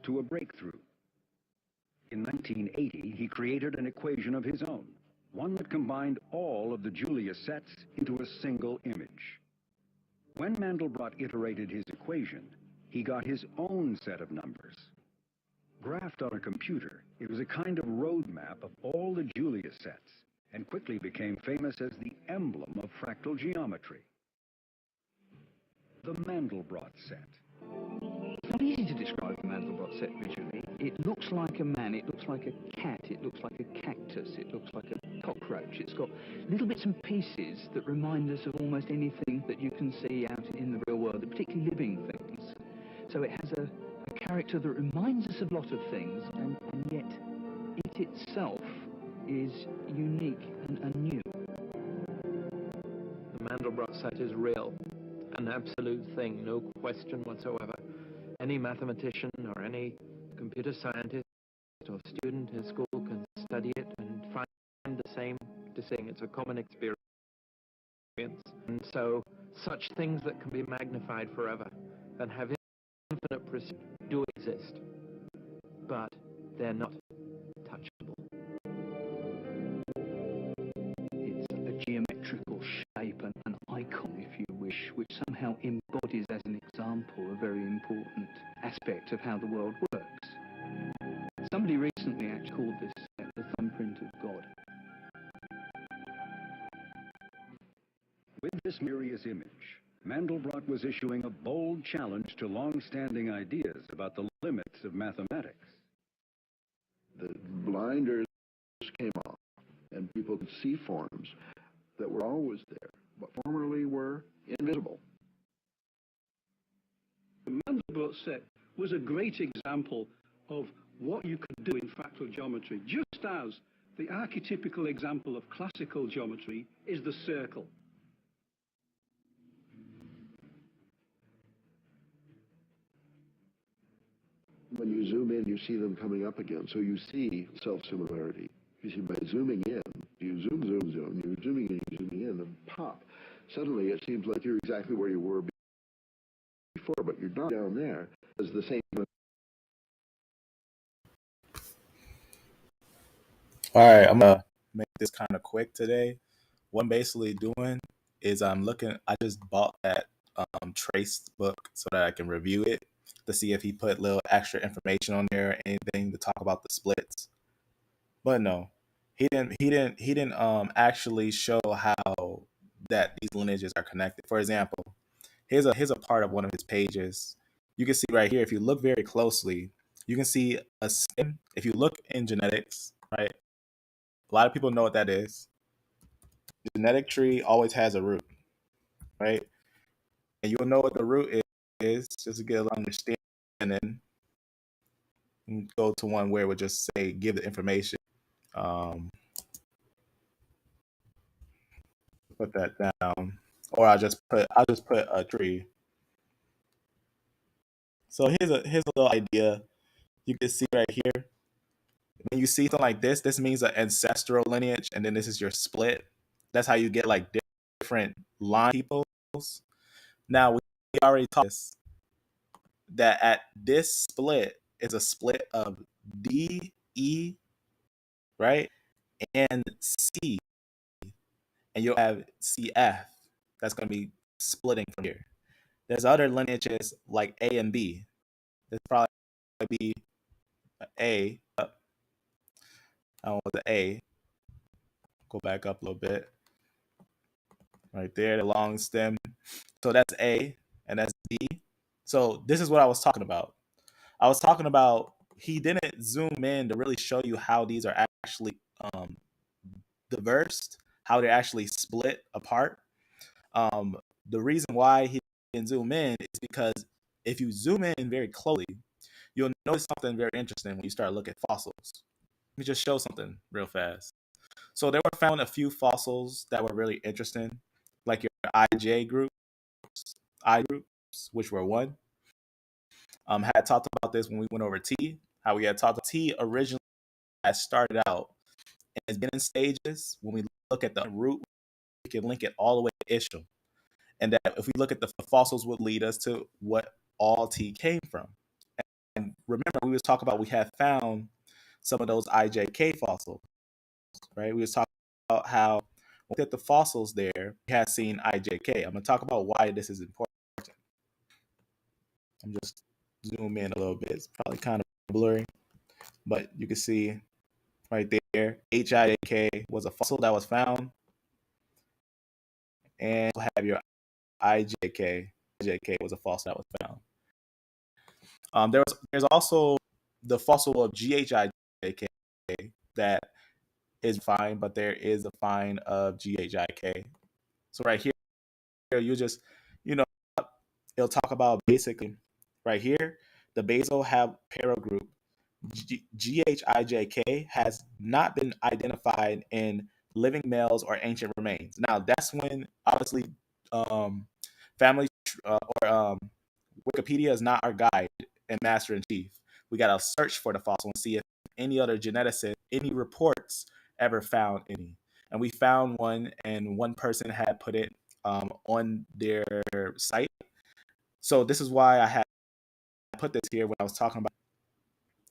to a breakthrough. In 1980, he created an equation of his own, one that combined all of the Julia sets into a single image. When Mandelbrot iterated his equation, he got his own set of numbers. Graphed on a computer, it was a kind of roadmap of all the Julia sets, and quickly became famous as the emblem of fractal geometry. The Mandelbrot set. It's not easy to describe the Mandelbrot set visually. It looks like a man, it looks like a cat, it looks like a cactus, it looks like a cockroach. It's got little bits and pieces that remind us of almost anything that you can see out in the real world, particularly living things. So it has a character that reminds us of a lot of things, and yet it itself is unique and new. The Mandelbrot set is real, an absolute thing, no question whatsoever. Any mathematician or any computer scientist or student in school can study it and find the same thing. It's a common experience. And so such things that can be magnified forever and have infinite precision do exist, but they're not touchable. It's a geometrical shape and an icon, if you wish, which somehow embodies as an example a very important aspect of how the world works. Somebody recently actually called this set the thumbprint of God. With this mysterious image, Mandelbrot was issuing a bold challenge to long-standing ideas about the limits of mathematics. The blinders came off, and people could see forms that were always there, but formerly were invisible. The Mandelbrot set was a great example of what you could do in fractal geometry, just as the archetypical example of classical geometry is the circle. When you zoom in, you see them coming up again, so you see self-similarity. You see, by zooming in, you zoom, you're zooming in, and pop. Suddenly, it seems like you're exactly where you were before, but you're not down there as the same. All right, I'm gonna make this kind of quick today. What I'm basically doing is I just bought that Trace book so that I can review it to see if he put little extra information on there or anything to talk about the splits. But no, he didn't actually show how that these lineages are connected. For example, here's a part of one of his pages. You can see right here, if you look very closely, you can see a stem. If you look in genetics, right? A lot of people know what that is. The genetic tree always has a root, right? And you'll know what the root is just to get an understanding. And go to one where it would just say give the information. Put that down, or I'll just put a tree. So here's a little idea. You can see right here. When you see something like this means an ancestral lineage, and then this is your split. That's how you get like different line peoples. Now we already talked this, that at this split is a split of D, E, right, and C, and you'll have CF. That's going to be splitting from here. There's other lineages like A and B. There's probably be A. I don't know the A. Go back up a little bit. Right there, the long stem. So that's A, and that's D. So this is what I was talking about. I was talking about he didn't zoom in to really show you how these are actually diverged, how they're actually split apart. The reason why he didn't zoom in is because if you zoom in very closely, you'll notice something very interesting when you start looking at fossils. Let me just show something real fast. So there were found a few fossils that were really interesting, like your iJ groups, I groups, which were one. Had talked about this when we went over T, how we had talked about T originally had started out in its beginning stages. When we look at the root, we can link it all the way to Ishmael. And that if we look at the fossils would lead us to what all T came from. remember, we was talking about we had found some of those iJK fossils, right? We was talking about how when we look at the fossils there, we had seen iJK. I'm going to talk about why this is important. I'm just zoom in a little bit. It's probably kind of blurry, but you can see right there, HiJK was a fossil that was found, and you have your iJK. iJK was a fossil that was found. There's also the fossil of GHiJK that is fine, but there is a find of GHiJK. So right here, you just, it'll talk about basically right here, the basal haplogroup GHiJK has not been identified in living males or ancient remains. Now, that's when obviously family or Wikipedia is not our guide and master in chief. We got to search for the fossil and see if any other geneticist, any reports ever found any. And we found one, and one person had put it on their site. So this is why I had put this here when I was talking about,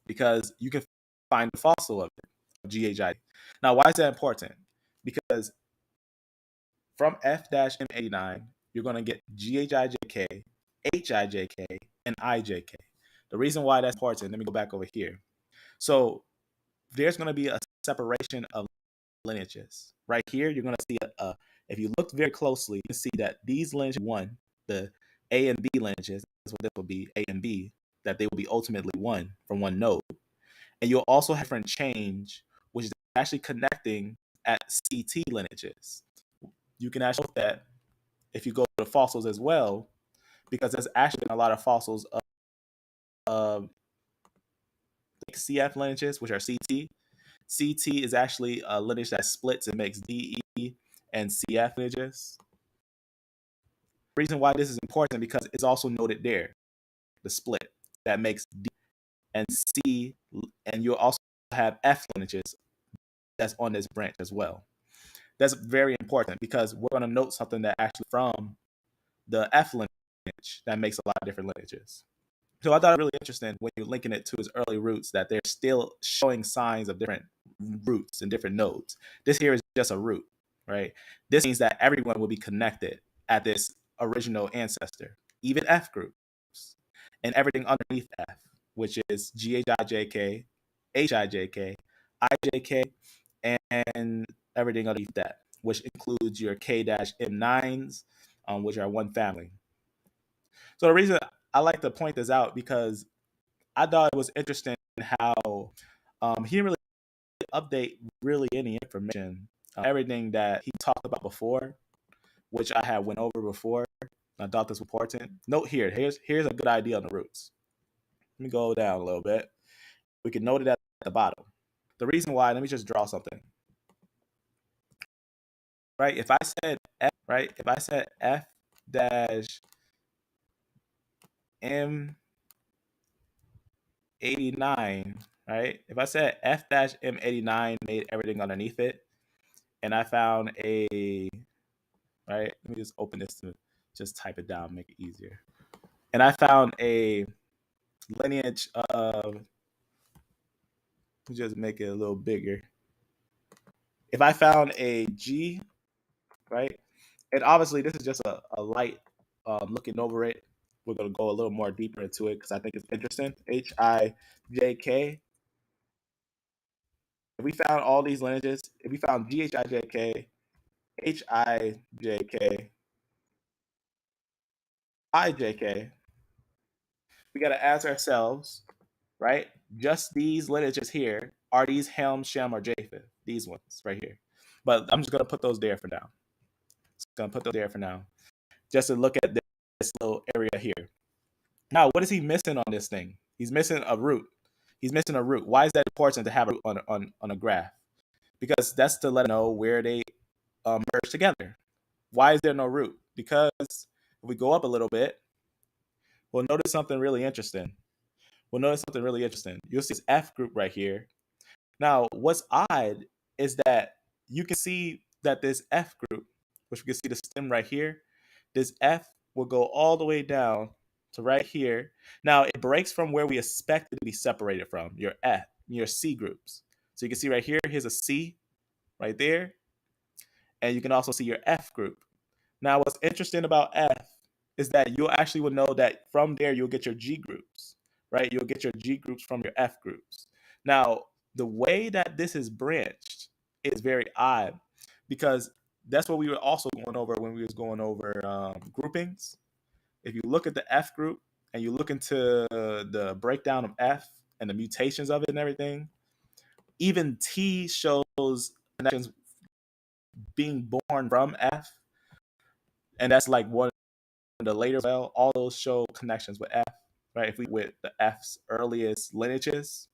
because you can find the fossil of it, of GHiJK. Now, why is that important? Because from F-m89, you're going to get GHiJK, HiJK, and iJK. The reason why that's important, let me go back over here. So there's going to be a separation of lineages. Right here, you're going to see, if you look very closely, you can see that these lineages, one, the A and B lineages, that's what this will be, A and B, that they will be ultimately one from one node. And you'll also have different change, which is actually connecting at CT lineages. You can actually look at, if you go to fossils as well, because there's actually a lot of fossils of CF lineages, which are CT. CT is actually a lineage that splits and makes DE and CF lineages. The reason why this is important because it's also noted there, the split that makes D and C, and you'll also have F lineages that's on this branch as well. That's very important because we're going to note something that actually from the F lineage that makes a lot of different lineages. So I thought it really interesting when you're linking it to his early roots that they're still showing signs of different roots and different nodes. This here is just a root, right? This means that everyone will be connected at this original ancestor, even F groups, and everything underneath F, which is GHiJK, HiJK, iJK, and everything underneath that, which includes your K-M9s, which are one family. So the reason I like to point this out because I thought it was interesting how he didn't really update really any information. Everything that he talked about before, which I had went over before, I thought this was important. Note here, here's a good idea on the roots. Let me go down a little bit. We can note it at the bottom. The reason why, let me just draw something. Right, if I said F, right, if I said F dash M89, right? If I said F dash M89 made everything underneath it, and I found a, right? Let me just open this to just type it down, make it easier. And I found a lineage of, just make it a little bigger. If I found a G, right? And obviously this is just a light looking over it. We're going to go a little more deeper into it because I think it's interesting. HiJK. If we found all these lineages, if we found GHiJK, HiJK, iJK, we got to ask ourselves, right? Just these lineages here, are these Ham, Shem, or Japheth? These ones right here. But I'm just going to put those there for now. Just to look at this little area here. Now, what is he missing on this thing? He's missing a root. Why is that important to have a root on a graph? Because that's to let us know where they merge together. Why is there no root? Because if we go up a little bit, we'll notice something really interesting. You'll see this F group right here. Now, what's odd is that you can see that this F group, which we can see the stem right here, this F will go all the way down So right here, now it breaks from where we expect it to be separated from, your F, your C groups. So you can see right here, here's a C right there. And you can also see your F group. Now, what's interesting about F is that you'll actually will know that from there, you'll get your G groups, right? You'll get your G groups from your F groups. Now, the way that this is branched is very odd because that's what we were also going over when we was going over groupings. If you look at the F group and you look into the breakdown of F and the mutations of it and everything, even T shows connections being born from F, and that's like one of the later. Well, all those show connections with F, right? If we with the F's earliest lineages,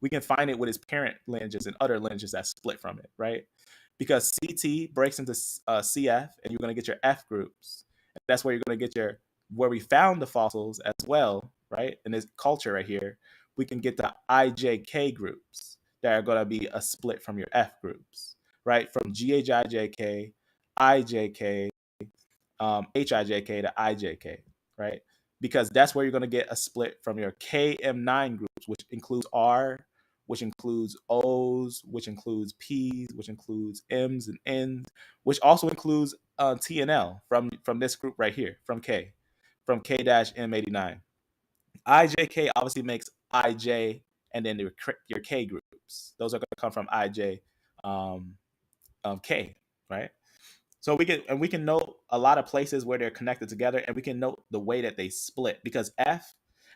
we can find it with its parent lineages and other lineages that split from it, right? Because CT breaks into CF, and you're going to get your F groups. And that's where you're going to get your where we found the fossils as well, right? In this culture right here, we can get the iJK groups that are going to be a split from your F groups, right? From GHiJK, iJK, HiJK to iJK, right? Because that's where you're going to get a split from your KM9 groups, which includes R, which includes O's, which includes P's, which includes M's and N's, which also includes T and L from this group right here, from K-M89. iJK obviously makes IJ and then your K groups. Those are going to come from IJ K, right? So we can note a lot of places where they're connected together, and we can note the way that they split because F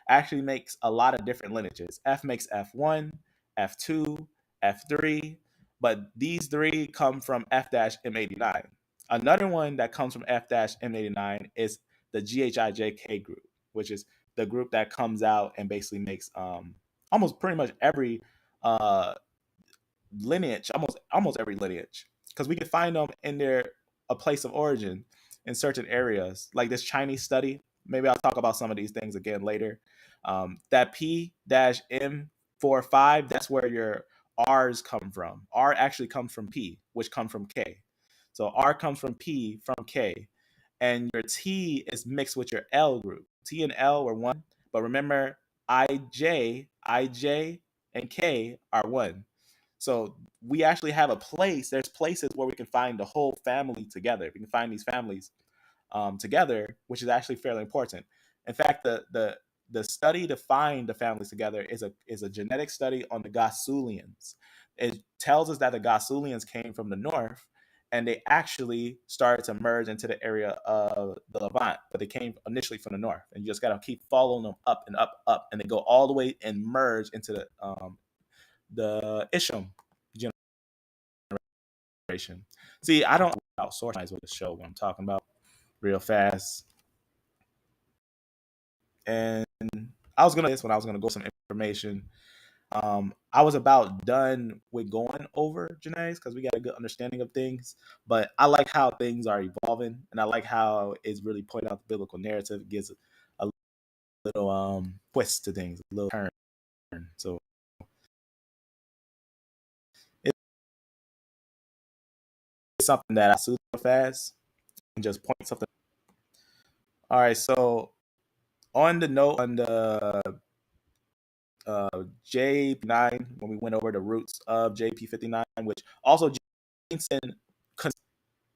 actually makes a lot of different lineages. F makes F1, F2, F3, but these three come from F-M89. Another one that comes from F-M89 is the GHiJK group, which is the group that comes out and basically makes almost pretty much every lineage, almost every lineage, because we can find them in their a place of origin in certain areas, like this Chinese study. Maybe I'll talk about some of these things again later. That P-M45, that's where your R's come from. R actually comes from P, which come from K. So R comes from P from K, and your T is mixed with your L group. T and L are one, but remember IJ, and K are one. So we actually have a place. There's places where we can find the whole family together. We can find these families together, which is actually fairly important. In fact, the study to find the families together is a genetic study on the Gasulians. It tells us that the Gasulians came from the north, and they actually started to merge into the area of the Levant, but they came initially from the north. And you just got to keep following them up and up, up, and they go all the way and merge into the Isham generation. See, I don't outsource with the show what I'm talking about real fast. And I was gonna go some information. I was about done with going over genetics because we got a good understanding of things. But I like how things are evolving, and I like how it's really pointing out the biblical narrative. It gives a little twist to things, a little turn. So it's something that I super fast and just point something. All right, so on the note on the J9, when we went over the roots of JP59, which also Jameson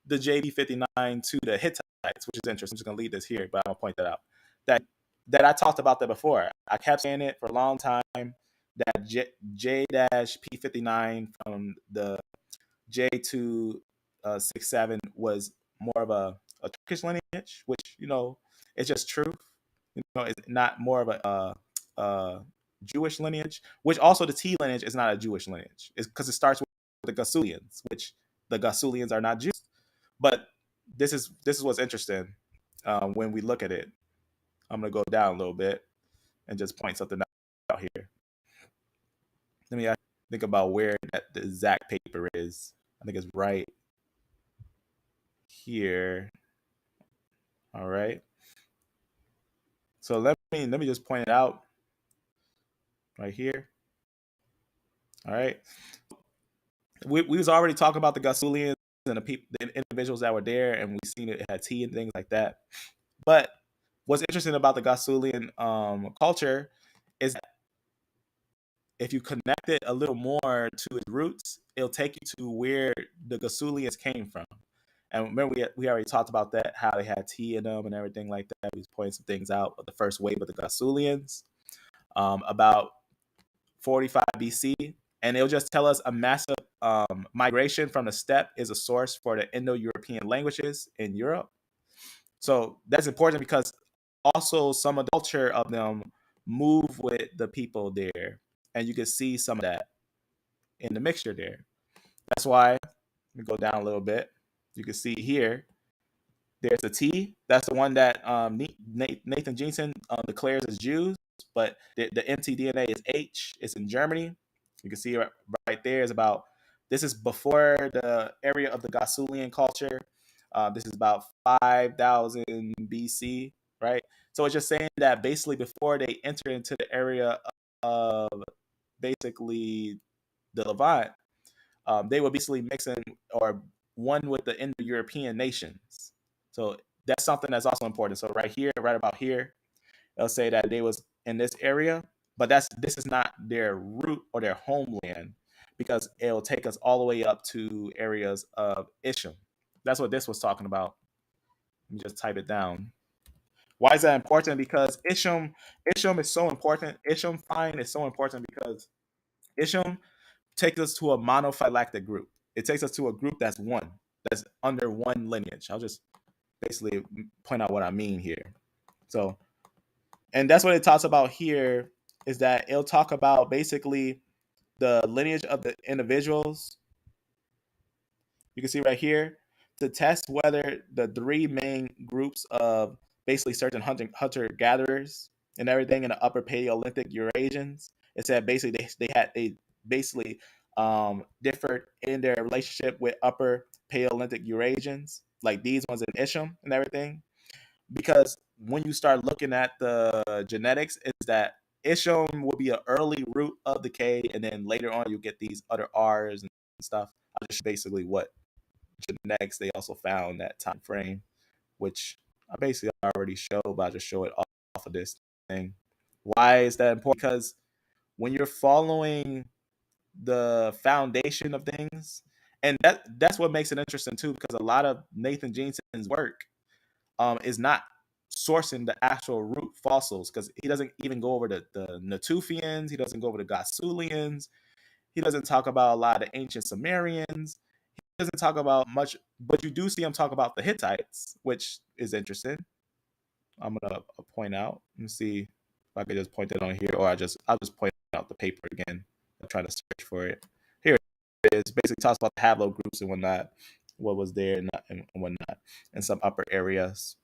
the JP59 to the Hittites, which is interesting. I'm just going to leave this here, but I'll point that out. That I talked about that before. I kept saying it for a long time, that J-P59 from the J267 was more of a Turkish lineage, which, it's just truth. It's not more of a Jewish lineage, which also the T lineage is not a Jewish lineage. It's because it starts with the Gasulians, which the Gasulians are not Jews. But this is what's interesting when we look at it. I'm going to go down a little bit and just point something out here. Let me think about where the exact paper is. I think it's right here. All right. So let me just point it out right here. All right. We was already talking about the Gasulians and the individuals that were there, and we seen it had T and things like that. But what's interesting about the Gasulian culture is that if you connect it a little more to its roots, it'll take you to where the Gasulians came from. And remember, we already talked about that, how they had tea in them and everything like that. We was pointing some things out of the first wave of the Gasulians, about 45 BC. And it'll just tell us a massive migration from the steppe is a source for the Indo-European languages in Europe. So that's important because also some of the culture of them move with the people there. And you can see some of that in the mixture there. That's why, let me go down a little bit. You can see here, there's a T. That's the one that Nathan Jensen declares as Jews, but the mtDNA is H. It's in Germany. You can see right there is about, this is before the area of the Gasulian culture. This is about 5,000 BC, right? So it's just saying that basically before they entered into the area of basically the Levant, they were basically mixing or one with the Indo-European nations. So that's something that's also important. So right here, right about here, they'll say that they was in this area, but this is not their root or their homeland, because it'll take us all the way up to areas of Isham. That's what this was talking about. Let me just type it down. Why is that important? Because Isham is so important. Isham find is so important because Isham takes us to a mono-phyletic group. It takes us to a group that's under one lineage. I'll just basically point out what I mean here. So, and that's what it talks about here, is that it'll talk about basically the lineage of the individuals. You can see right here, to test whether the three main groups of basically certain hunter-gatherers and everything in the upper Paleolithic Eurasians, it said basically they basically differed in their relationship with upper Paleolithic Eurasians, like these ones in Isham and everything. Because when you start looking at the genetics, is that Isham will be an early root of the K, and then later on you get these other R's and stuff. I'll just basically what genetics they also found that time frame, which I basically already showed, but I'll just show it off of this thing. Why is that important? Because when you're following the foundation of things, and that's what makes it interesting too, because a lot of Nathan Jensen's work is not sourcing the actual root fossils, because he doesn't even go over the Natufians, he doesn't go over the Gasulians, he doesn't talk about a lot of the ancient Sumerians, he doesn't talk about much, but you do see him talk about the Hittites, which is interesting. I'm gonna point out. Let me see if I could just point that on here, or I'll just point out the paper again. I'm trying to search for it. Here it is. Basically talks about the haplogroups and whatnot, what was there and whatnot, in some upper areas.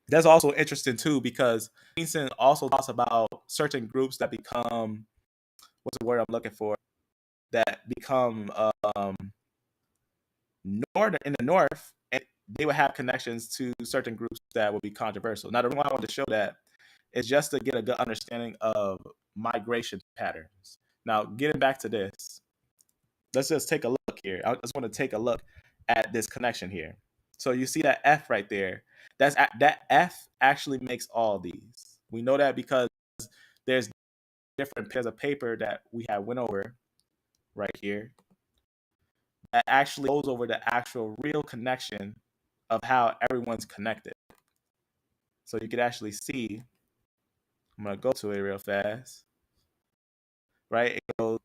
That's also interesting too, because Jensen also talks about certain groups that become, what's the word I'm looking for, that become northern in the north, and they would have connections to certain groups that would be controversial. Now, the reason why I want to show that is just to get a good understanding of migration patterns. Now, getting back to this, let's just take a look here. I just want to take a look at this connection here. So you see that F right there. That F actually makes all these. We know that because there's different pairs of paper that we have went over right here that actually goes over the actual real connection of how everyone's connected. So you could actually see, I'm going to go to it real fast, right? It goes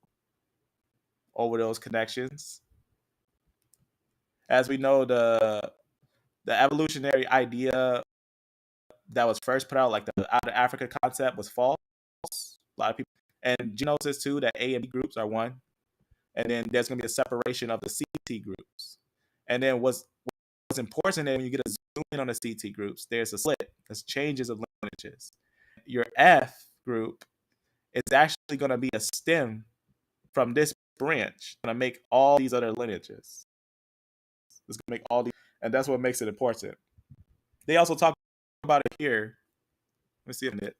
over those connections. As we know, the evolutionary idea that was first put out, like the out of Africa concept, was false. A lot of people, and Genosis too, that A and B groups are one. And then there's going to be a separation of the CT groups. And then what's important is when you get a zoom in on the CT groups, there's a split. There's changes of lineages. Your F group is actually going to be a stem from this branch, going to make all these other lineages. It's going to make all these, and that's what makes it important. They also talk about it here. Let me see it.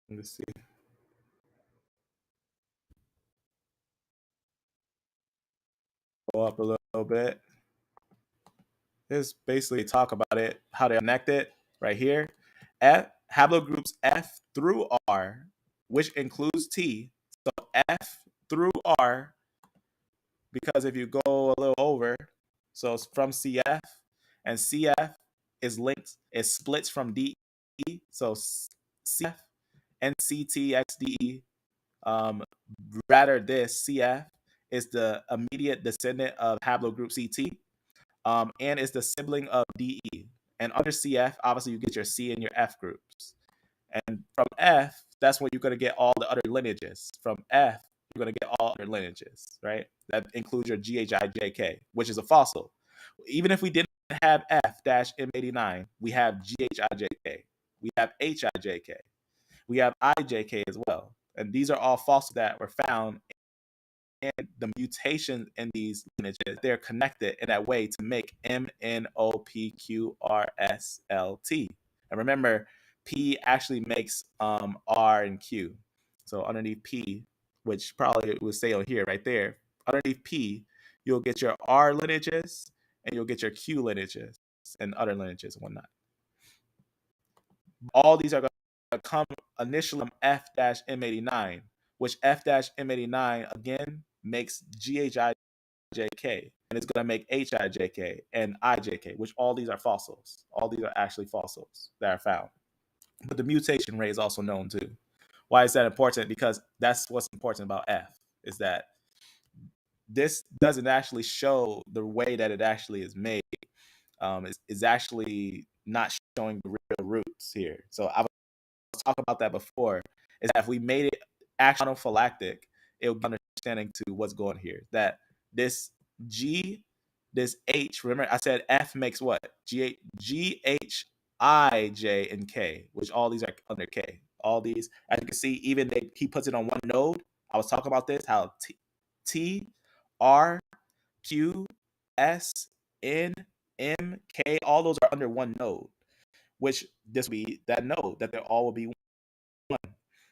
Let me see. Go up a little bit. This basically talk about it, how they connect it right here. F haplogroups F through R, which includes T. So F through R, because if you go a little over, so it's from CF, and CF is linked, it splits from DE. So CF and CTXDE, rather this CF is the immediate descendant of haplogroup CT, and is the sibling of DE. And under CF, obviously you get your C and your F groups. And from F, that's when you're going to get all the other lineages. From F, you're going to get all other lineages, right? That includes your GHiJK, which is a fossil. Even if we didn't have F-m89, we have GHiJK, we have HiJK, we have iJK as well. And these are all fossils that were found, and the mutations in these lineages, they're connected in that way to make MNOPQRSLT. And remember, P actually makes R and Q. So underneath P, which probably would say on here right there, underneath P, you'll get your R lineages and you'll get your Q lineages and other lineages and whatnot. All these are going to come initially from F-m89, which F-m89 again makes GHiJK, and it's going to make HiJK and iJK, which all these are fossils. All these are actually fossils that are found. But the mutation rate is also known too. Why is that important? Because that's what's important about F, is that this doesn't actually show the way that it actually is made. Is actually not showing the real roots here. So I was talking about that before, is that if we made it actually mono-phyletic, it would be understanding to what's going here. That this G, this H, remember I said F makes what? G, H, I, J, and K, which all these are under K. All these, as you can see, even he puts it on one node. I was talking about this, how T, R, Q, S, N, M, K, all those are under one node, which this will be that node, that they all will be one.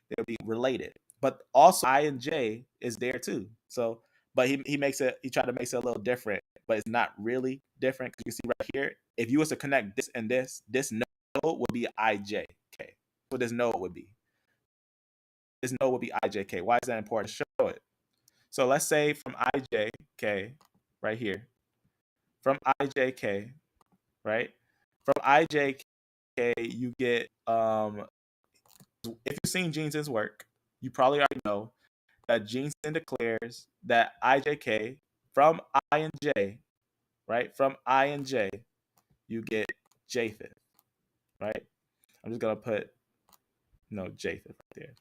They'll be related. But also I and J is there too. So, but he makes it, he tried to make it a little different, but it's not really different. You can see right here, if you was to connect this and this node would be iJK. So this node would be. This node would be iJK. Why is that important? Show it. So let's say from iJK right here, from iJK, right? From iJK, you get if you've seen Jeanson's work, you probably already know that Jeanson declares that iJK from I and J, right? From I and J, you get Japheth, right? I'm just gonna put Japheth right there,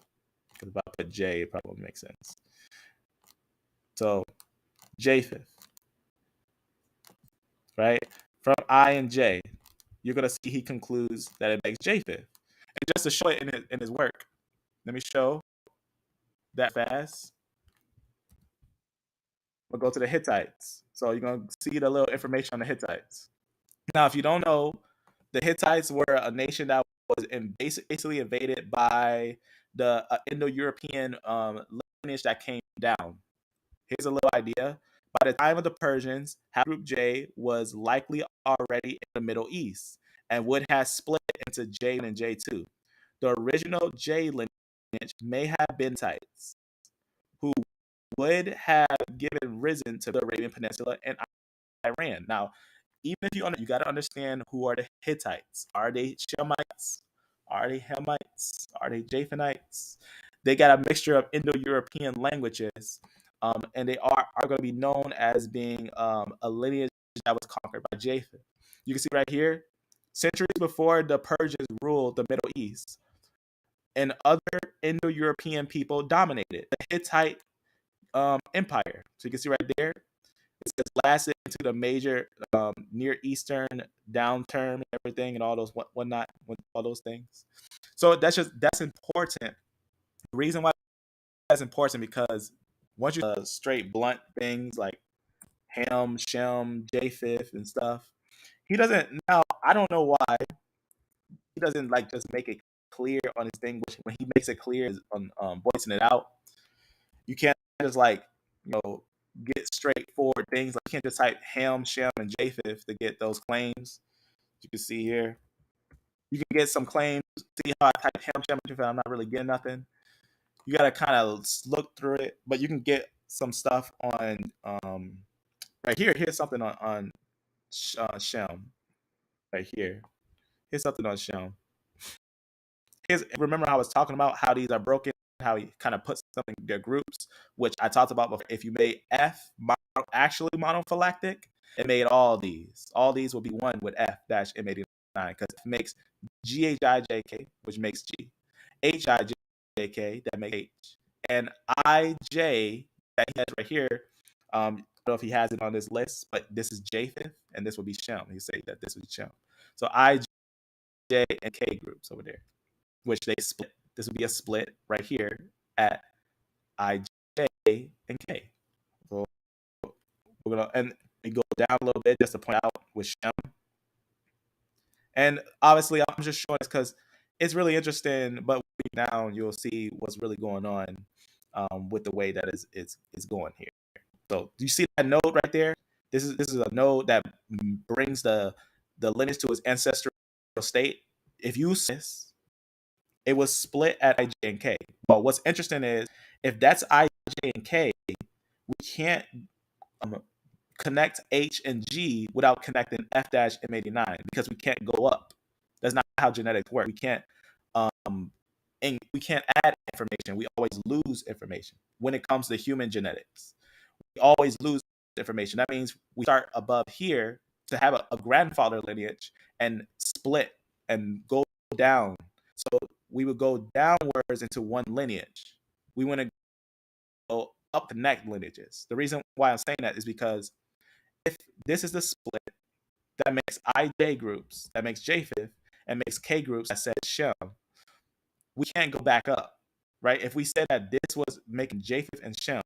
because if I put J, it probably won't make sense. So Japheth, right? From I and J, you're gonna see he concludes that it makes Japheth. And just to show it in his work, let me show that fast. We'll go to the Hittites. So you're going to see the little information on the Hittites. Now, if you don't know, the Hittites were a nation that was basically invaded by the Indo-European lineage that came down. Here's a little idea. By the time of the Persians, haplogroup J was likely already in the Middle East and would have split into J1 and J2. The original J lineage may have been Hittites, who would have risen to the Arabian Peninsula and Iran. Now, even if you got to understand, who are the Hittites? Are they Shemites? Are they Hamites? Are they Japhanites? They got a mixture of Indo-European languages, and they are going to be known as being a lineage that was conquered by Japheth. You can see right here, centuries before the Persians ruled the Middle East, and other Indo-European people dominated the Hittite empire. So you can see right there, it says lasted into the major Near Eastern downturn and everything, and all those whatnot, all those things. So that's important. The reason why that's important, because once you straight blunt things like Ham, Shem, Japheth, and stuff, he doesn't. Now I don't know why he doesn't just make it clear on his thing. Which when he makes it clear on voicing it out, you can't just get straightforward things. Like you can't just type Ham, Shem, and Japheth to get those claims. You can see here. You can get some claims. See how I type Ham, Shem, and Japheth? I'm not really getting nothing. You got to kind of look through it, but you can get some stuff on right here. Here's something on Shem right here. Here's something on Shem. Remember how I was talking about how these are broken, how he kind of puts them in their groups, which I talked about before. If you made F actually mono-phyletic, it made all these. All these will be one with F-m89 because it makes GHiJK, which makes G, HiJK, that makes H, and IJ that he has right here. I don't know if he has it on this list, but this is Japheth, and this will be Shem. He say that this would be Shem. So IJ and K groups over there, which they split. This would be a split right here at IJ and K. So we're gonna and we go down a little bit just to point out with Shem. And obviously, I'm just showing this because it's really interesting. But now you'll see what's really going on with the way that is going here. So do you see that node right there? This is a node that brings the lineage to its ancestral state. If you see this, it was split at IJ and K. But what's interesting is if that's IJ and K, we can't connect H and G without connecting F-m89 because we can't go up. That's not how genetics work. We can't and we can't add information. We always lose information when it comes to human genetics. We always lose information. That means we start above here to have a grandfather lineage and split and go down. So we would go downwards into one lineage. We want to go up connect lineages. The reason why I'm saying that is because if this is the split that makes IJ groups, that makes Japheth, and makes K groups that says Shem, we can't go back up, right? If we said that this was making Japheth and Shem,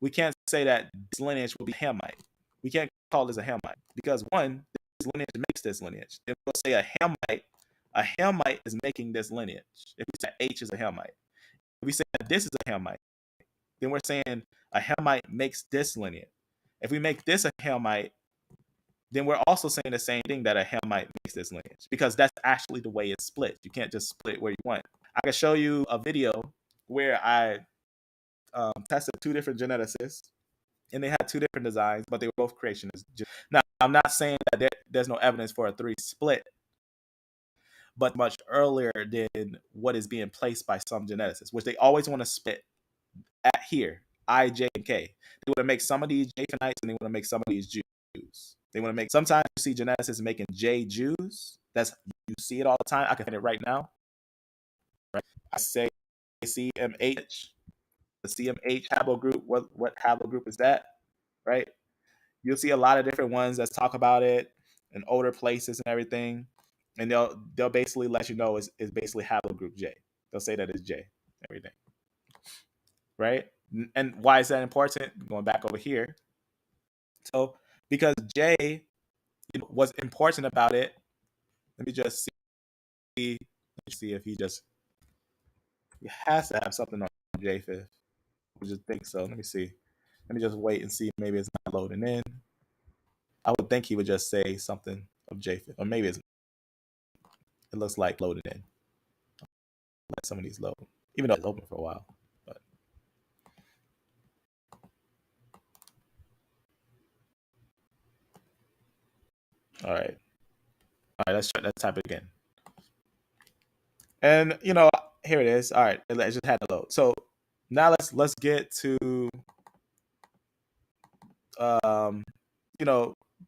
we can't say that this lineage will be Hamite. We can't call this a Hamite because one, this lineage makes this lineage. If we'll say a Hamite is making this lineage. If we say H is a Hamite, if we say that this is a Hamite, then we're saying a Hamite makes this lineage. If we make this a Hamite, then we're also saying the same thing, that a Hamite makes this lineage, because that's actually the way it's split. You can't just split where you want. I can show you a video where I tested two different geneticists, and they had two different designs, but they were both creationists. Now, I'm not saying that there's no evidence for a 3 split, but much earlier than what is being placed by some geneticists, which they always want to split at here, I, J, and K. They want to make some of these Japhethonites, and they want to make some of these Jews. They want to make, sometimes you see geneticists making J Jews. You see it all the time. I can find it right now. Right? I say CMH, the CMH haplogroup. What haplogroup is that? Right? You'll see a lot of different ones that talk about it in older places and everything. And they'll basically let you know it's basically haplogroup J. They'll say that it's J, everything. Right? And why is that important? Going back over here. So because J, what's important about it, let me just see if he has to have something on Japheth. I just think so. Let me see. Let me just wait and see. Maybe it's not loading in. I would think he would just say something of Japheth, or maybe it looks like loaded in. Let some of these load, even though it's open for a while. But all right, let's type it again. And here it is. All right, it just had to load. So now let's get to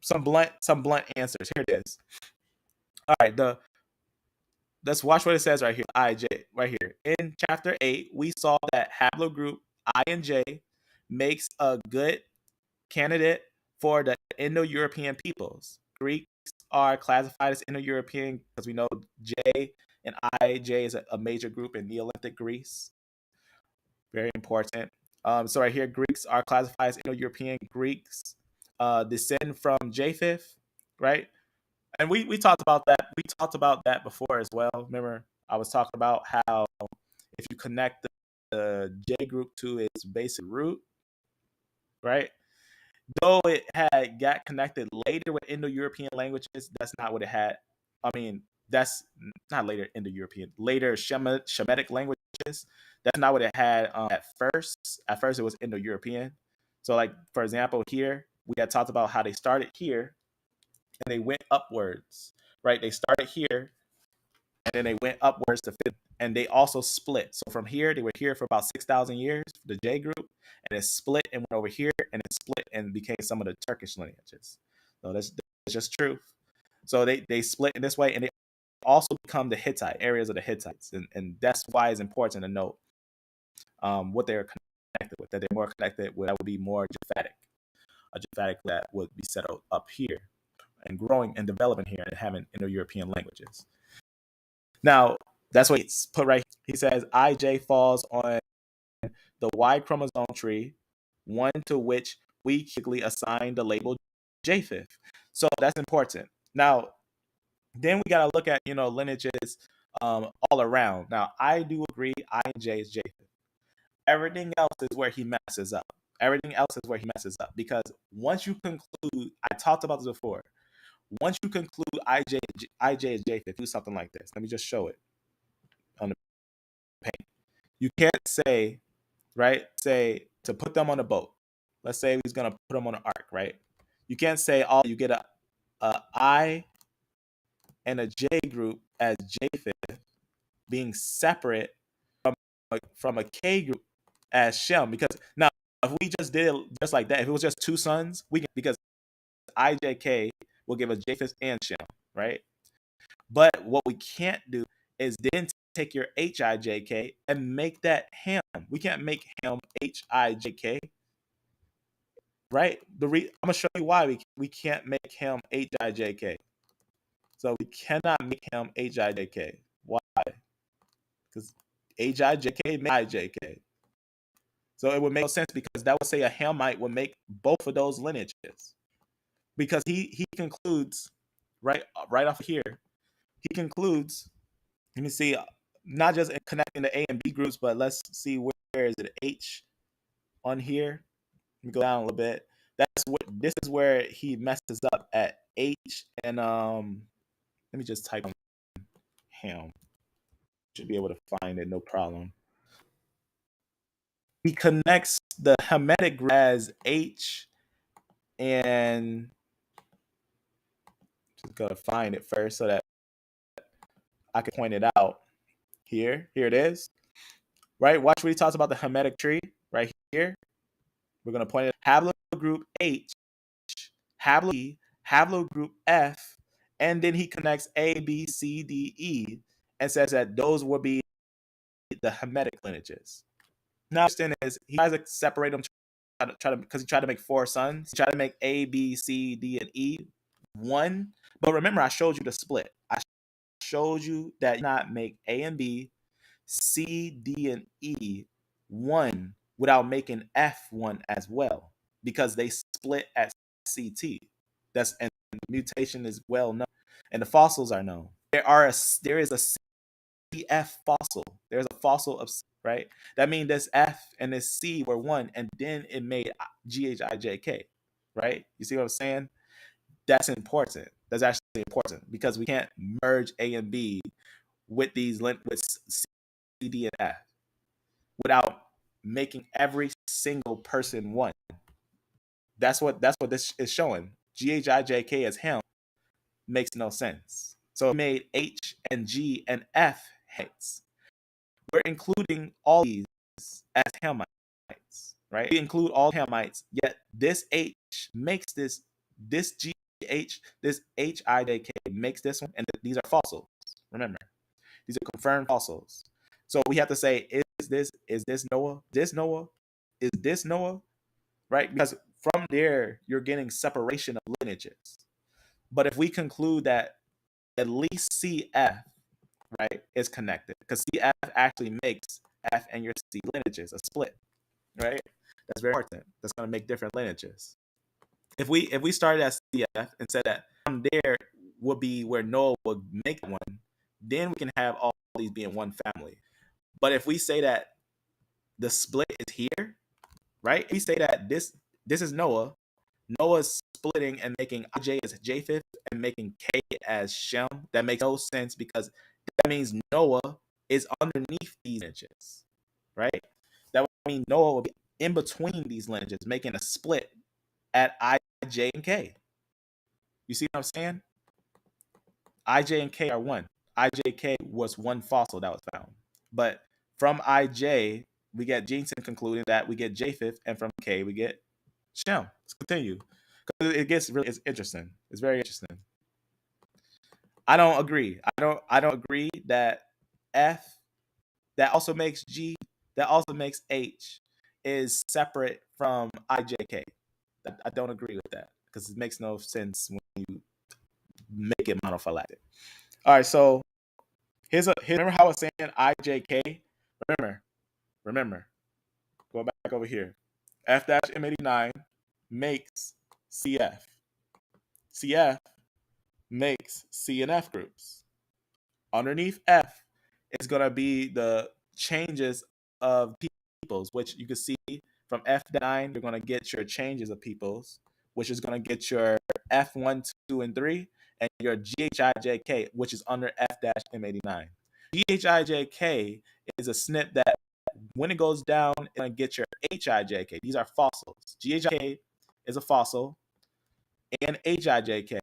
some blunt answers. Here it is. All right, let's watch what it says right here. IJ right here. In chapter 8, we saw that haplogroup I and J makes a good candidate for the Indo-European peoples. Greeks are classified as Indo-European because we know J and IJ is a major group in Neolithic Greece. Very important. So right here, Greeks are classified as Indo-European. Greeks descend from Japheth, right? And we talked about that. We talked about that before as well. Remember, I was talking about how if you connect the J group to its basic root, right? Though it had got connected later with Indo-European languages, that's not what it had. I mean, that's not later Indo-European, later Shemitic languages. That's not what it had at first. At first, it was Indo-European. So, like for example, here we had talked about how they started here and they went upwards, right? They started here and then they went upwards to fit, and they also split. So from here, they were here for about 6,000 years, the J group, and it split and went over here, and it split and became some of the Turkish lineages. So that's just truth. So they split in this way, and they also become the Hittite areas of the Hittites, and that's why it's important to note what they're connected with. That they're more connected with, that would be more Japhetic, a Japhetic that would be settled up here and growing and developing here and having Indo-European languages. Now, that's what he's put right here. He says IJ falls on the Y chromosome tree, one to which we quickly assign the label Japheth. So that's important. Now, then we got to look at, lineages all around. Now, I do agree I and J is Japheth. Everything else is where he messes up. Everything else is where he messes up. Because once you conclude, I talked about this before, once you conclude IJ is Japheth, do something like this. Let me just show it on the paint. You can't say, right, say to put them on a boat. Let's say he's going to put them on an ark, right? You can't say, oh, you get a I and a J group as Japheth being separate from a K group as Shem. Because now, if we just did it just like that, if it was just two sons, we can, because iJK will give us Japheth and Shem, right? But what we can't do is then take your HiJK and make that Ham. We can't make Ham HiJK, right? I'm gonna show you why we can't make him HiJK. So we cannot make him HiJK. Why? Because HiJK makes iJK. So it would make no sense, because that would say a Hamite would make both of those lineages. Because he concludes right off here. He concludes. Let me see. Not just connecting the A and B groups, but let's see where is it H on here. Let me go down a little bit. This is where he messes up at H, and let me just type on Ham. Should be able to find it, no problem. He connects the Hamitic group as H, and just gotta find it first so that I can point it out. Here it is. Right? Watch what he talks about the Hamitic tree right here. We're gonna point it haplogroup H, haplogroup F, and then he connects A, B, C, D, E, and says that those will be the Hamitic lineages. Now, the thing is, he tries to separate them, because he tried to make four sons. He tried to make A, B, C, D, and E one. But remember, I showed you the split. I showed you that you not make A and B, C, D, and E one without making F one as well, because they split at CT. And the mutation is well known, and the fossils are known. There is a CF fossil. There's a fossil of, right? That means this F and this C were one, and then it made GHiJK, right? You see what I'm saying? That's important. That's actually important, because we can't merge A and B with C, D, and F without making every single person one. That's what this is showing. GHiJK as him makes no sense. So it made H and G and F heads. We're including all these as Hamites, right? We include all Hamites, yet this H makes this GH, this HiJK makes this one, and these are fossils. Remember, these are confirmed fossils. So we have to say, is this Noah? This Noah? Is this Noah? Right? Because from there, you're getting separation of lineages. But if we conclude that at least CF, right, is connected, because CF actually makes F and your C lineages a split, right? That's very important. That's going to make different lineages. If we started at CF and said that from there would be where Noah would make one, then we can have all these being one family. But if we say that the split is here, right? We say that This is Noah. Noah's splitting and making IJ as Japheth and making K as Shem. That makes no sense because that means Noah is underneath these lineages, right? That would mean Noah will be in between these lineages, making a split at IJ and K. You see what I'm saying? IJ and K are one. IJK was one fossil that was found. But from IJ, we get Jensen concluding that we get Japheth, and from K, we get Shem. Let's continue. Because it gets really it's interesting. It's very interesting. I don't agree. I don't agree that F that also makes G that also makes H is separate from IJK. I don't agree with that because it makes no sense when you make it monophyletic. All right, so remember how I was saying iJK? Remember, go back over here. F-m89 makes CF. CF makes C and F groups. Underneath F is going to be the changes of peoples, which you can see from F9, you're going to get your changes of peoples, which is going to get your F1, 2, and 3, and your GHiJK, which is under F-m89. GHiJK is a SNP that when it goes down, it's going to get your HiJK. These are fossils. GHiJK is a fossil, and HiJK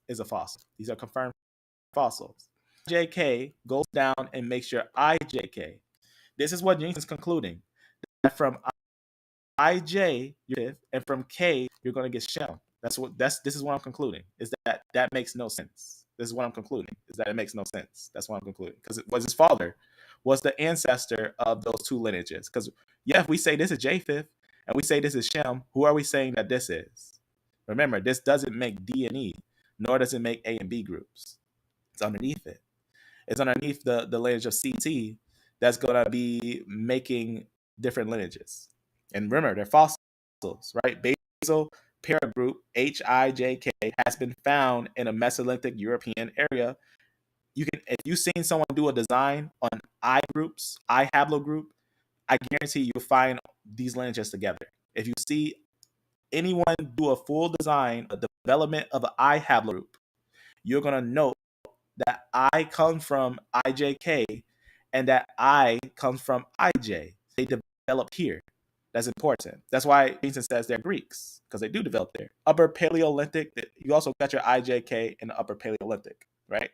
is a fossil. These are confirmed fossils. JK goes down and makes your iJK. This is what Jensen's concluding. That from IJ, and from K, you're going to get Shem. This is what I'm concluding. Is that makes no sense. This is what I'm concluding. Is that it makes no sense. That's what I'm concluding. Because it was his father was the ancestor of those two lineages. Because if we say this is Japheth and we say this is Shem, who are we saying that this is? Remember, this doesn't make D and E, nor does it make A and B groups. It's underneath it. It's underneath the lineage of CT that's going to be making different lineages. And remember, they're fossils, right? Basal paragroup HiJK has been found in a Mesolithic European area. If you've seen someone do a design on I groups, I haplogroup, I guarantee you'll find these lineages together. If you see anyone do a full design, a development of an I haplogroup, you're going to note that I comes from iJK and that I comes from IJ. They developed here. That's important. That's why Jensen says they're Greeks, because they do develop there. Upper Paleolithic, you also got your iJK in the Upper Paleolithic, right?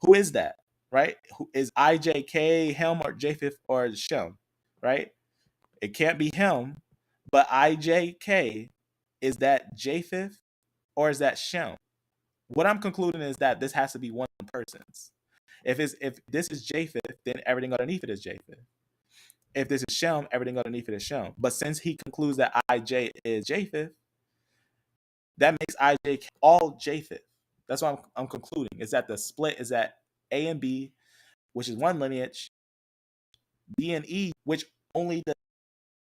Who is that, right? Who is iJK, Hem, or Japheth, or Shem, right? It can't be Hem, but iJK, is that Japheth or is that Shem? What I'm concluding is that this has to be one person's. If this is Japheth, then everything underneath it is Japheth. If this is Shem, everything underneath it is Shem. But since he concludes that IJ is Japheth, that makes IJ all Japheth. That's what I'm concluding. Is that the split is that A and B, which is one lineage, D and E, which only the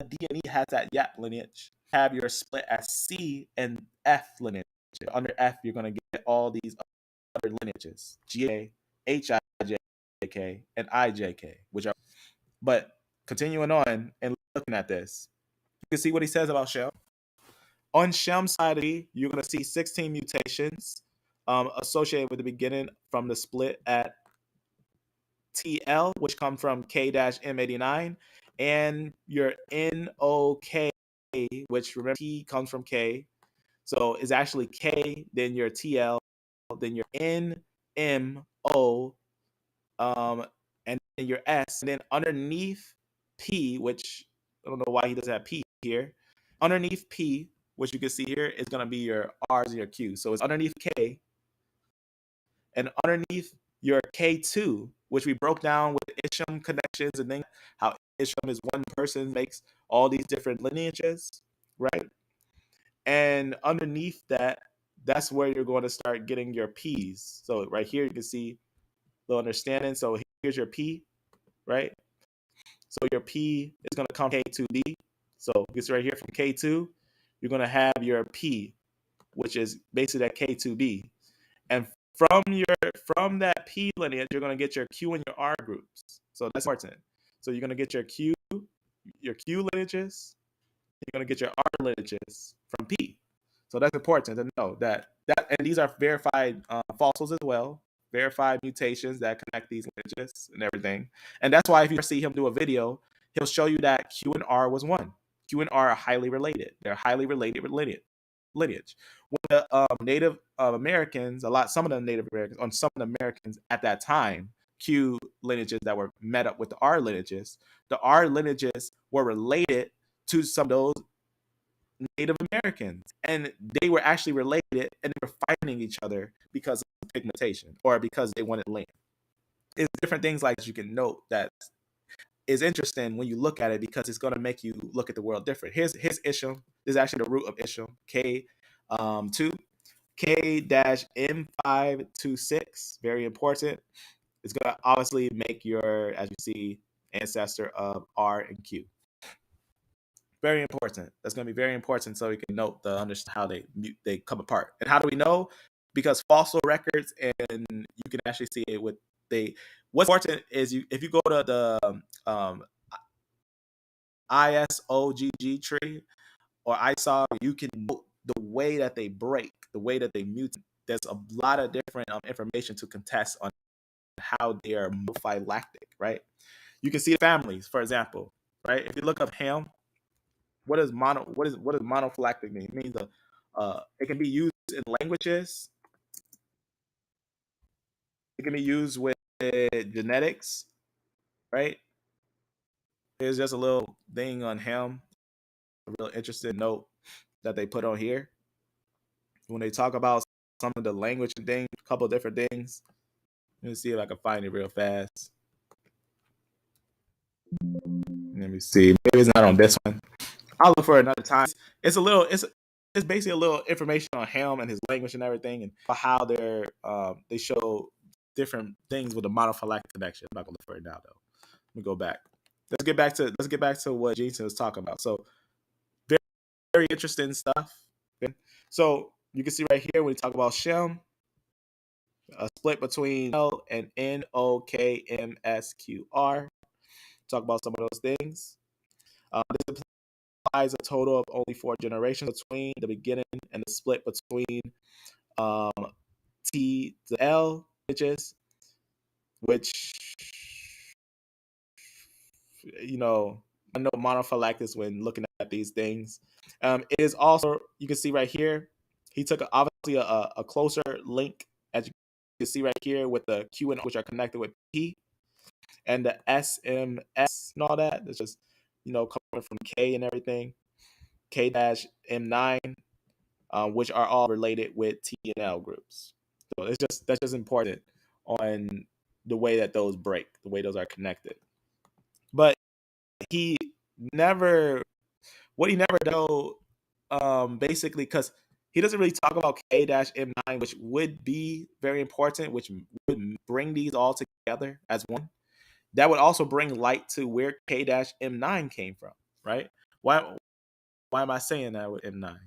D and E has that YAP lineage, have your split as C and F lineage. Under F, you're going to get all these other lineages, GA, HiJK, and iJK, which are. But continuing on and looking at this, you can see what he says about Shem. On Shem's side of E, you're going to see 16 mutations associated with the beginning from the split at TL, which come from K-M89, and your NOK, which remember T comes from K. So it's actually K, then your TL, then your N, M, O, and then your S. And then underneath P, which I don't know why he doesn't have P here. Underneath P, which you can see here, is going to be your R's and your Q's. So it's underneath K. And underneath your K2, which we broke down with Isham connections and then how Isham is one person, makes all these different lineages, right? And underneath that, that's where you're going to start getting your P's. So right here, you can see the understanding. So here's your P, right? So your P is going to come K2B. So it's right here from K2, you're going to have your P, which is basically that K2B. And from that P lineage, you're going to get your Q and your R groups. So that's important. So you're going to get your Q lineages. You're going to get your R lineages from P. So that's important to know that and these are verified fossils as well, verified mutations that connect these lineages and everything. And that's why if you see him do a video, he'll show you that Q and R was one. Q and R are highly related. They're highly related lineage. When the Native Americans, some of the Native Americans, on some of the Americans at that time, Q lineages that were met up with the R lineages, the R lineages were related to some of those Native Americans, and they were actually related, and they were fighting each other because of pigmentation or because they wanted land. It's different things like this you can note that is interesting when you look at it, because it's going to make you look at the world different. Here's Isham. This is actually the root of Isham, K2, K-M526, very important. It's going to obviously make your, as you see, ancestor of R and Q. Very important. That's going to be very important, so we can note understand how they come apart. And how do we know? Because fossil records, and you can actually see it with what's important is if you go to the ISOGG tree or ISOG, you can note the way that they break, the way that they mutate. There's a lot of different information to contest on how they are mono-phyletic, right? You can see families, for example, right? If you look up Ham, what does mono-phyletic mean? It means it can be used in languages. It can be used with genetics, right? Here's just a little thing on Ham, a real interesting note that they put on here. When they talk about some of the language and things, a couple of different things. Let me see if I can find it real fast. Let me see. Maybe it's not on this one. I'll look for it another time. It's basically a little information on Ham and his language and everything, and how they show different things with the mono-phyletic connection. I'm not gonna look for it now though. Let me go back. Let's get back to what Jason was talking about. So very, very interesting stuff. Okay. So you can see right here when we talk about Shem, a split between L and NOKMSQR. Talk about some of those things. This implies a total of only 4 generations between the beginning and the split between T to L lineages, which, I know mono-phyletic when looking at these things. It is also, you can see right here, he took obviously a closer link, as you can see right here, with the Q and O, which are connected with P, and the SMS and all that. It's just, coming from K and everything, K-M9, which are all related with T and L groups. So that's just important on the way that those break, the way those are connected. But he never know, basically, because he doesn't really talk about K-M9, which would be very important, which would bring these all together as one. That would also bring light to where K-M9 came from, right? Why am I saying that with M9?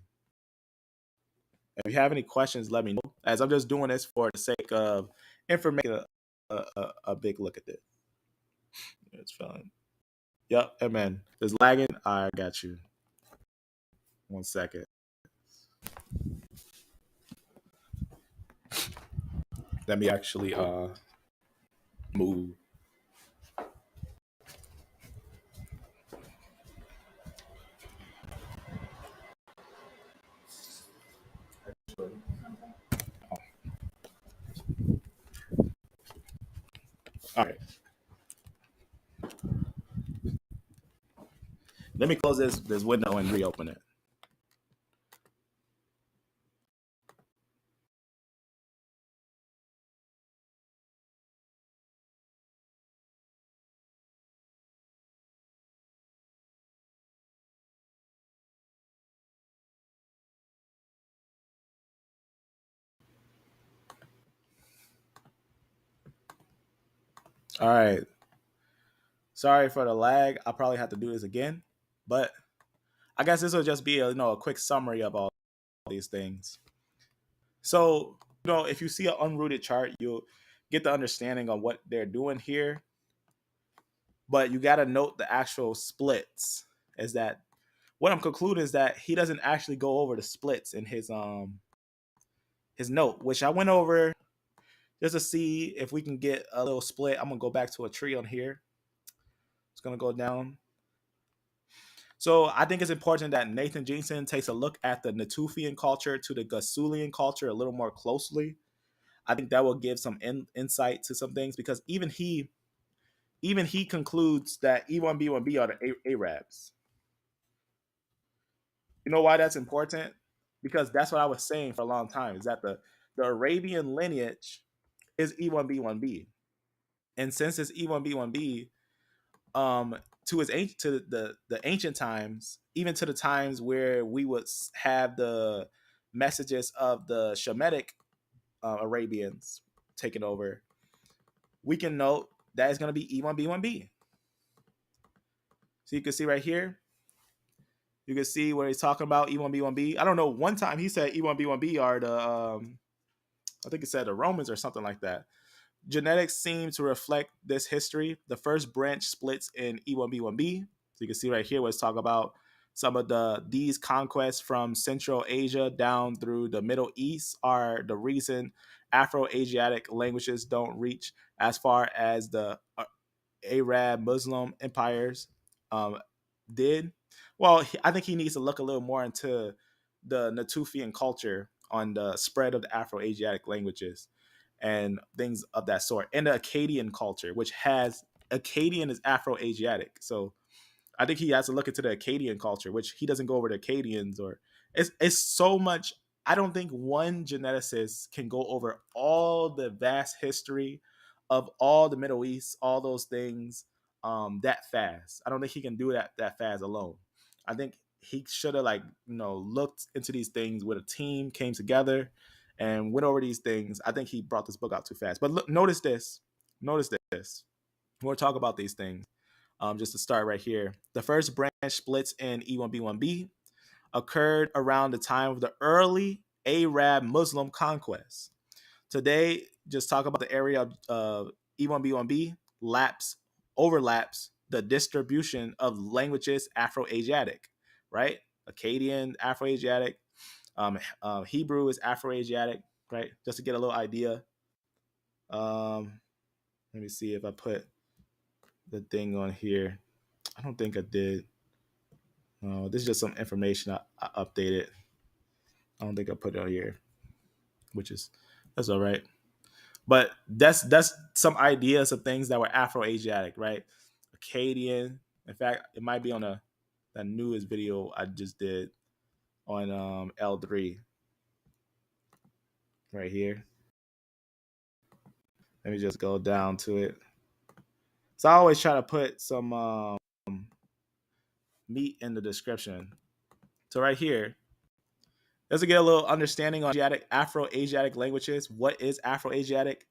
If you have any questions, let me know, as I'm just doing this for the sake of information, a big look at this. It's fine. Yep, amen. It's lagging. I got you. 1 second. Let me actually move. All right. Let me close this window and reopen it. All right. Sorry for the lag. I'll probably have to do this again, but I guess this will just be a quick summary of all these things. So, if you see an unrooted chart, you'll get the understanding of what they're doing here. But you got to note the actual splits, is that what I'm concluding is that he doesn't actually go over the splits in his note, which I went over just to see if we can get a little split. I'm gonna go back to a tree on here. It's gonna go down. So I think it's important that Nathan Jensen takes a look at the Natufian culture to the Gasulian culture a little more closely. I think that will give some insight to some things, because even he concludes that E1B1B are the Arabs. You know why that's important? Because that's what I was saying for a long time, is that the Arabian lineage is E1B1B. And since it's E1B1B, to the ancient times, even to the times where we would have the messages of the Shemitic Arabians taken over, we can note that it's going to be E1B1B. So you can see right here, you can see where he's talking about E1B1B. I don't know, one time he said E1B1B are the, I think it said the Romans or something like that. Genetics seem to reflect this history. The first branch splits in E1B1B. So you can see right here where it's talking about some of these conquests from Central Asia down through the Middle East are the reason Afro-Asiatic languages don't reach as far as the Arab Muslim empires did. Well, I think he needs to look a little more into the Natufian culture on the spread of the Afro-Asiatic languages and things of that sort, and the Akkadian culture, which has Akkadian is Afro-Asiatic. So I think he has to look into the Akkadian culture, which he doesn't go over the Akkadians, or it's so much. I don't think one geneticist can go over all the vast history of all the Middle East, all those things that fast. I don't think he can do that fast alone. I think he should have looked into these things with a team, came together and went over these things. I think he brought this book out too fast. But look, notice this. We'll talk about these things. Just to start right here. The first branch splits in E1B1B occurred around the time of the early Arab Muslim conquest. Today, just talk about the area of E1B1B overlaps the distribution of languages Afro-Asiatic, right? Akkadian, Afro-Asiatic, Hebrew is Afro-Asiatic, right? Just to get a little idea. Let me see if I put the thing on here. I don't think I did. No, this is just some information I updated. I don't think I put it on here, that's all right. But that's some ideas of things that were Afro-Asiatic, right? Akkadian. In fact, it might be on that newest video I just did on L3 right here. Let me just go down to it. So I always try to put some meat in the description. So right here, let's get a little understanding on Afro-Asiatic languages. What is Afro-Asiatic?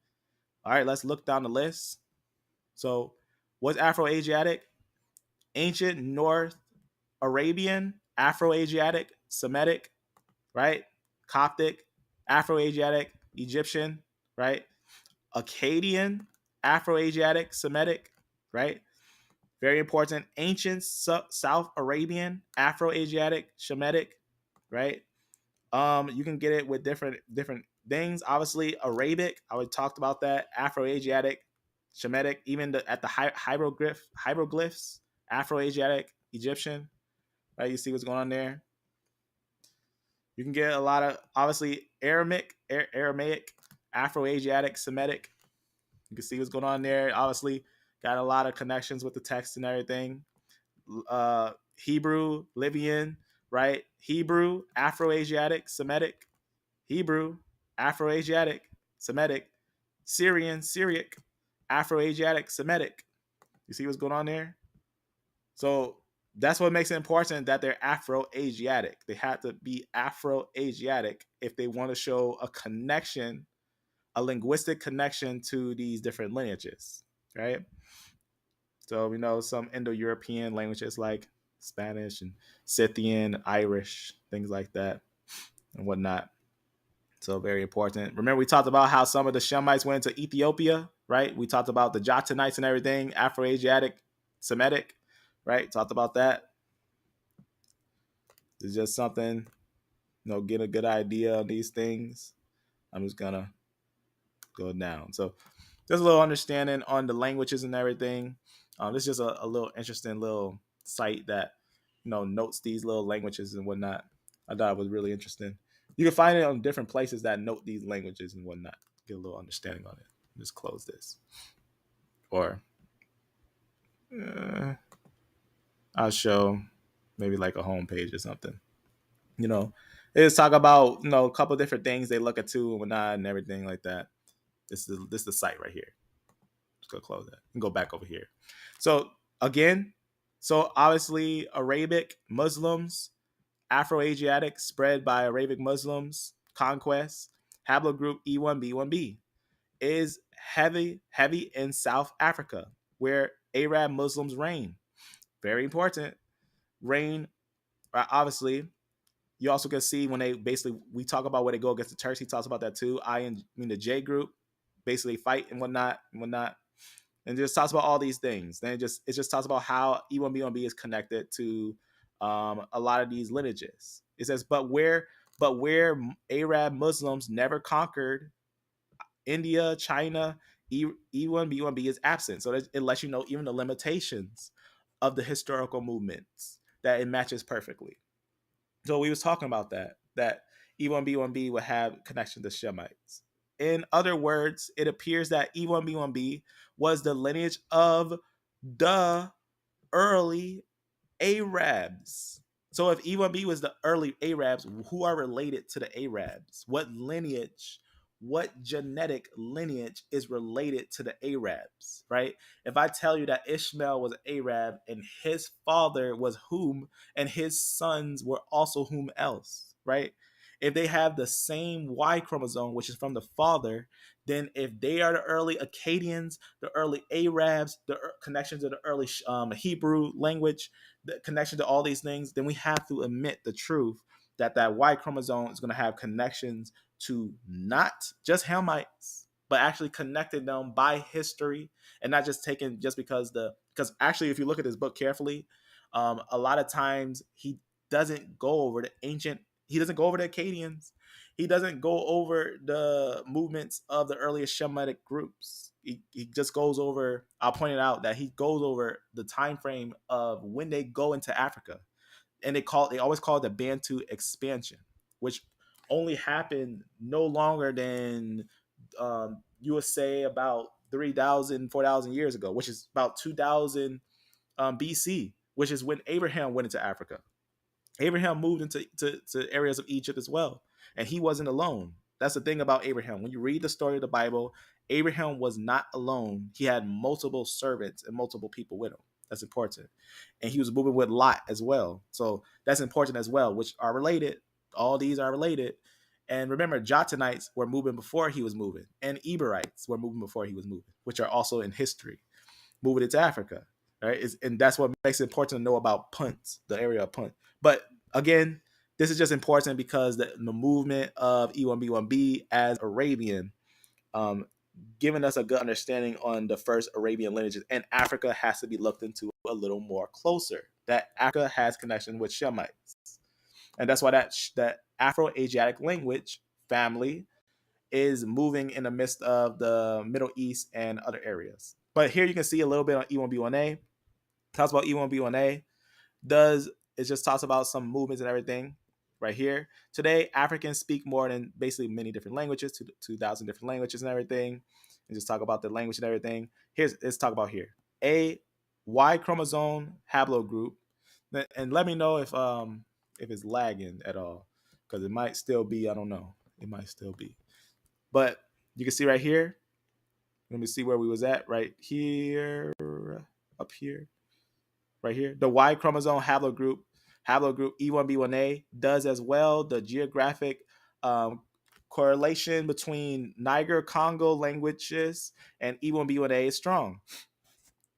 All right, let's look down the list. So what's Afro-Asiatic? Ancient North Arabian, Afro-Asiatic, Semitic, right? Coptic, Afro-Asiatic, Egyptian, right? Akkadian, Afro-Asiatic, Semitic, right? Very important. Ancient South Arabian, Afro-Asiatic, Shemitic, right? You can get it with different things. Obviously, Arabic, I already talked about that. Afro-Asiatic, Shemitic, even at the hieroglyphs, Afro-Asiatic, Egyptian, right? You see what's going on there. You can get a lot of, obviously, Aramaic, Afro-Asiatic, Semitic. You can see what's going on there. Obviously, got a lot of connections with the text and everything. Hebrew, Libyan, right? Hebrew, Afro-Asiatic, Semitic. Hebrew, Afro-Asiatic, Semitic. Syrian, Syriac, Afro-Asiatic, Semitic. You see what's going on there? So that's what makes it important that they're Afro-Asiatic. They have to be Afro-Asiatic if they want to show a connection, a linguistic connection to these different lineages, right? So we know some Indo-European languages like Spanish and Scythian, Irish, things like that and whatnot. So very important. Remember, we talked about how some of the Shemites went to Ethiopia, right? We talked about the Jotanites and everything, Afro-Asiatic, Semitic, right? Talked about that. It's just something, get a good idea on these things. I'm just gonna go down. So there's a little understanding on the languages and everything. This is just a little interesting little site that notes these little languages and whatnot. I thought it was really interesting. You can find it on different places that note these languages and whatnot. Get a little understanding on it. Just close this, or I'll show maybe like a home page or something. They just talk about a couple of different things they look at too and whatnot and everything like that. This is the site right here. Just go close that and go back over here. So again, obviously Arabic Muslims, Afro-Asiatic spread by Arabic Muslims, conquest, haplogroup E1B1B is heavy in South Africa, where Arab Muslims reign. Very important. Reign, obviously. You also can see when we talk about where they go against the Turks, he talks about that too. The J group basically fight and whatnot, and just talks about all these things. Then it just talks about how E1B1B is connected to a lot of these lineages. It says, but where Arab Muslims never conquered India, China, E1B1B is absent. So it lets you know even the limitations of the historical movements, that it matches perfectly. So we was talking about that E1B1B would have connection to Shemites. In other words, it appears that E1B1B was the lineage of the early Arabs. So if E1B was the early Arabs, who are related to the Arabs? What lineage, what genetic lineage is related to the Arabs, right? If I tell you that Ishmael was an Arab and his father was whom, and his sons were also whom else, right? If they have the same Y chromosome, which is from the father, then if they are the early Akkadians, the early Arabs, the connection to the early Hebrew language, the connection to all these things, then we have to admit the truth that Y chromosome is going to have connections to not just Hamites, but actually connected them by history, and not just taken just because actually, if you look at this book carefully, a lot of times he doesn't go over the Akkadians. He doesn't go over the movements of the earliest Semitic groups. He just goes over, I'll point it out, that he goes over the time frame of when they go into Africa. And they always call it the Bantu expansion, which only happened no longer than you would say about 3,000, 4,000 years ago, which is about 2000 BC, which is when Abraham went into Africa. Abraham moved into areas of Egypt as well, and he wasn't alone. That's the thing about Abraham. When you read the story of the Bible, Abraham was not alone. He had multiple servants and multiple people with him. That's important. And he was moving with Lot as well. So that's important as well, which are related. All these are related. And remember, Jotanites were moving before he was moving, and Eberites were moving before he was moving, which are also in history, moving into Africa. Right? And that's what makes it important to know about Punt, the area of Punt. But again, this is just important because the movement of E1B1B as Arabian, giving us a good understanding on the first Arabian lineages, and Africa has to be looked into a little more closer. That Africa has connection with Shemites, and that's why that Afro-Asiatic language family is moving in the midst of the Middle East and other areas. But here you can see a little bit on E1B1A. Talks about E1B1A. It just talks about some movements and everything right here. Today, Africans speak more than basically many different languages, 2,000 different languages and everything. And just talk about the language and everything. Let's talk about here. A Y chromosome haplogroup. And let me know if it's lagging at all, because it might still be, I don't know. It might still be. But you can see right here. Let me see where we was at. Right here. Up here. Right here. The Y chromosome haplogroup E1B1A does as well. The geographic correlation between Niger-Congo languages and E1B1A is strong.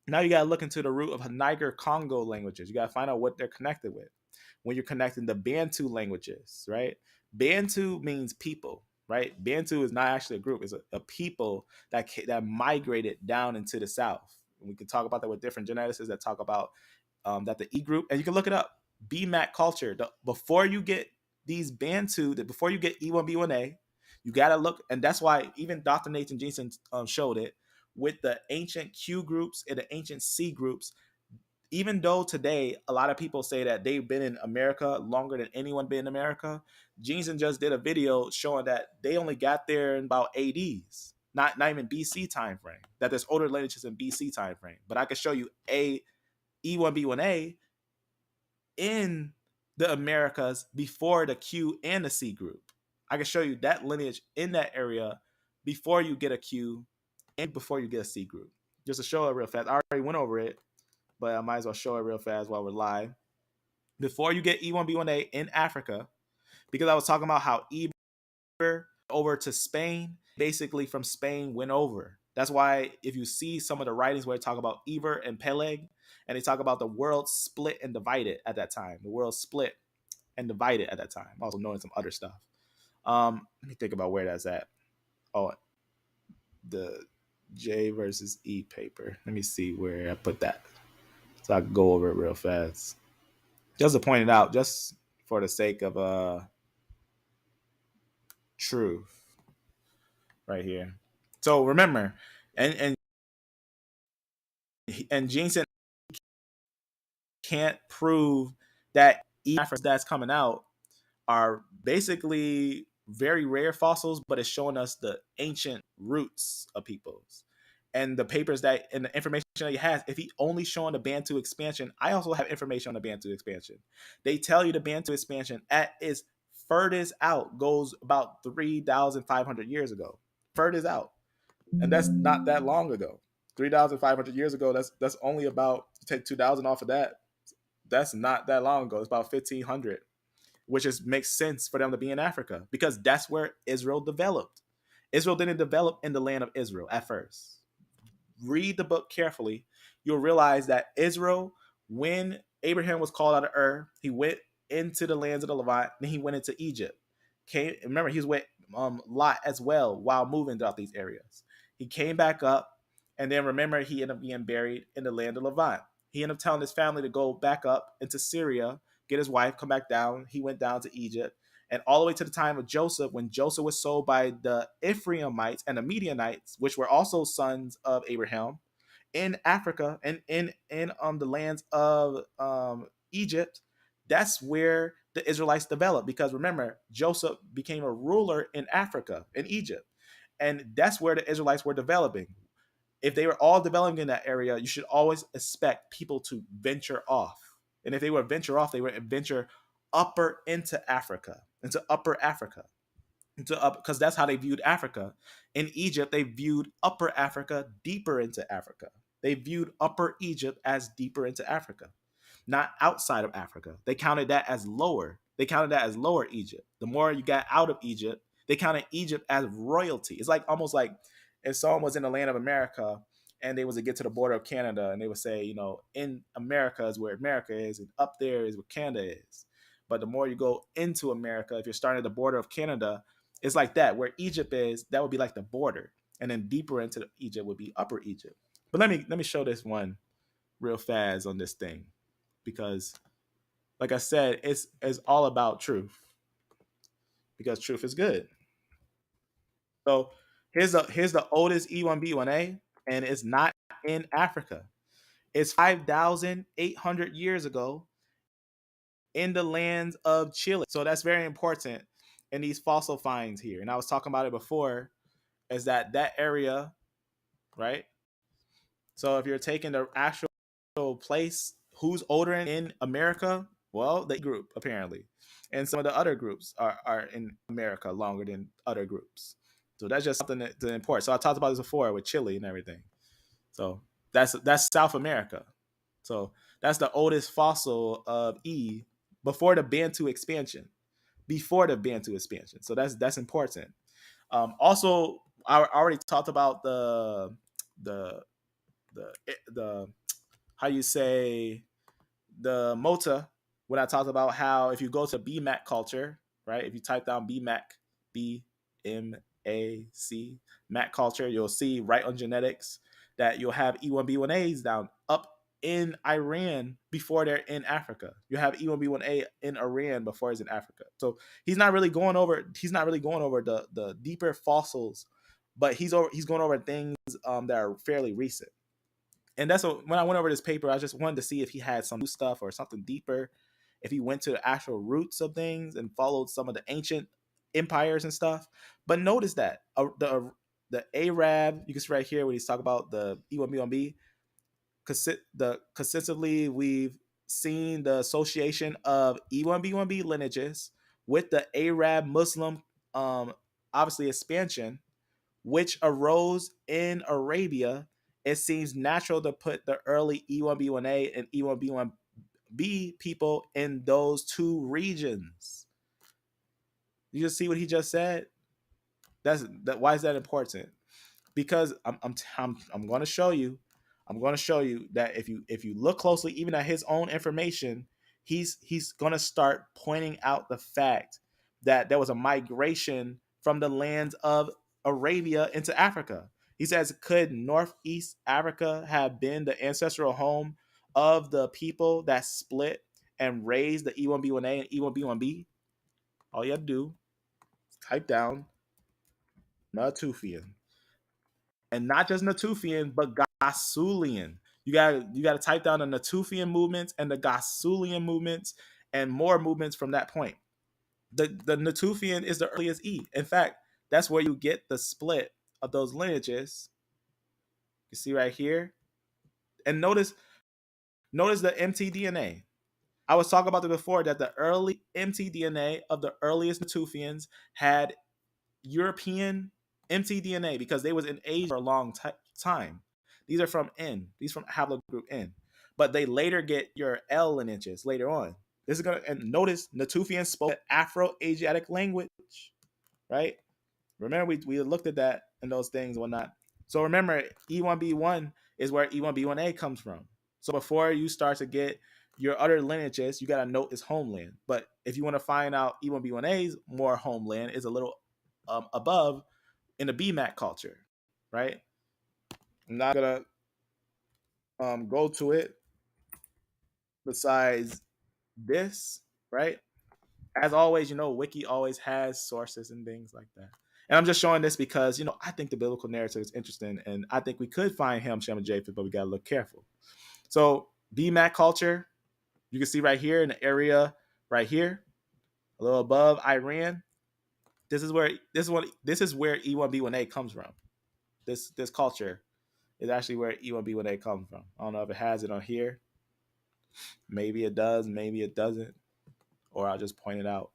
Now you got to look into the root of Niger-Congo languages. You got to find out what they're connected with. When you're connecting the Bantu languages, right? Bantu means people, right? Bantu is not actually a group. It's a people that migrated down into the south. And we can talk about that with different geneticists that talk about that the E group, and you can look it up. BMAC culture, before you get these Bantu, before you get E1B1A, you got to look, and that's why even Dr. Nathan Jensen showed it with the ancient Q groups and the ancient C groups. Even though today a lot of people say that they've been in America longer than anyone been in America, Jensen just did a video showing that they only got there in about ADs, not even BC time frame. That there's older lineages in BC time frame. But I can show you E1B1A in the Americas before the Q and the C group. I can show you that lineage in that area before you get a Q and before you get a C group. Just to show it real fast. I already went over it, but I might as well show it real fast while we're live. Before you get E1B1A in Africa, because I was talking about how Eber over to Spain, basically from Spain went over. That's why if you see some of the writings where they talk about Eber and Peleg, and they talk about the world split and divided at that time. The world split and divided at that time. Also knowing some other stuff. Let me think about where that's at. Oh, the J versus E paper. Let me see where I put that, so I can go over it real fast. Just to point it out, just for the sake of truth, right here. So remember, and Jensen can't prove that Africans that's coming out are basically very rare fossils, but it's showing us the ancient roots of peoples. And the papers that and the information that he has, if he only showing the Bantu expansion, I also have information on the Bantu expansion. They tell you the Bantu expansion at its furthest out goes about 3,500 years ago. Furthest out. And that's not that long ago. 3,500 years ago, that's only about, take 2,000 off of that. That's not that long ago. It's about 1,500, which makes sense for them to be in Africa because that's where Israel developed. Israel didn't develop in the land of Israel at first. Read the book carefully. You'll realize that Israel, when Abraham was called out of Ur, he went into the lands of the Levant, then he went into Egypt. Remember, he was with Lot as well while moving throughout these areas. He came back up, and then remember, he ended up being buried in the land of Levant. He ended up telling his family to go back up into Syria, get his wife, come back down. He went down to Egypt. And all the way to the time of Joseph, when Joseph was sold by the Ephraimites and the Midianites, which were also sons of Abraham, in Africa and in the lands of Egypt, that's where the Israelites developed. Because remember, Joseph became a ruler in Africa, in Egypt. And that's where the Israelites were developing. If they were all developing in that area, you should always expect people to venture off. And if they were venture off, they would venture upper into Africa, into upper Africa, because that's how they viewed Africa. In Egypt, they viewed upper Africa deeper into Africa. They viewed upper Egypt as deeper into Africa, not outside of Africa. They counted that as lower. They counted that as lower Egypt. The more you got out of Egypt, they counted Egypt as royalty. It's like almost like if someone was in the land of America and they was to get to the border of Canada and they would say, you know, in America is where America is and up there is where Canada is. But the more you go into America, if you're starting at the border of Canada, it's like that. Where Egypt is, that would be like the border. And then deeper into Egypt would be upper Egypt. But let me show this one real fast on this thing. Because like I said, it's all about truth. Because truth is good. So here's the oldest E1B1A, and it's not in Africa. It's 5,800 years ago in the lands of Chile. So that's very important in these fossil finds here. And I was talking about it before, is that area, right? So if you're taking the actual place, who's older in America? Well, the group, apparently. And some of the other groups are in America longer than other groups. So that's just something to import. So I talked about this before with Chile and everything. So that's South America. So that's the oldest fossil of E before the Bantu expansion. Before the Bantu expansion. So that's important. Also, I already talked about the how you say the Mota when I talked about how if you go to BMAC culture, right? If you type down BMAC, BMAC, MAC culture, you'll see right on genetics that you'll have E1B1As down up in Iran before they're in Africa. You have E1B1A in Iran before he's in Africa. So he's not really going over the deeper fossils, but he's going over things that are fairly recent. And that's what, when I went over this paper, I just wanted to see if he had some new stuff or something deeper, if he went to the actual roots of things and followed some of the ancient empires and stuff. But notice that the Arab, you can see right here when he's talking about the E1B1B, consistently we've seen the association of E1B1B lineages with the Arab Muslim, obviously expansion, which arose in Arabia. It seems natural to put the early E1B1A and E1B1B people in those two regions. You just see what he just said? Why is that important? Because I'm going to show you. I'm going to show you that if you look closely, even at his own information, he's going to start pointing out the fact that there was a migration from the lands of Arabia into Africa. He says, could Northeast Africa have been the ancestral home of the people that split and raised the E1B1A and E1B1B? All you have to do is type down Natufian. And not just Natufian, but Gasulian. You got to type down the Natufian movements and the Gasulian movements and more movements from that point. The Natufian is the earliest E. In fact, that's where you get the split of those lineages. You see right here. And notice the mtDNA. I was talking about it before, that the early mtDNA of the earliest Natufians had European mtDNA because they was in Asia for a long time. These are from N. These from haplogroup N. But they later get your L lineages later on. This is gonna, and notice Natufians spoke Afro-Asiatic language, right? Remember we looked at that and those things and whatnot. So remember, E1B1 is where E1B1A comes from. So before you start to get your other lineages, you gotta note its homeland. But if you want to find out E1B1A's more homeland is a little above in the BMAC culture, right? I'm not gonna go to it besides this, right? As always, Wiki always has sources and things like that. And I'm just showing this because, I think the biblical narrative is interesting, and I think we could find Ham, Shem, and Japhet, but we gotta look careful. So BMAC culture, you can see right here in the area right here, a little above Iran. This is where E1B1A comes from. This culture is actually where E1B1A comes from. I don't know if it has it on here. Maybe it does, maybe it doesn't. Or I'll just point it out.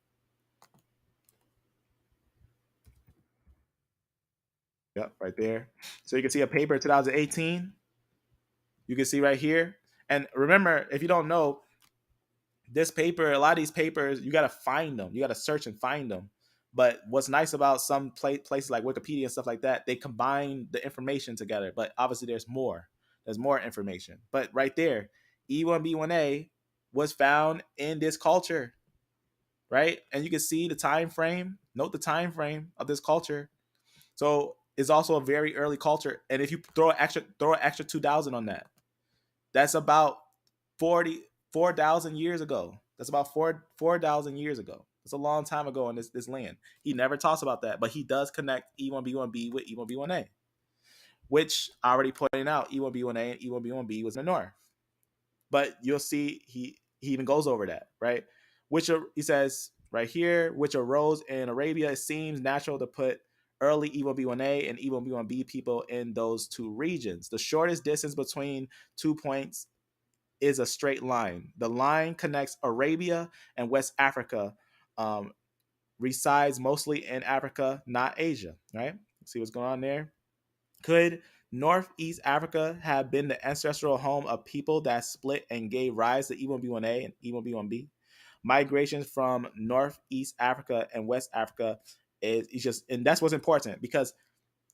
Yep, right there. So you can see a paper 2018. You can see right here. And remember, if you don't know, this paper, a lot of these papers, you got to find them. You got to search and find them. But what's nice about some places like Wikipedia and stuff like that, they combine the information together. But obviously there's more. There's more information. But right there, E1B1A was found in this culture, right? And you can see the time frame. Note the time frame of this culture. So it's also a very early culture. And if you throw an extra 2,000 on that, that's about 4,000 years ago. That's about 4,000 years ago. It's a long time ago in this land. He never talks about that, but he does connect E1B1B with E1B1A, which I already pointed out, E1B1A and E1B1B was in the north. But you'll see he even goes over that, right? Which he says right here, which arose in Arabia, it seems natural to put early E1B1A and E1B1B people in those two regions. The shortest distance between 2 points is a straight line. The line connects Arabia and West Africa, resides mostly in Africa, not Asia, right? See what's going on there? Could Northeast Africa have been the ancestral home of people that split and gave rise to E1B1A and E1B1B? Migrations from Northeast Africa and West Africa is just, and that's what's important, because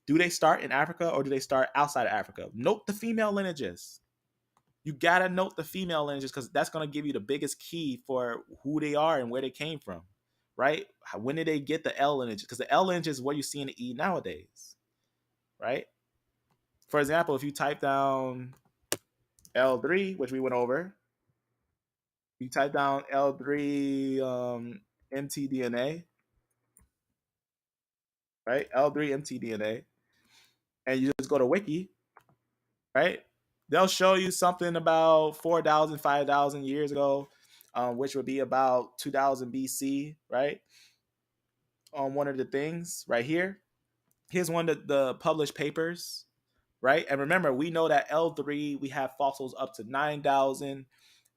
do they start in Africa or do they start outside of Africa? Note the female lineages. You gotta note the female lineages because that's gonna give you the biggest key for who they are and where they came from, right? When did they get the L lineage? Because the L lineage is what you see in the E nowadays, right? For example, if you type down L3, which we went over. You type down L3 mtDNA, right? L3 mtDNA, and you just go to Wiki, right? They'll show you something about 4,000, 5,000 years ago, which would be about 2000 BC, right? On one of the things right here. Here's one of the published papers, right? And remember, we know that L3, we have fossils up to 9,000,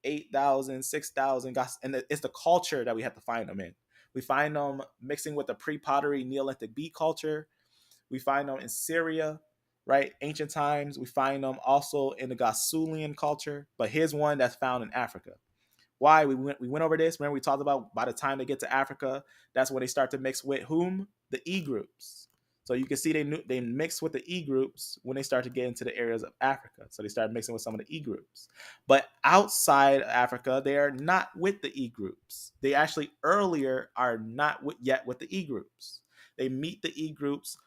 8,000, 6,000, and it's the culture that we have to find them in. We find them mixing with the pre-pottery Neolithic beat culture. We find them in Syria, right? Ancient times. We find them also in the Gasulian culture. But here's one that's found in Africa. Why? We went over this. Remember, we talked about by the time they get to Africa, that's when they start to mix with whom? The E groups. So you can see they mix with the E groups when they start to get into the areas of Africa. So they start mixing with some of the E groups. But outside of Africa, they are not with the E groups. They actually earlier are not yet with the E groups. They meet the E groups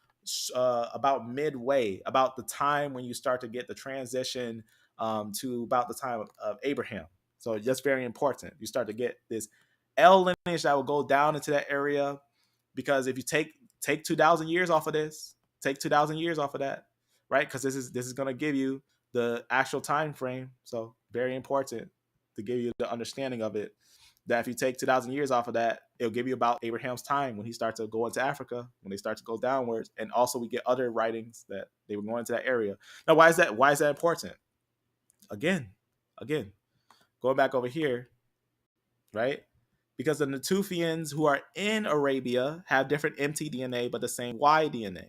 about midway, about the time when you start to get the transition to about the time of Abraham. So that's very important. You start to get this L lineage that will go down into that area, because if you take 2,000 years off of this, take 2,000 years off of that, right? Because this is going to give you the actual time frame. So very important to give you the understanding of it. That if you take 2,000 years off of that, it'll give you about Abraham's time when he starts to go into Africa, when they start to go downwards, and also we get other writings that they were going into that area. Now, why is that? Why is that important? Again, going back over here, right? Because the Natufians who are in Arabia have different mtDNA but the same Y-DNA.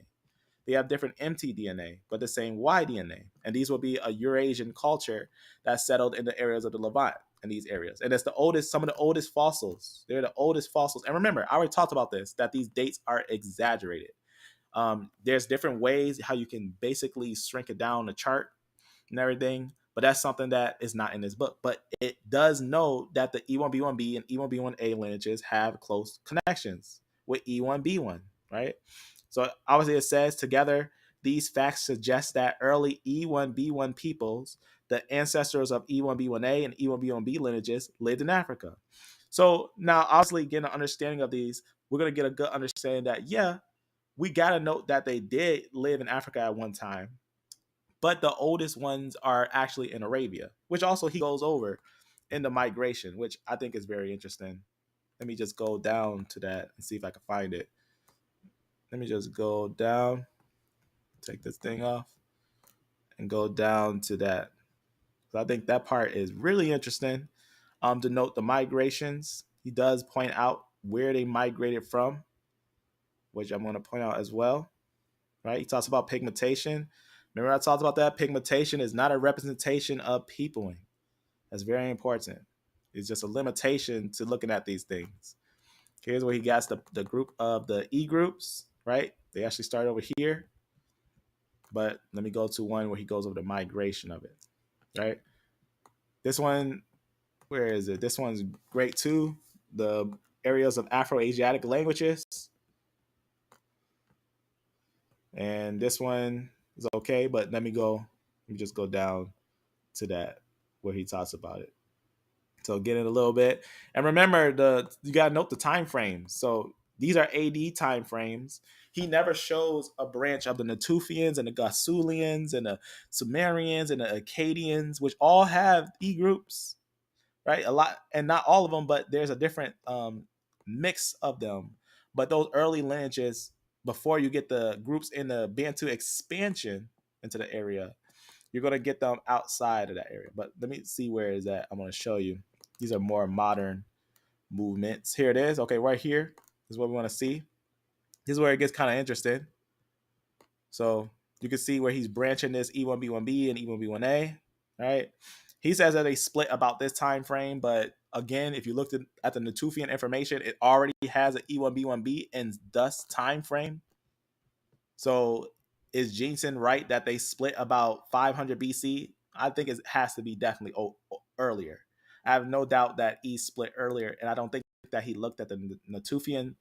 They have different mtDNA but the same Y-DNA. And these will be a Eurasian culture that settled in the areas of the Levant in these areas. And it's the oldest, some of the oldest fossils. They're the oldest fossils. And remember, I already talked about this, that these dates are exaggerated. There's different ways how you can basically shrink it down the chart and everything. But that's something that is not in this book. But it does know that the E1B1B and E1B1A lineages have close connections with E1B1, right? So obviously it says together, these facts suggest that early E1B1 peoples, the ancestors of E1B1A and E1B1B lineages, lived in Africa. So now obviously getting an understanding of these, we're going to get a good understanding that, yeah, we got to note that they did live in Africa at one time. But the oldest ones are actually in Arabia, which also he goes over in the migration, which I think is very interesting. Let me just go down to that and see if I can find it. Let me just go down, take this thing off, and go down to that. So I think that part is really interesting to note the migrations. He does point out where they migrated from, which I'm going to point out as well. Right? He talks about pigmentation. Remember I talked about that? Pigmentation is not a representation of peopling. That's very important. It's just a limitation to looking at these things. Here's where he gets the group of the E groups, right? They actually start over here. But let me go to one where he goes over the migration of it, right? This one, where is it? This one's great too. The areas of Afro-Asiatic languages. And this one is okay, but let me just go down to that where he talks about it. So get it a little bit. And remember, you got to note the time frames. So these are AD time frames. He never shows a branch of the Natufians and the Gasulians and the Sumerians and the Akkadians, which all have E groups, right? A lot, and not all of them, but there's a different mix of them. But those early lineages, before you get the groups in the Bantu expansion into the area, you're going to get them outside of that area. But let me see where is that. I'm going to show you. These are more modern movements. Here it is. Okay, right here is what we want to see. This is where it gets kind of interesting. So you can see where he's branching this E1B1B and E1B1A, right? He says that they split about this time frame, but again, if you looked at the Natufian information, it already has an E1B1B and thus time frame. So is Jensen right that they split about 500 BC? I think it has to be definitely earlier. I have no doubt that E split earlier, and I don't think that he looked at the Natufian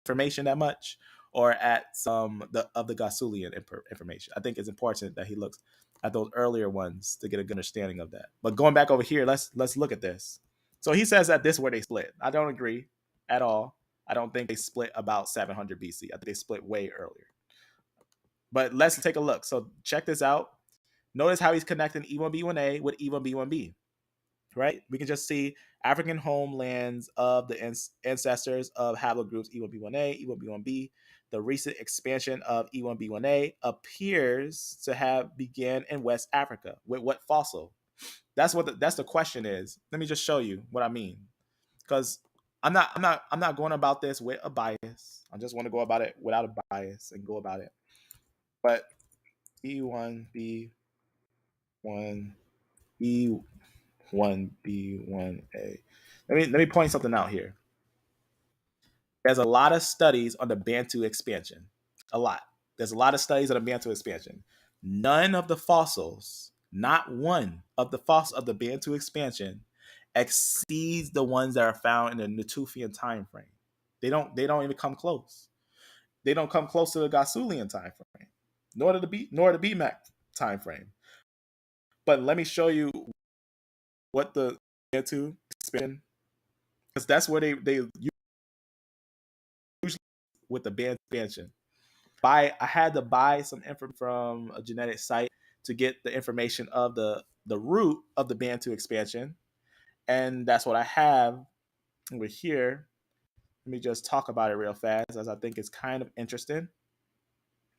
information that much or at some of the Gasulian information. I think it's important that he looks at those earlier ones to get a good understanding of that. But going back over here, let's look at this. So he says that this is where they split. I don't agree at all. I don't think they split about 700 BC. I think they split way earlier. But let's take a look. So check this out. Notice how he's connecting E1B1A with E1B1B, right? We can just see African homelands of the ancestors of haplogroups E1B1A, E1B1B. The recent expansion of E1B1A appears to have began in West Africa. With what fossil? That's the question is. Let me just show you what I mean, because I'm not going about this with a bias. I just want to go about it without a bias and go about it. But E1B1 E1B1A. Let me point something out here. There's a lot of studies on the Bantu expansion. A lot. There's a lot of studies on the Bantu expansion. None of the fossils, not one of the fossils of the Bantu expansion, exceeds the ones that are found in the Natufian time frame. They don't even come close. They don't come close to the Gasulian time frame, nor the BMAC time frame. But let me show you what the Bantu expansion, because that's where they usually with the band expansion. I had to buy some info from a genetic site to get the information of the root of the Bantu expansion, and that's what I have over here. Let me just talk about it real fast, as I think it's kind of interesting.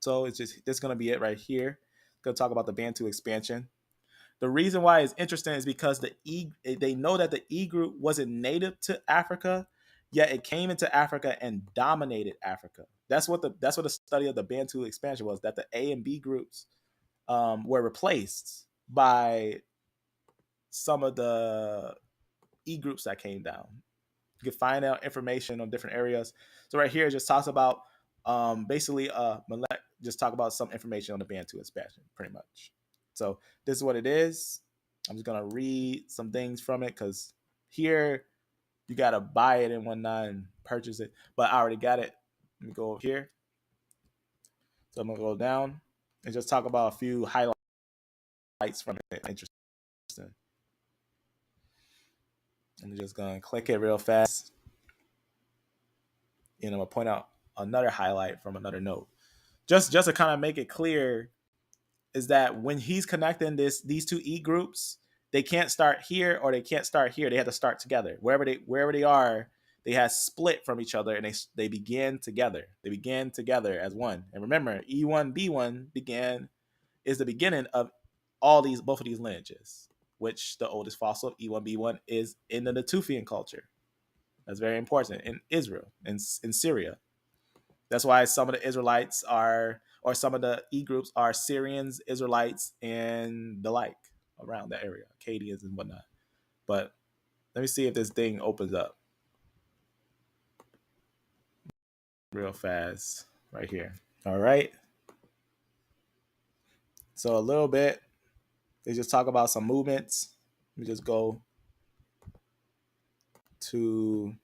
So this is going to be it right here. Going to talk about the Bantu expansion. The reason why it's interesting is because they know that the E group wasn't native to Africa, yet it came into Africa and dominated Africa. That's what the study of the Bantu expansion was. That the A and B groups were replaced by some of the E groups that came down. You can find out information on different areas. So right here it just talks about basically just talk about some information on the Bantu expansion, pretty much. So this is what it is. I'm just gonna read some things from it, because here you gotta buy it and whatnot and purchase it. But I already got it. Let me go over here. So I'm gonna go down and just talk about a few highlights from it. Interesting. I'm just gonna click it real fast. And I'm gonna point out another highlight from another note. Just to kind of make it clear, is that when he's connecting these two E groups, they can't start here or they can't start here. They have to start together. Wherever they are, they have split from each other and they begin together. They begin together as one. And remember, E1B1 is the beginning of both of these lineages, which the oldest fossil of E1B1 is in the Natufian culture. That's very important in Israel, in Syria. That's why some of the Israelites or some of the E groups are Syrians, Israelites, and the like around that area, Akkadians and whatnot. But let me see if this thing opens up real fast right here. All right. So a little bit, they just talk about some movements. Let me just go to,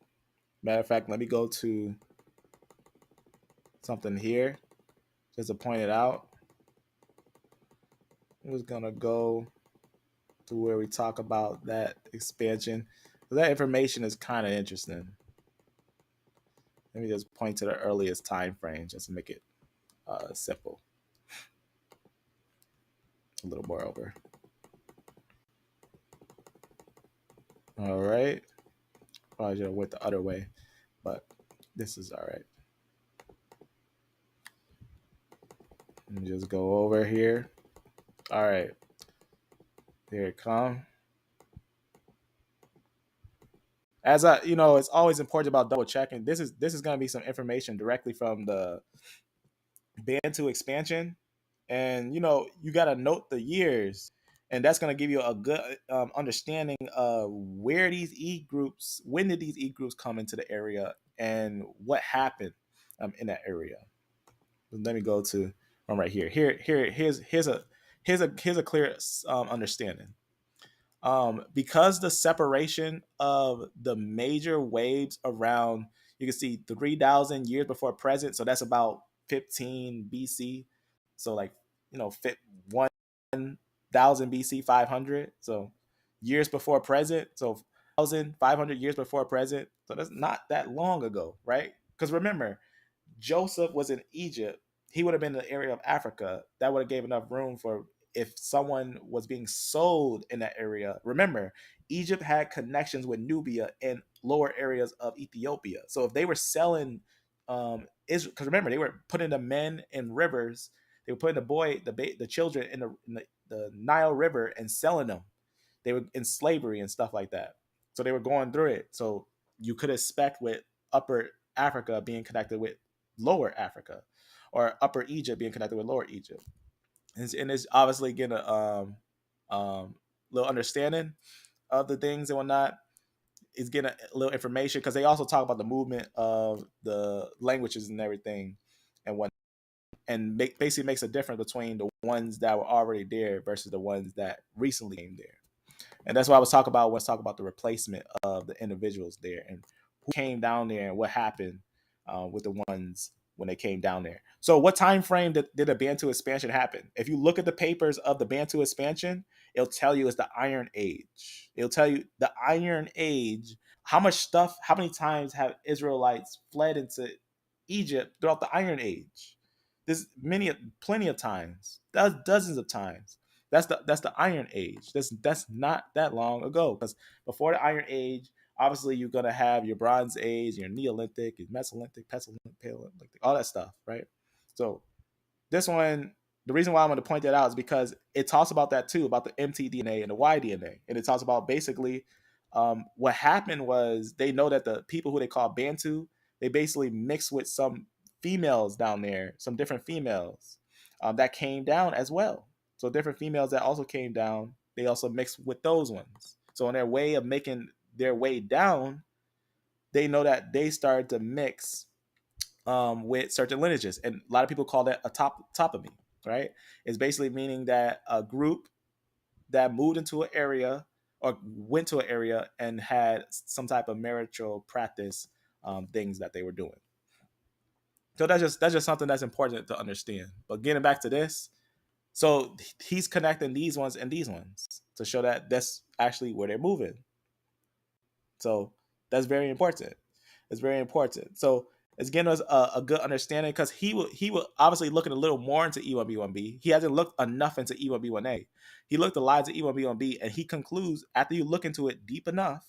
matter of fact, let me go to something here just to point it out. I'm just going to go to where we talk about that expansion. That information is kind of interesting. Let me just point to the earliest time frame just to make it simple. A little more over. All right. Probably should have went the other way, but this is all right. Let me just go over here. All right. Here it comes. As it's always important about double checking. This is going to be some information directly from the Bantu expansion, and you got to note the years, and that's going to give you a good understanding of when did these E groups come into the area and what happened in that area. Let me go to right here. Here's a clear understanding. Because the separation of the major waves around, you can see 3,000 years before present, so that's about 15 BC. So 1 1000 BC 500, so years before present, so 1500 years before present, so that's not that long ago, right? Because remember, Joseph was in Egypt. He would have been in the area of Africa. That would have gave enough room for if someone was being sold in that area. Remember, Egypt had connections with Nubia and lower areas of Ethiopia. So if they were selling Israel, because remember, they were putting the men in rivers. They were putting the children in the Nile River and selling them. They were in slavery and stuff like that. So they were going through it. So you could expect with Upper Africa being connected with Lower Africa, or Upper Egypt being connected with Lower Egypt, and it's obviously getting little understanding of the things and whatnot. Is getting a little information because they also talk about the movement of the languages and everything, and what, and basically makes a difference between the ones that were already there versus the ones that recently came there. And that's what I was talking about when I was talking about the replacement of the individuals there and who came down there and what happened with the ones when they came down there. So what time frame did the Bantu expansion happen? If you look at the papers of the Bantu expansion, it'll tell you it's the Iron Age. It'll tell you the Iron Age, how many times have Israelites fled into Egypt throughout the Iron Age? There's plenty of times, dozens of times. That's the Iron Age. That's not that long ago. Because before the Iron Age, obviously you're gonna have your Bronze Age, your Neolithic, your Mesolithic, Paleolithic, all that stuff, right? So this one, the reason why I'm going to point that out is because it talks about that too, about the mtDNA and the yDNA, and it talks about basically what happened was they know that the people who they call Bantu, they basically mixed with some females down there, some different females that came down as well. So different females that also came down, they also mixed with those ones. So in their way of making their way down, they know that they started to mix with certain lineages. And a lot of people call that a topony, right? It's basically meaning that a group that moved into an area or went to an area and had some type of marital practice things that they were doing. So that's just something that's important to understand. But getting back to this, so he's connecting these ones and these ones to show that that's actually where they're moving. So that's very important. It's very important. So it's getting us a good understanding because he will obviously looking a little more into E1B1B. He hasn't looked enough into E1B1A. He looked a lot into E1B1B, and he concludes after you look into it deep enough,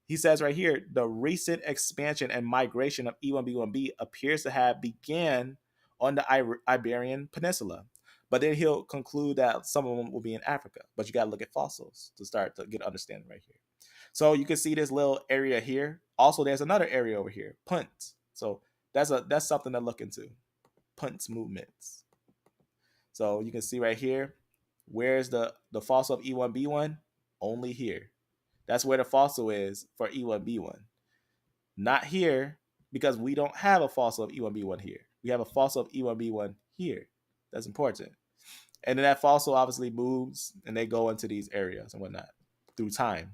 he says right here, the recent expansion and migration of E1B1B appears to have began on the Iberian Peninsula. But then he'll conclude that some of them will be in Africa. But you got to look at fossils to start to get understanding right here. So you can see this little area here. Also, there's another area over here, Punt. So that's something to look into, Punt's movements. So you can see right here, where's the fossil of E1B1? Only here. That's where the fossil is for E1B1. Not here, because we don't have a fossil of E1B1 here. We have a fossil of E1B1 here. That's important. And then that fossil obviously moves and they go into these areas and whatnot through time.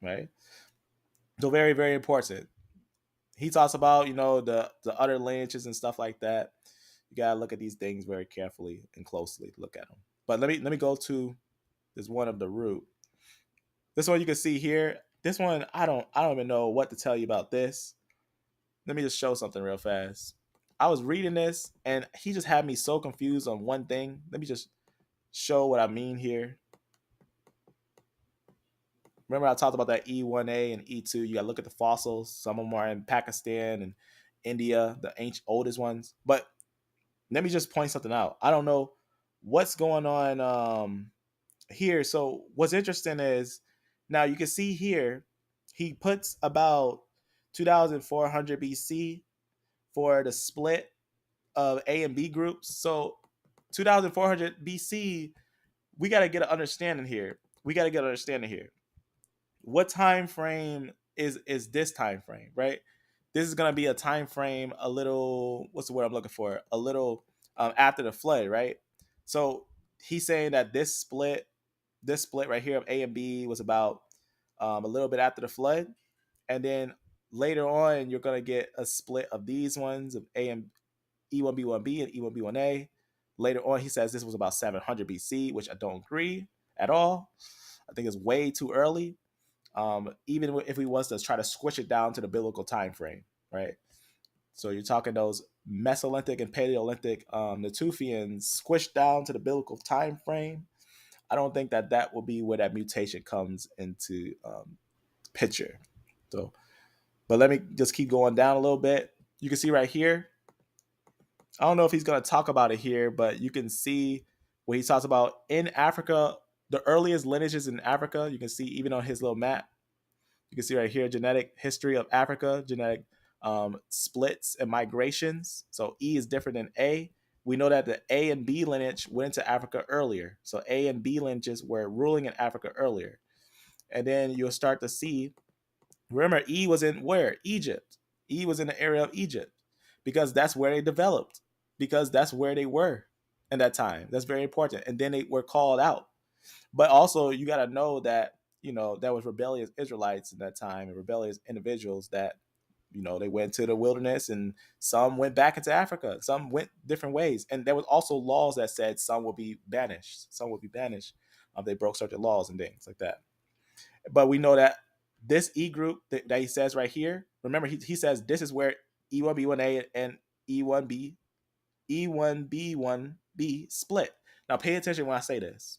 Right? So very, very important. He talks about, the other lineages and stuff like that. You gotta look at these things very carefully and closely to look at them. But let me go to this one of the root. This one you can see here. This one, I don't even know what to tell you about this. Let me just show something real fast. I was reading this and he just had me so confused on one thing. Let me just show what I mean here. Remember I talked about that E1A and E2. You got to look at the fossils. Some of them are in Pakistan and India, the ancient oldest ones. But let me just point something out. I don't know what's going on here. So what's interesting is now you can see here, he puts about 2400 BC for the split of A and B groups. So 2400 BC, we got to get an understanding here. What time frame is this time frame, right? This is going to be a time frame a little, what's the word I'm looking for? A little after the flood, right? So he's saying that this split right here of A and B was about a little bit after the flood. And then later on, you're going to get a split of these ones of A and E1B1B and E1B1A. Later on, he says this was about 700 BC, which I don't agree at all. I think it's way too early. Even if we was to try to squish it down to the biblical time frame, right? So you're talking those Mesolithic and Paleolithic Natufians squished down to the biblical time frame. I don't think that will be where that mutation comes into picture. So, but let me just keep going down a little bit. You can see right here. I don't know if he's going to talk about it here, but you can see where he talks about in Africa, the earliest lineages in Africa. You can see even on his little map. You can see right here, genetic history of Africa, genetic splits and migrations. So E is different than A. We know that the A and B lineage went into Africa earlier. So A and B lineages were ruling in Africa earlier. And then you'll start to see, remember, E was in where? Egypt. E was in the area of Egypt because that's where they developed, because that's where they were in that time. That's very important. And then they were called out. But also, you got to know that, there was rebellious Israelites in that time and rebellious individuals that, they went to the wilderness and some went back into Africa. Some went different ways. And there was also laws that said some will be banished. Some will be banished. They broke certain laws and things like that. But we know that this E group that he says right here, remember, he says this is where E1B1A and E1B1B split. Now, pay attention when I say this.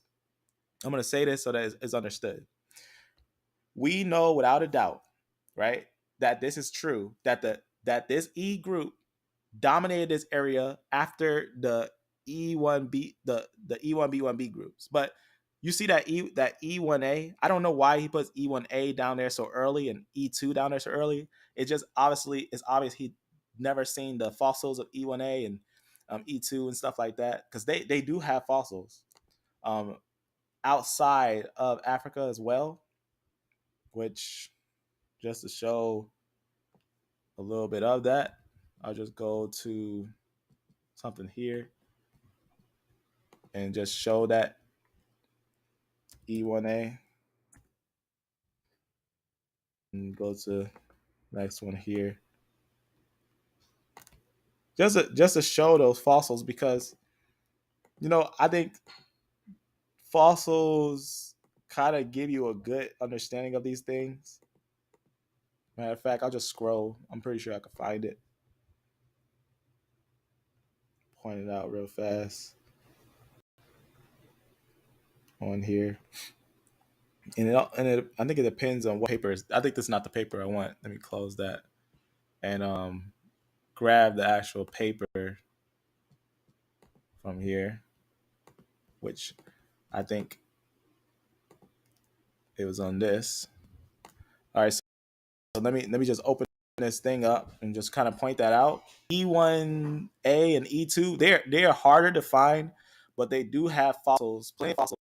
I'm going to say this so that it's understood. We know without a doubt, right, that this is true, that this E group dominated this area after the E1B, the E1B1B groups. But you see that E1A, I don't know why he puts E1A down there so early and E2 down there so early. It's obvious he never seen the fossils of E1A and E2 and stuff like that, because they do have fossils outside of Africa as well, which, just to show a little bit of that, I'll just go to something here and just show that E1A and go to next one here. Just to show those fossils, because I think fossils kind of give you a good understanding of these things. Matter of fact, I'll just scroll. I'm pretty sure I can find it. Point it out real fast on here. And I think it depends on what paper is. I think this is not the paper I want. Let me close that and grab the actual paper from here, which I think it was on this. All right, so let me just open this thing up and just kind of point that out. E1A and E2, they're harder to find, but they do have plenty of fossils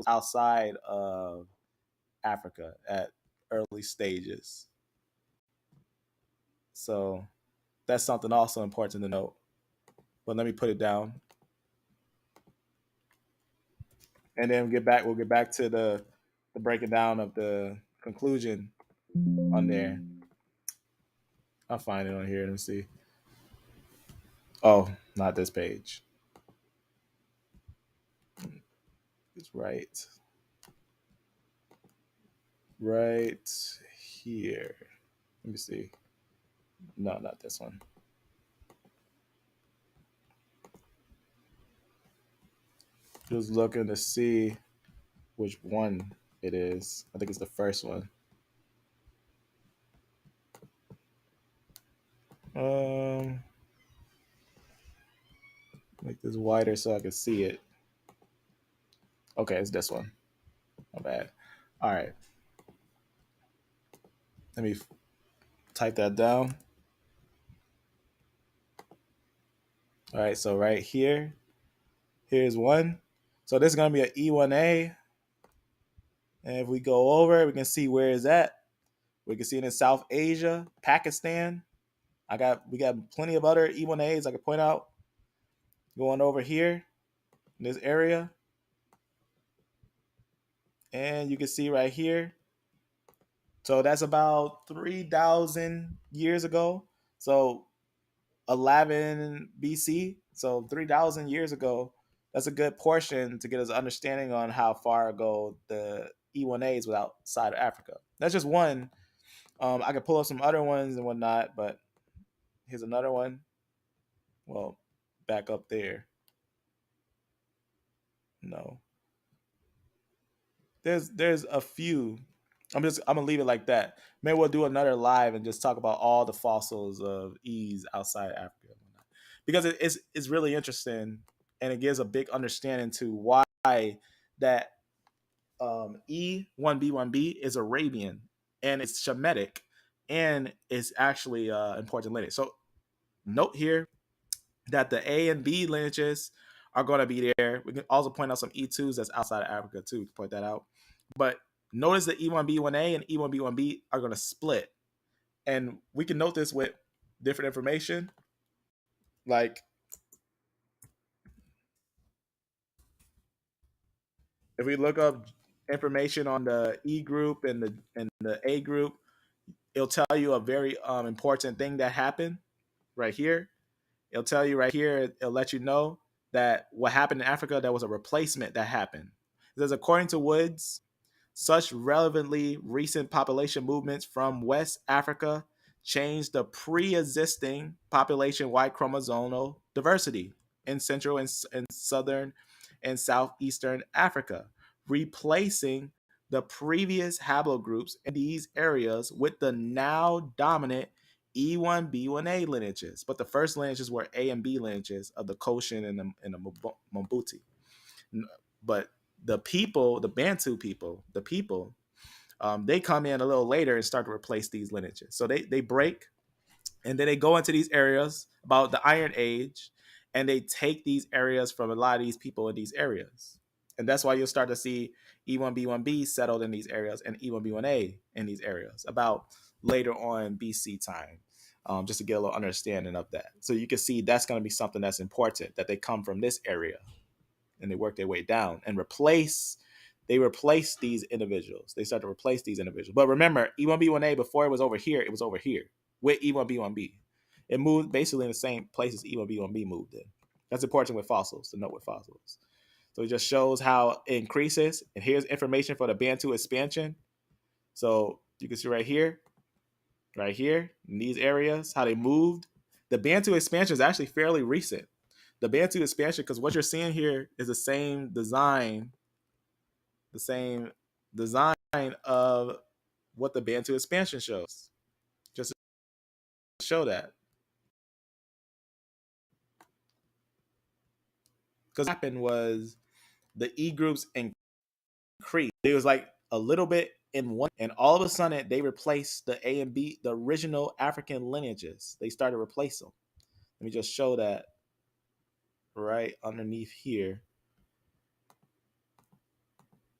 outside of Africa at early stages. So that's something also important to note. But let me put it down. And then we'll get back to the breaking down of the conclusion on there. I'll find it on here. Let me see. Oh, not this page. It's right here. Let me see. No, not this one. Just looking to see which one it is. I think it's the first one. Make this wider so I can see it. Okay, it's this one. My bad. All right. Let me type that down. All right, so right here, here's one. So this is going to be an E1A. And if we go over, we can see where it's at. We can see it in South Asia, Pakistan. We got plenty of other E1As I can point out. Going over here in this area. And you can see right here. So that's about 3,000 years ago. So 11 BC, so 3,000 years ago. That's a good portion to get us understanding on how far ago the E1As was outside of Africa. That's just one. I could pull up some other ones and whatnot, but here's another one. Well, back up there. No. There's a few. I'm gonna leave it like that. Maybe we'll do another live and just talk about all the fossils of E's outside Africa, because it's really interesting, and it gives a big understanding to why that E1B1B is Arabian and it's Shemitic and it's actually important lineage. So note here that the A and B lineages are going to be there. We can also point out some E2s that's outside of Africa too, to point that out. But notice that E1B1A and E1B1B are going to split. And we can note this with different information. Like, if we look up information on the E group and the A group, it'll tell you a very important thing that happened right here. It'll tell you right here, it'll let you know that what happened in Africa, there was a replacement that happened. It says, according to Woods, such relevantly recent population movements from West Africa changed the pre-existing population-wide chromosomal diversity in Central and Southern and Southeastern Africa, replacing the previous haplogroups in these areas with the now dominant E1B1A lineages. But the first lineages were A and B lineages of the Koshin and the Mbuti. But the people, the Bantu people, they come in a little later and start to replace these lineages. So they break, and then they go into these areas about the Iron Age, and they take these areas from a lot of these people in these areas. And that's why you'll start to see E1B1B settled in these areas and E1B1A in these areas about later on BC time, just to get a little understanding of that. So you can see that's going to be something that's important, that they come from this area and they work their way down and replace these individuals. They start to replace these individuals. But remember, E1B1A, before it was over here with E1B1B. It moved basically in the same places E1B1B moved in. That's important with fossils, to note with fossils. So it just shows how it increases. And here's information for the Bantu expansion. So you can see right here, in these areas, how they moved. The Bantu expansion is actually fairly recent. The Bantu expansion, because what you're seeing here is the same design of what the Bantu expansion shows. Just to show that. Because what happened was the E groups increased. It was like a little bit in one, and all of a sudden they replaced the A and B, the original African lineages. They started to replace them. Let me just show that right underneath here.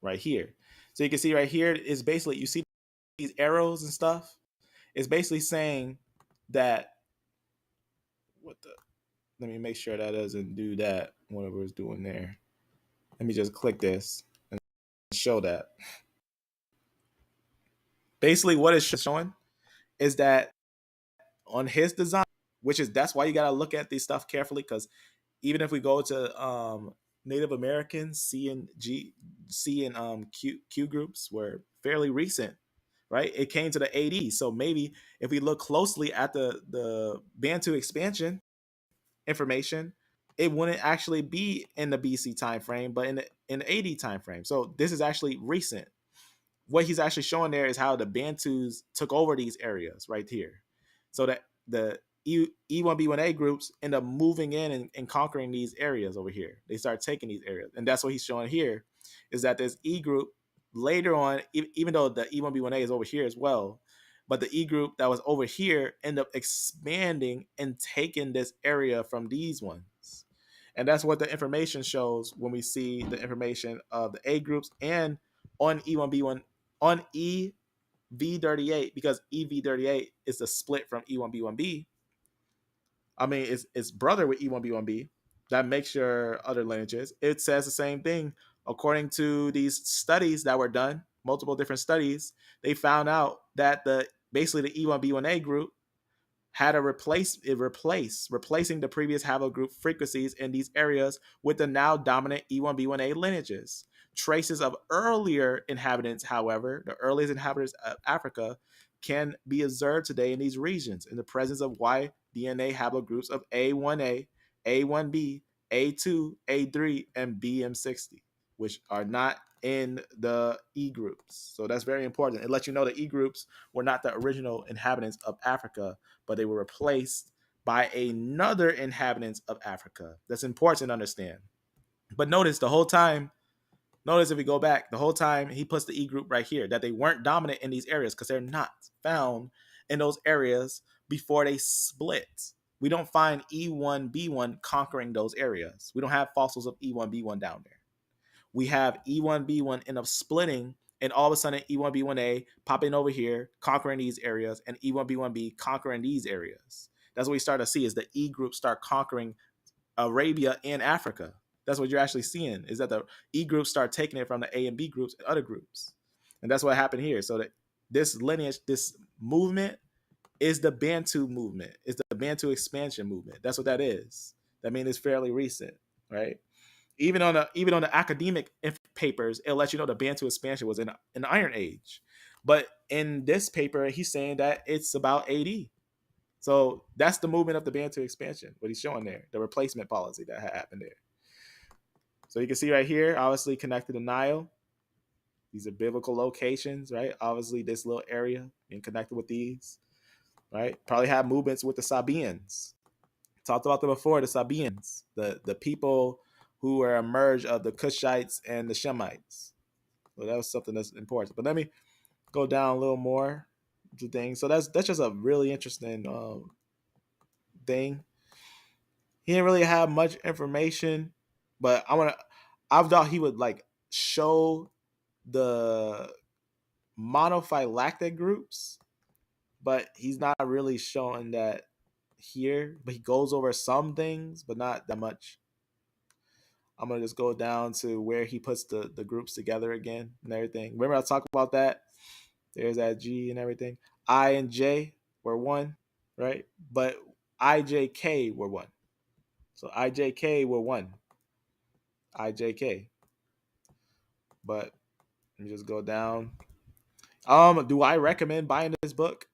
Right here. So you can see right here is basically, you see these arrows and stuff. It's basically saying that, let me make sure that doesn't do that, whatever it's doing there. Let me just click this and show that. Basically what it's showing is that on his design, that's why you got to look at these stuff carefully, because even if we go to Native Americans, C and Q groups were fairly recent, right? It came to the 80s. So maybe if we look closely at the Bantu expansion information, it wouldn't actually be in the BC time frame, but in the AD time frame. So this is actually recent. What he's actually showing there is how the Bantus took over these areas right here. So that the E1B1A groups end up moving in and conquering these areas over here. They start taking these areas. And that's what he's showing here, is that this E group later on, even though the E1B1A is over here as well, but the E group that was over here end up expanding and taking this area from these ones. And that's what the information shows when we see the information of the A groups and on E1B1, on EV38, because EV38 is a split from E1B1B. I mean, it's brother with E1B1B. That makes your other lineages. It says the same thing. According to these studies that were done, multiple different studies, they found out that basically the E1B1A group had replacing the previous haplogroup frequencies in these areas with the now dominant E1B1A lineages. Traces of earlier inhabitants, however, the earliest inhabitants of Africa, can be observed today in these regions in the presence of Y DNA haplogroups of A1A, A1B, A2, A3, and BM60, which are not in the E groups. So that's very important. It lets you know the E groups were not the original inhabitants of Africa, but they were replaced by another inhabitants of Africa. That's important to understand. But notice the whole time, notice if we go back, the whole time he puts the E group right here, that they weren't dominant in these areas because they're not found in those areas before they split. We don't find E1B1 conquering those areas. We don't have fossils of E1B1 down there. We have E1B1 end up splitting, and all of a sudden E1B1A popping over here, conquering these areas, and E1B1B conquering these areas. That's what we start to see, is the E group start conquering Arabia and Africa. That's what you're actually seeing, is that the E groups start taking it from the A and B groups and other groups. And that's what happened here. So that this lineage, this movement is the Bantu movement, is the Bantu expansion movement. That's what that is. That means it's fairly recent, right? Even on the academic papers, it'll let you know the Bantu expansion was in the Iron Age. But in this paper, he's saying that it's about AD. So that's the movement of the Bantu expansion, what he's showing there, the replacement policy that happened there. So you can see right here, obviously connected to Nile. These are biblical locations, right? Obviously this little area being connected with these, right? Probably have movements with the Sabaeans. Talked about them before, the Sabaeans, the people who were emerged of the Cushites and the Shemites. So that was something that's important. But let me go down a little more to things. So that's just a really interesting thing. He didn't really have much information, but I thought he would like show the mono-phyletic groups, but he's not really showing that here. But he goes over some things, but not that much. I'm going to just go down to where he puts the groups together again and everything. Remember I talked about that? There's that G and everything. I and J were one, right? But iJK were one. So iJK were one. iJK. But let me just go down. Do I recommend buying this book?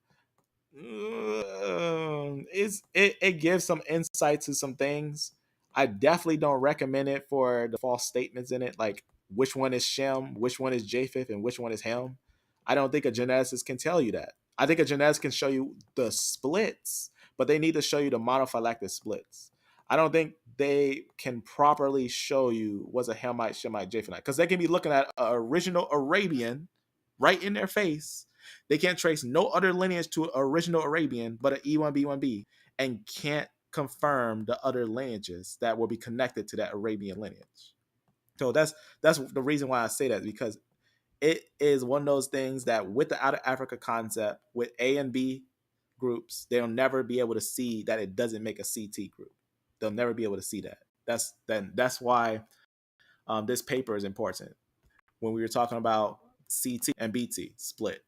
It gives some insight to some things. I definitely don't recommend it for the false statements in it, like which one is Shem, which one is Japheth, and which one is Ham. I don't think a geneticist can tell you that. I think a geneticist can show you the splits, but they need to show you the monophyletic splits. I don't think they can properly show you what's a Hamite, Shemite, Japhetite, because they can be looking at an original Arabian right in their face. They can't trace no other lineage to an original Arabian but an E1B1B, and can't confirm the other lineages that will be connected to that Arabian lineage. So that's the reason why I say that, because it is one of those things that with the out of Africa concept, with A and B groups, they'll never be able to see that it doesn't make a CT group. They'll never be able to see that. That's why this paper is important. When we were talking about CT and BT split,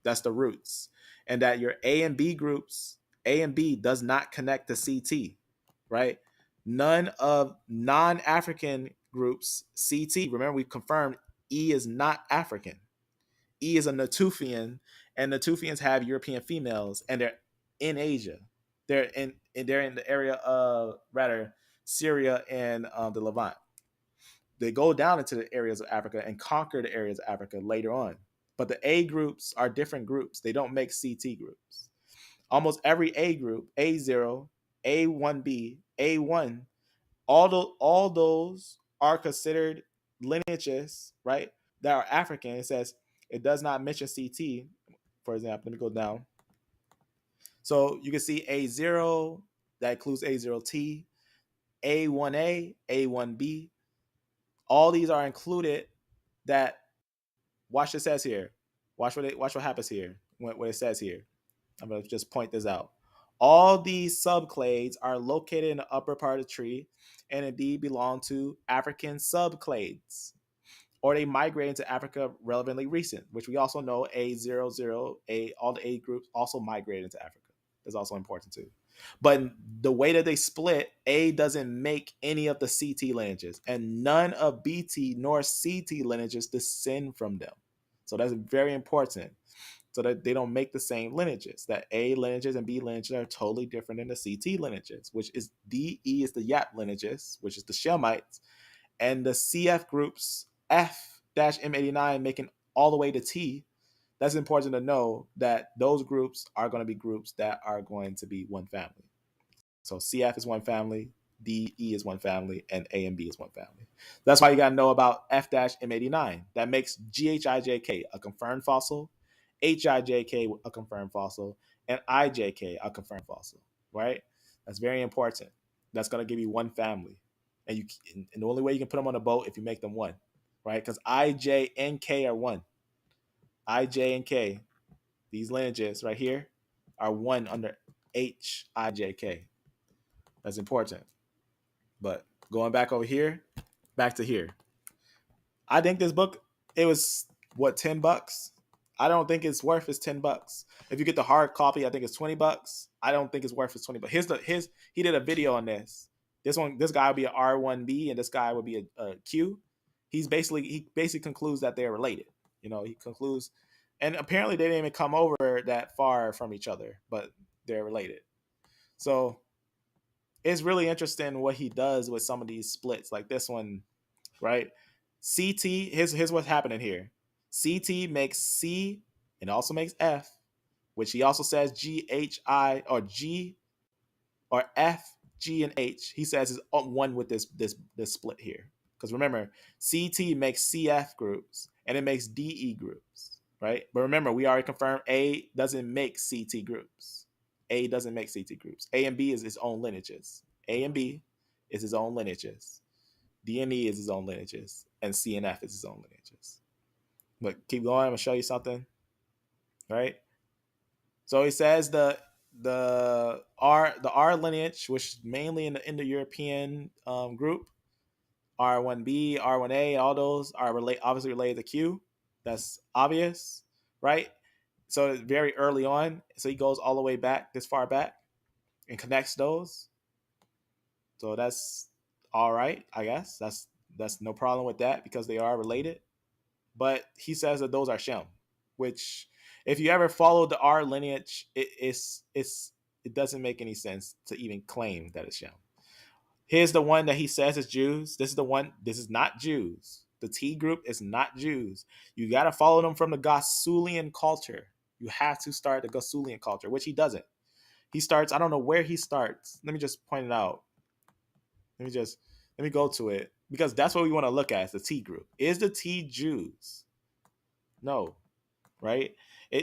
that's the roots. And that your A and B groups, A and B does not connect to CT, right? None of non-African groups, CT, remember we confirmed E is not African. E is a Natufian, and Natufians have European females, and they're in Asia. They're in the area of Syria and the Levant. They go down into the areas of Africa and conquer the areas of Africa later on. But the A groups are different groups. They don't make CT groups. Almost every A group, A0, A1B, A1, all those are considered lineages, right, that are African. It says it does not mention CT, for example. Let me go down. So you can see A0, that includes A0T, A1A, A1B. All these are included. That, watch what it says here. Watch what happens here. What it says here. I'm going to just point this out. All these subclades are located in the upper part of the tree and indeed belong to African subclades, or they migrate into Africa relevantly recent, which we also know A00, all the A groups also migrate into Africa. is also important too. But the way that they split, A doesn't make any of the CT lineages, and none of BT nor CT lineages descend from them. So that's very important. So that they don't make the same lineages. That A lineages and B lineages are totally different than the CT lineages, which is DE is the YAP lineages, which is the Shemites, and the CF groups F-m89 making all the way to T. That's important to know that those groups are going to be groups that are going to be one family. So CF is one family, DE is one family, and A and B is one family. That's why you got to know about F-m89. That makes GHiJK a confirmed fossil, HiJK a confirmed fossil, and iJK a confirmed fossil, right? That's very important. That's going to give you one family. And the only way you can put them on a boat if you make them one, right? Because I, J, and K are one. I, J, and K, these lineages right here, are one under HiJK. That's important. But going back over here, back to here. I think this book, it was what, $10? I don't think it's worth its $10. If you get the hard copy, I think it's $20. I don't think it's worth its $20. He did a video on this. This guy would be an R1B and this guy would be a Q. He basically concludes that they're related. He concludes, and apparently they didn't even come over that far from each other, but they're related. So it's really interesting what he does with some of these splits, like this one, right? CT, here's what's happening here. CT makes C and also makes F, which he also says GHI or G or F, G, and H. He says is one with this split here. Because remember, CT makes CF groups and it makes DE groups, right? But remember, we already confirmed A doesn't make CT groups. A doesn't make CT groups. A and B is its own lineages. A and B is its own lineages. D and E is its own lineages. And C and F is its own lineages. But keep going. I'm going to show you something. Right? So he says the R lineage, which is mainly in the Indo-European group, R1B, R1A, all those are obviously related to Q. That's obvious, right? So it's very early on. So he goes all the way back, this far back, and connects those. So that's all right, I guess. That's no problem with that because they are related. But he says that those are Shem, which if you ever follow the R lineage, it doesn't make any sense to even claim that it's Shem. Here's the one that he says is Jews. This is the one. This is not Jews. The T group is not Jews. You got to follow them from the Gasulian culture. You have to start the Gasulian culture, which he doesn't. He starts, I don't know where he starts. Let me just point it out. Let me go to it because that's what we want to look at is the T group. Is the T Jews? No, right?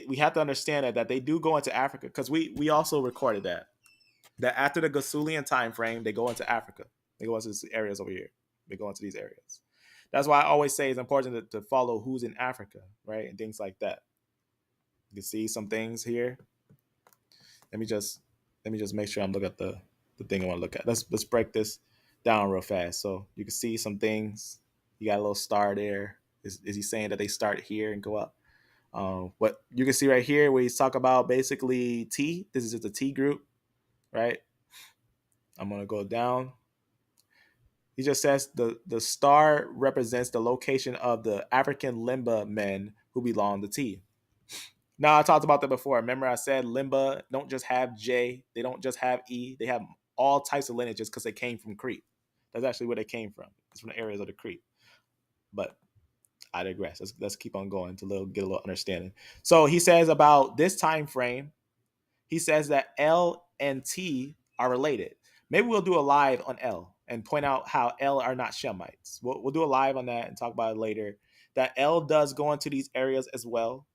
We have to understand that they do go into Africa because we also recorded that after the Gasulian time frame, they go into Africa. They go into these areas over here. They go into these areas. That's why I always say it's important to follow who's in Africa, right? And things like that. You can see some things here. Let me just make sure I'm looking at the thing I want to look at. Let's break this down real fast. So you can see some things. You got a little star there. Is he saying that they start here and go up? What you can see right here where he's talking about basically T. This is just a T group, right? I'm going to go down. He just says the star represents the location of the African Limba men who belong to T. Now, I talked about that before. Remember I said Limba don't just have J. They don't just have E. They have all types of lineages because they came from Crete. That's actually where they came from. It's from the areas of the Crete. But I digress. Let's keep on going to get a little understanding. So he says about this time frame, he says that L and T are related. Maybe we'll do a live on L and point out how L are not Shemites. We'll do a live on that and talk about it later. That L does go into these areas as well.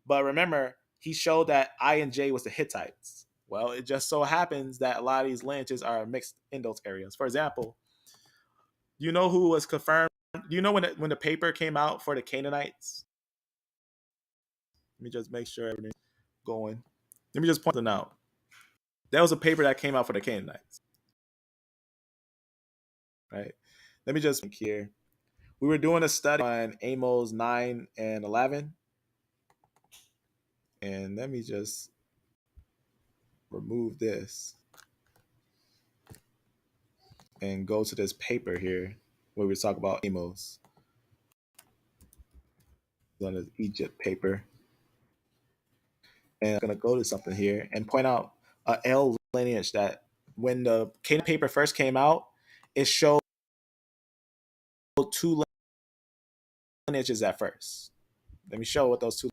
But remember, he showed that I and J was the Hittites. Well, it just so happens that a lot of these lineages are mixed in those areas. For example, you know who was confirmed? Do you know when the paper came out for the Canaanites? Let me just make sure everything's going. Let me just point them out. There was a paper that came out for the Canaanites. Right? Let me just think here. We were doing a study on Amos 9 and 11. And let me just remove this and go to this paper here where we talk about emos on this Egypt paper. And I'm going to go to something here and point out a L lineage that when the Canaan paper first came out, it showed two lineages at first. Let me show what those two.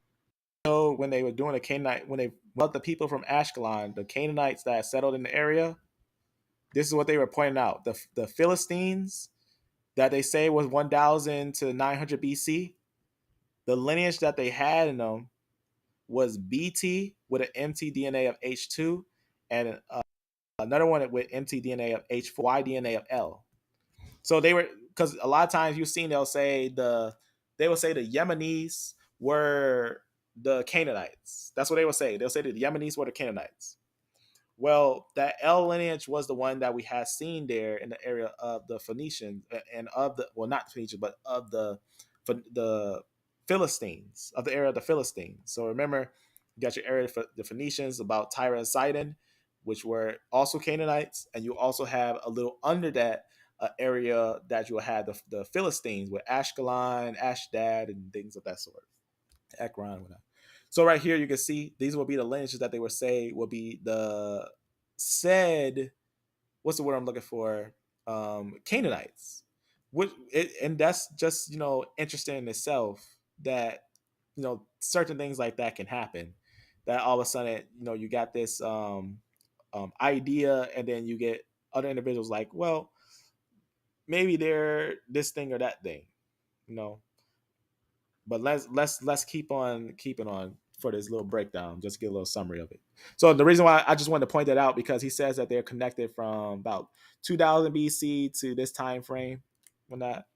So when they were doing the Canaanite, when they brought the people from Ashkelon, the Canaanites that settled in the area, this is what they were pointing out. The Philistines that they say was 1000 to 900 BC, the lineage that they had in them was BT with an mtDNA of H2 and another one with mtDNA of H4, Y-DNA of L. So they were, because a lot of times you've seen they will say the Yemenis were the Canaanites. That's what they will say. They'll say that the Yemenis were the Canaanites. Well, that L lineage was the one that we had seen there in the area of the Phoenicians and of the, well, not the Phoenicians, but of the Philistines, of the area of the Philistines. So remember, you got your area for the Phoenicians, about Tyre and Sidon, which were also Canaanites, and you also have a little under that area that you'll have the Philistines with Ashkelon, Ashdod, and things of that sort. Ekron, whatnot. So right here, you can see these will be the lineages that they would say will be the said, what's the word I'm looking for? Canaanites. And that's just, interesting in itself that, certain things like that can happen. That all of a sudden, you got this idea, and then you get other individuals like, well, maybe they're this thing or that thing, But let's keep on keeping on for this little breakdown. Just get a little summary of it. So the reason why I just wanted to point that out, because he says that they're connected from about 2000 BC to this time frame. When that,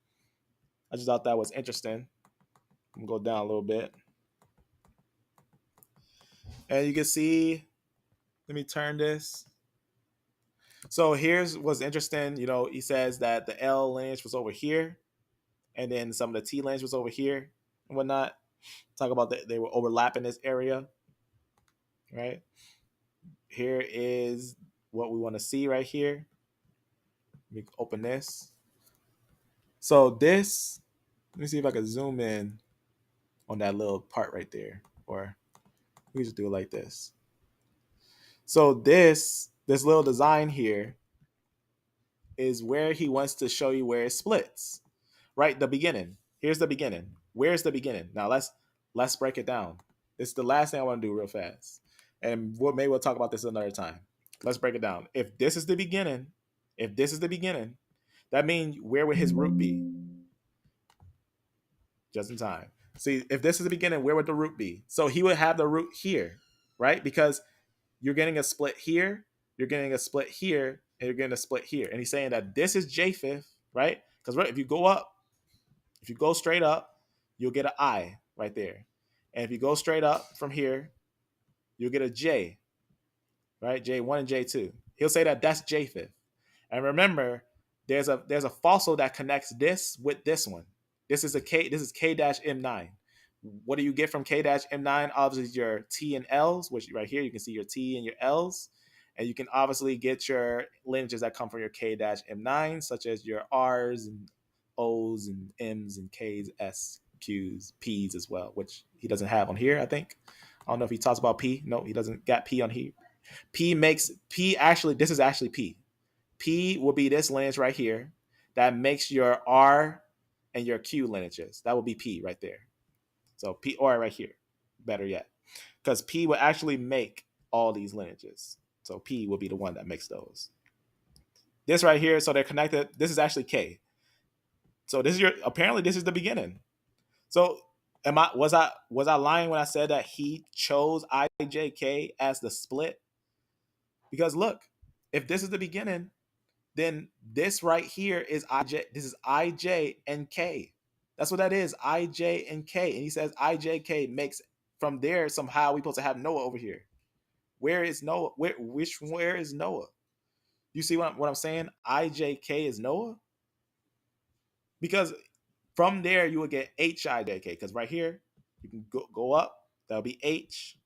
I just thought that was interesting. I'm gonna go down a little bit, and you can see. Let me turn this. So here's what's interesting. He says that the L lineage was over here, and then some of the T lineage was over here and whatnot. Talk about that they were overlapping this area, right? Here is what we want to see right here. Let me open this. So this, let me see if I can zoom in on that little part right there, or we just do it like this. So this little design here is where he wants to show you where it splits, right? The beginning. Here's the beginning. Where's the beginning? Now let's break it down. This is the last thing I want to do real fast, and maybe we'll talk about this another time. Let's break it down. If this is the beginning, that means where would his root be? Just in time. See, if this is the beginning, where would the root be? So he would have the root here, right? Because you're getting a split here, you're getting a split here, and you're getting a split here. And he's saying that this is Japheth, right? Because if you go straight up, you'll get an I right there. And if you go straight up from here, you'll get a J, right? J1 and J2. He'll say that that's Japheth. And remember, there's a fossil that connects this with this one. This is K-M9. What do you get from K-M9? Obviously your T and L's, which right here you can see your T and your L's. And you can obviously get your lineages that come from your K-M9, such as your R's and O's and M's and K's, S, Q's, P's as well, which he doesn't have on here, I think. I don't know if he talks about P. No, he doesn't got P on here. This is actually P. P will be this lineage right here that makes your R and your Q lineages. That will be P right there. So P or right here, better yet, because P will actually make all these lineages. So P will be the one that makes those. This right here, so they're connected. This is actually K. So apparently this is the beginning. So was I lying when I said that he chose iJK as the split? Because look, if this is the beginning, then this right here is IJ. This is IJ and K. That's what that is, IJ and K. And he says iJK makes from there somehow we're supposed to have Noah over here. Where is Noah? Where is Noah? You see what I'm saying? iJK is Noah? Because from there you will get HiJK. Because right here, you can go up. That'll be H.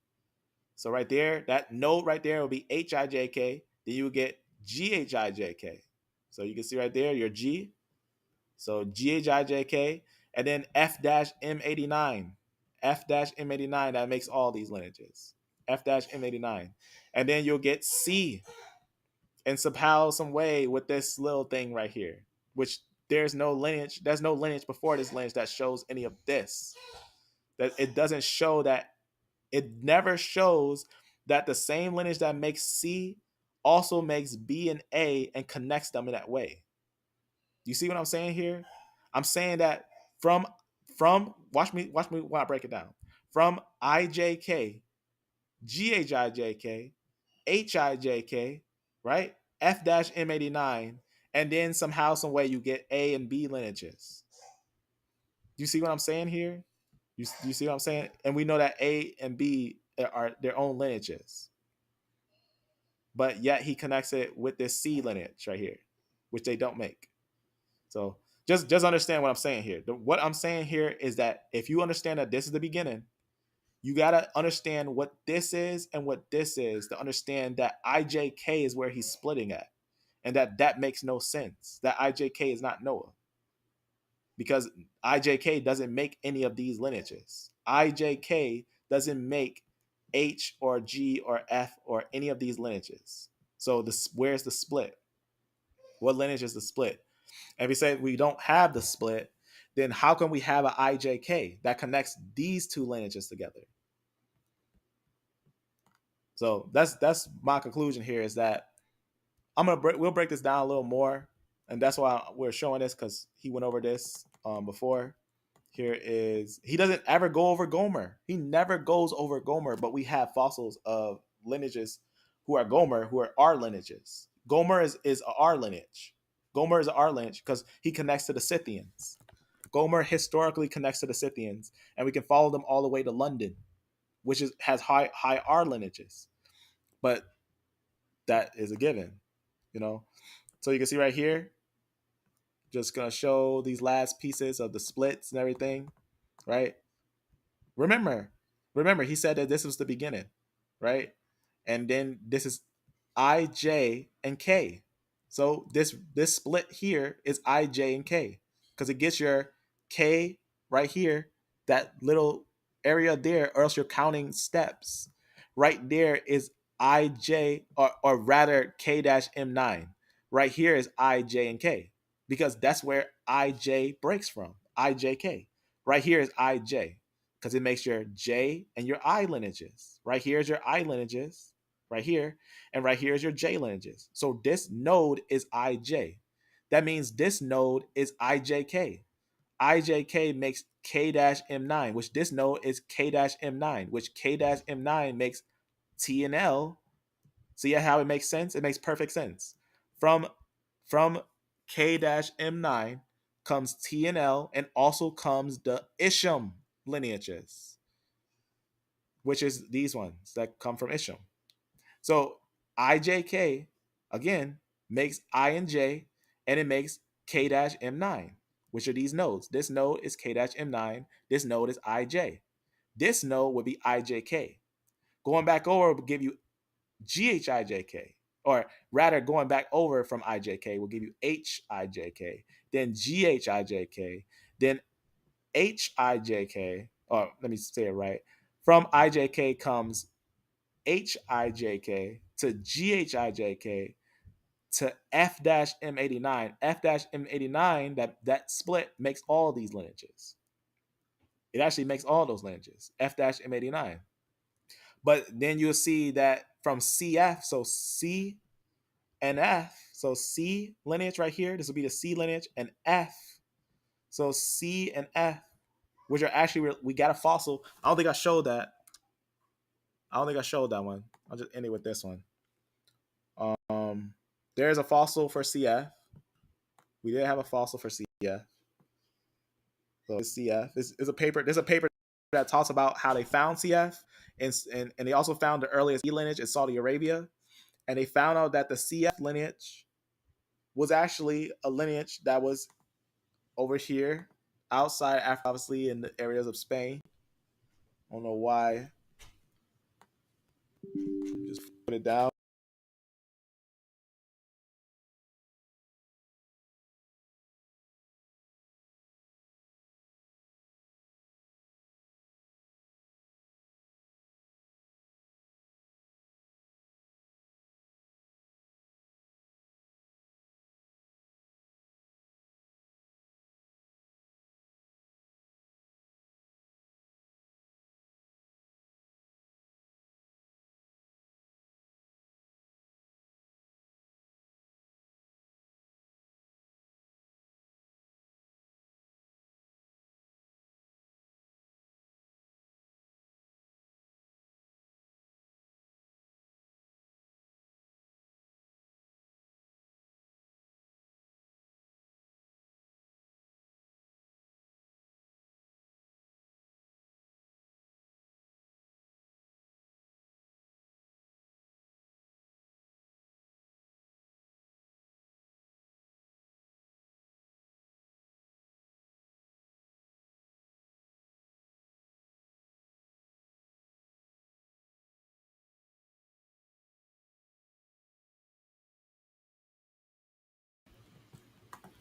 So right there, that node right there will be HiJK. Then you will get GHiJK. So you can see right there your G. So GHiJK, and then F-M89. F-M89, that makes all these lineages. F-M89. And then you'll get C in somehow, some way with this little thing right here, which there's no lineage before this lineage that shows any of this. That it doesn't show that, it never shows that the same lineage that makes C also makes B and A and connects them in that way. You see what I'm saying here? I'm saying that from watch me while I break it down. From iJK, GHiJK, HiJK, right? F-M89, and then somehow, some way you get A and B lineages. You see what I'm saying here? You see what I'm saying? And we know that A and B are their own lineages. But yet he connects it with this C lineage right here, which they don't make. So just understand what I'm saying here. What I'm saying here is that if you understand that this is the beginning, you got to understand what this is and what this is to understand that iJK is where he's splitting at, and that makes no sense. That iJK is not Noah, because iJK doesn't make any of these lineages. iJK doesn't make H or G or F or any of these lineages. So where's the split? What lineage is the split? And if we say we don't have the split, then how can we have an iJK that connects these two lineages together? So that's my conclusion here, is that we'll break this down a little more, and that's why we're showing this, because he went over this before. Here is, he doesn't ever go over Gomer. He never goes over Gomer, but we have fossils of lineages who are Gomer, who are our lineages. Gomer is our lineage. Gomer is our lineage because he connects to the Scythians. Gomer historically connects to the Scythians, and we can follow them all the way to London, which has high R lineages. But that is a given, you know. So you can see right here, just gonna show these last pieces of the splits and everything, right? Remember, he said that this was the beginning, right? And then this is I, J, and K. So this split here is I, J, and K, because it gets your K right here, that little area there, or else you're counting steps. Right there is I, J, or rather K-M9. Right here is I, J, and K, because that's where I, J breaks from. I, J, K. Right here is I, J, because it makes your J and your I lineages. Right here is your I lineages, right here, and right here is your J lineages. So this node is IJ. That means this node is IJK. IJK makes K-M9, which this node is K-M9, which K-M9 makes T and L. See how it makes sense? It makes perfect sense. From K-M9 comes T and L, and also comes the Isham lineages, which is these ones that come from Isham. So iJK, again, makes I and J, and it makes K-M9, which are these nodes. This node is K-M9. This node is IJ. This node would be iJK. Going back over will give you GHiJK, or rather going back over from iJK will give you HiJK, then GHiJK, then HiJK, or let me say it right. From iJK comes HiJK to GHiJK to F-M89. F-M89, that split makes all these lineages. It actually makes all those lineages, F-M89. But then you'll see that from CF, so C and F, so C lineage right here, this will be the C lineage, and F, so C and F, which are actually, we got a fossil. I don't think I showed that. One. I'll just end it with this one. There's a fossil for CF. We did have a fossil for CF. So CF is a paper. There's a paper that talks about how they found CF, and they also found the earliest E lineage in Saudi Arabia, and they found out that the CF lineage was actually a lineage that was over here outside Africa, obviously in the areas of Spain. I don't know why Just put it down.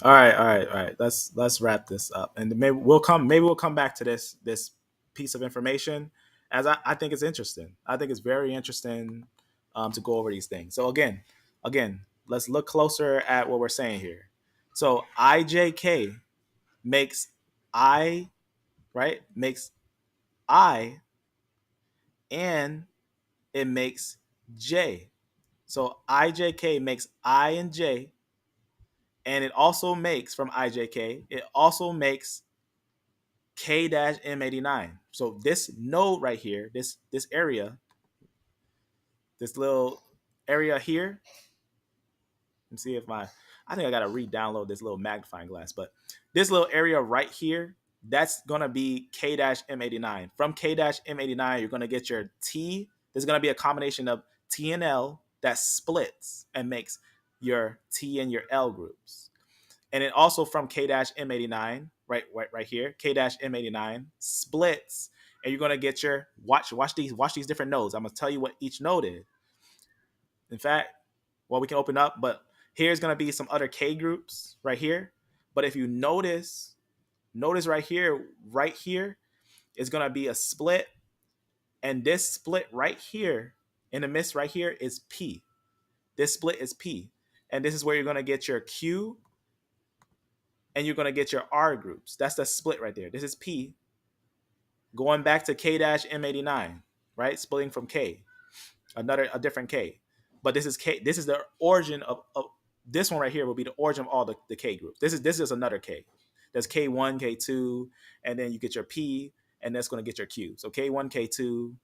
All right, all right, all right. Let's wrap this up, and maybe we'll come back to this piece of information, as I think it's interesting. I think it's very interesting to go over these things. So again, let's look closer at what we're saying here. So iJK makes I, right, makes I, and it makes J. So iJK makes I and J, and it also makes from iJK, it also makes K-M89. So this node right here, this area, this little area here, let me see if I think I gotta re-download this little magnifying glass, but this little area right here, that's gonna be K-M89. From K-M89, you're gonna get your T. There's gonna be a combination of T and L that splits and makes your T and your L groups. And it also from K-M89, right here, K-M89 splits, and you're gonna get your watch these different nodes. I'm gonna tell you what each node is. In fact, well, we can open up, but here's gonna be some other K groups right here. But if you notice right here is gonna be a split, and this split right here in the midst right here is P. This split is P, and this is where you're gonna get your Q and you're going to get your R groups. That's the split right there. This is P going back to K-M89, right? Splitting from K, a different K. But this is K. This is the origin of this one right here will be the origin of all the K groups. This is another K. There's K1, K2, and then you get your P, and that's going to get your Q. So K1, K2,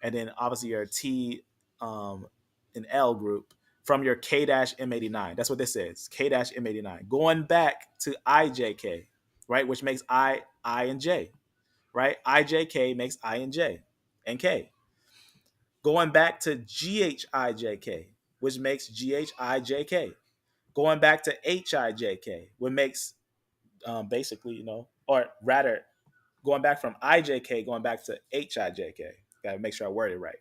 and then obviously your T and L group from your K-M89. That's what this is, K-M89. Going back to iJK, right, which makes I and J, right? iJK makes I and J and K. Going back to GHiJK, which makes GHiJK. Going back to HiJK, which makes basically, or rather, going back from iJK, going back to HiJK. Got to make sure I word it right.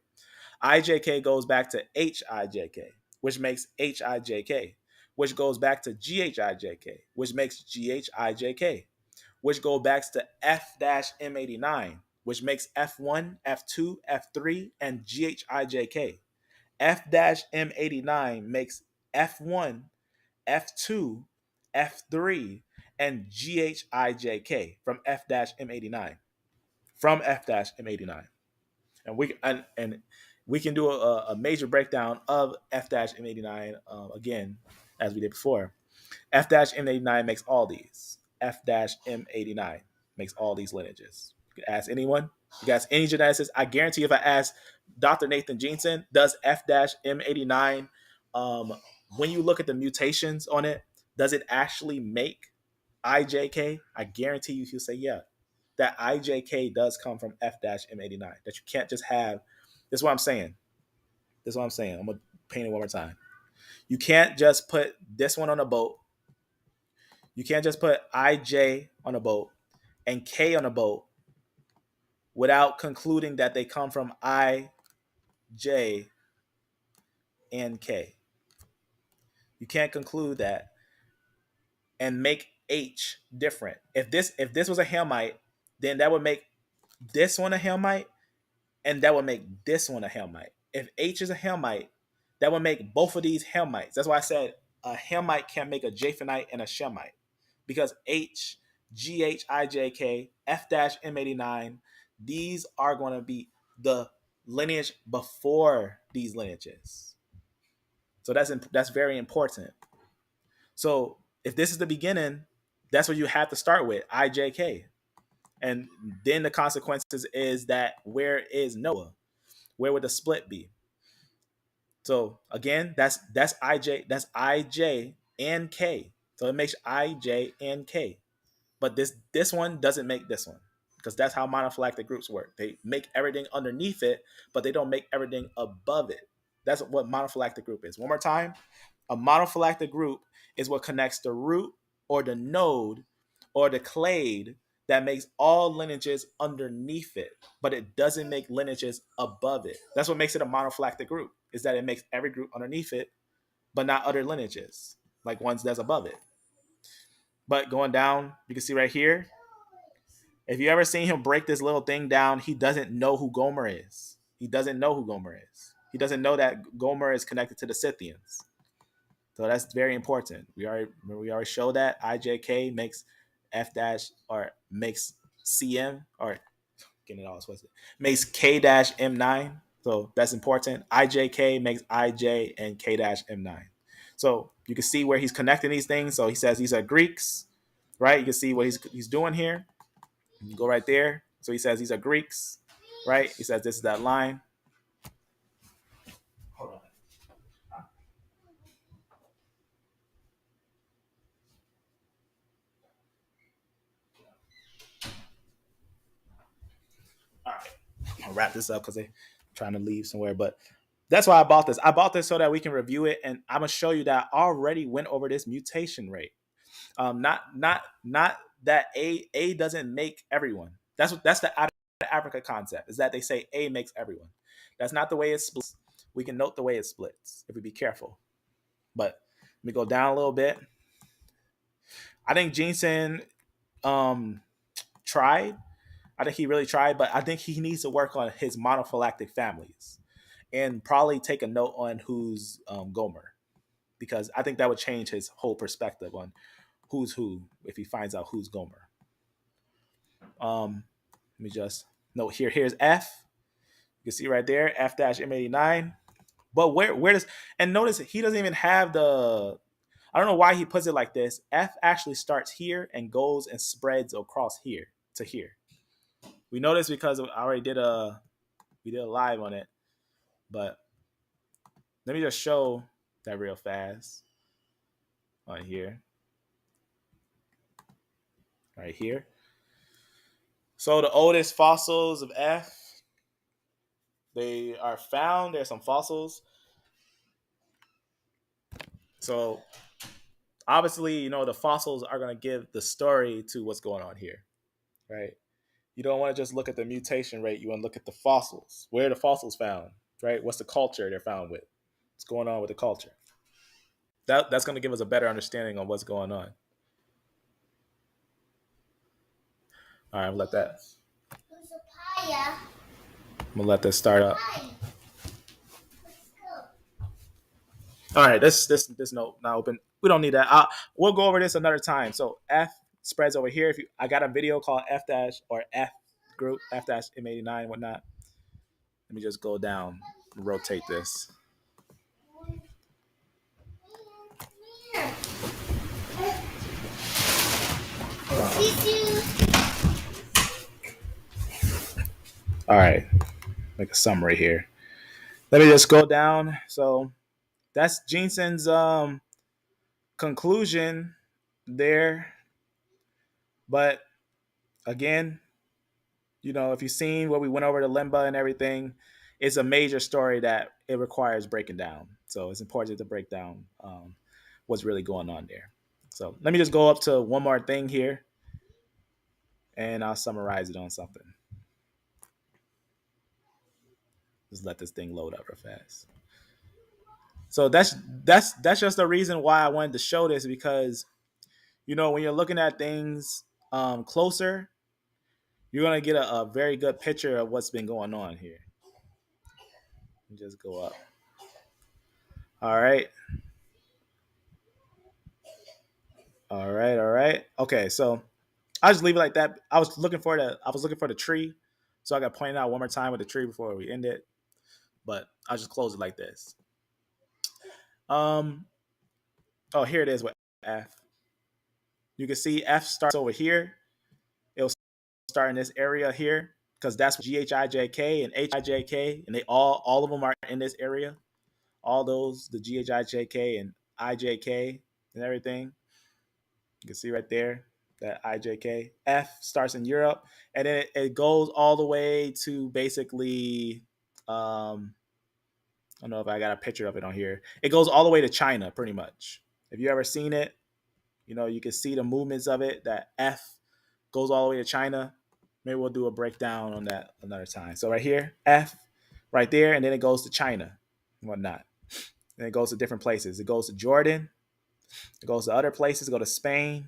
iJK goes back to HiJK, which makes HiJK, which goes back to GHiJK, which makes GHiJK, which goes back to F-M89, which makes F1, F2, F3, and GHiJK. F-M89 makes F1, F2, F3, and GHiJK from F-M89. From F-M89. And we can do a major breakdown of F-M89 again, as we did before. F-M89 makes all these. F-M89 makes all these lineages. You can ask anyone. You can ask any geneticist. I guarantee if I ask Dr. Nathan Jensen, does F-M89, when you look at the mutations on it, does it actually make iJK? I guarantee you he'll say yeah. That iJK does come from F-M89. That you can't just have. This is what I'm saying. I'm going to paint it one more time. You can't just put this one on a boat. You can't just put IJ on a boat and K on a boat without concluding that they come from iJK. J, and K. You can't conclude that and make H different. If this was a Hamite, then that would make this one a Hamite, and that would make this one a Hamite. If H is a Hamite, that would make both of these Hamites. That's why I said a Hamite can't make a Japhenite and a Shemite, because H, GHiJK, F-m89, these are going to be the lineage before these lineages. So that's very important. So if this is the beginning, that's what you have to start with, iJK. And then the consequences is that where is Noah? Where would the split be? So again, that's IJ and K. So it makes IJ and K. But this one doesn't make this one, because that's how mono-phyletic groups work. They make everything underneath it, but they don't make everything above it. That's what mono-phyletic group is. One more time. A mono-phyletic group is what connects the root or the node or the clade that makes all lineages underneath it, but it doesn't make lineages above it. That's what makes it a mono-phyletic group, is that it makes every group underneath it, but not other lineages, like ones that's above it. But going down, you can see right here, if you ever seen him break this little thing down, he doesn't know who Gomer is. He doesn't know who Gomer is. He doesn't know that Gomer is connected to the Scythians. So that's very important. We already showed that iJK makes F dash, or makes CM, or getting it all twisted, makes K-M9. So that's important. iJK makes IJ and K-M9. So you can see where he's connecting these things. So he says these are Greeks, right? You can see what he's doing here. You go right there. So he says these are Greeks, right? He says this is that line. Hold on. All right, I'll wrap this up because they're trying to leave somewhere. But that's why I bought this. I bought this so that we can review it, and I'm gonna show you that I already went over this mutation rate. Not that A doesn't make everyone. That's the out of Africa concept, is that they say A makes everyone. That's not the way it splits. We can note the way it splits if we be careful. But let me go down a little bit. I think Jensen tried. I think he really tried, but I think he needs to work on his mono-phyletic families and probably take a note on who's Gomer, because I think that would change his whole perspective on who's who if he finds out who's Gomer. Let me just note here. Here's F. You can see right there, F-M89. But where does, and notice he doesn't even have the, I don't know why he puts it like this. F actually starts here and goes and spreads across here to here. We know this because I already did a live on it. But let me just show that real fast on here. Right here. So the oldest fossils of F, they are found. There's some fossils. So obviously, the fossils are going to give the story to what's going on here, right? You don't want to just look at the mutation rate. You want to look at the fossils. Where are the fossils found, right? What's the culture they're found with? What's going on with the culture? That's going to give us a better understanding on what's going on. All right, I'm gonna let this start up. All right, this note now open. We don't need that. We'll go over this another time. So F spreads over here. I got a video called F dash or F group F-M89 whatnot. Let me just go down and rotate this. All right, make a summary here. Let me just go down. So that's Jensen's conclusion there. But again, if you've seen what we went over the limba and everything, it's a major story that it requires breaking down. So it's important to break down what's really going on there. So let me just go up to one more thing here, and I'll summarize it on something. Just let this thing load up real fast. So that's just the reason why I wanted to show this, because when you're looking at things closer, you're gonna get a very good picture of what's been going on here. Just go up. All right. Okay, so I'll just leave it like that. I was looking for the tree, so I got pointed out one more time with the tree before we end it. But I'll just close it like this. Oh, here it is with F. You can see F starts over here. It'll start in this area here because that's GHiJK and HiJK, and they all of them are in this area. All those, the GHiJK and iJK and everything. You can see right there that iJK. F starts in Europe, and then it goes all the way to basically, I don't know if I got a picture of it on here. It goes all the way to China, pretty much. If you ever seen it, you can see the movements of it. That F goes all the way to China. Maybe we'll do a breakdown on that another time. So right here, F, right there, and then it goes to China and whatnot. And it goes to different places. It goes to Jordan. It goes to other places. Go to Spain.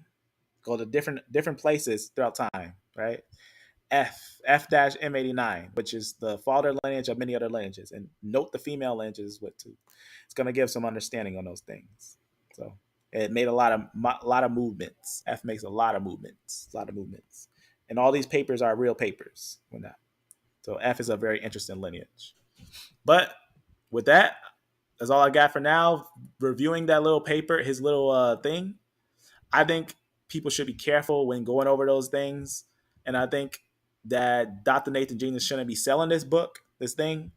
Go to different places throughout time, right? F-M89, which is the father lineage of many other lineages. And note the female lineages with too. It's going to give some understanding on those things. So it made a lot of movements. F makes a lot of movements. And all these papers are real papers. So F is a very interesting lineage. But with that, that's all I got for now. Reviewing that little paper, his little thing, I think people should be careful when going over those things. And I think that Dr. Nathan Genius shouldn't be selling this thing.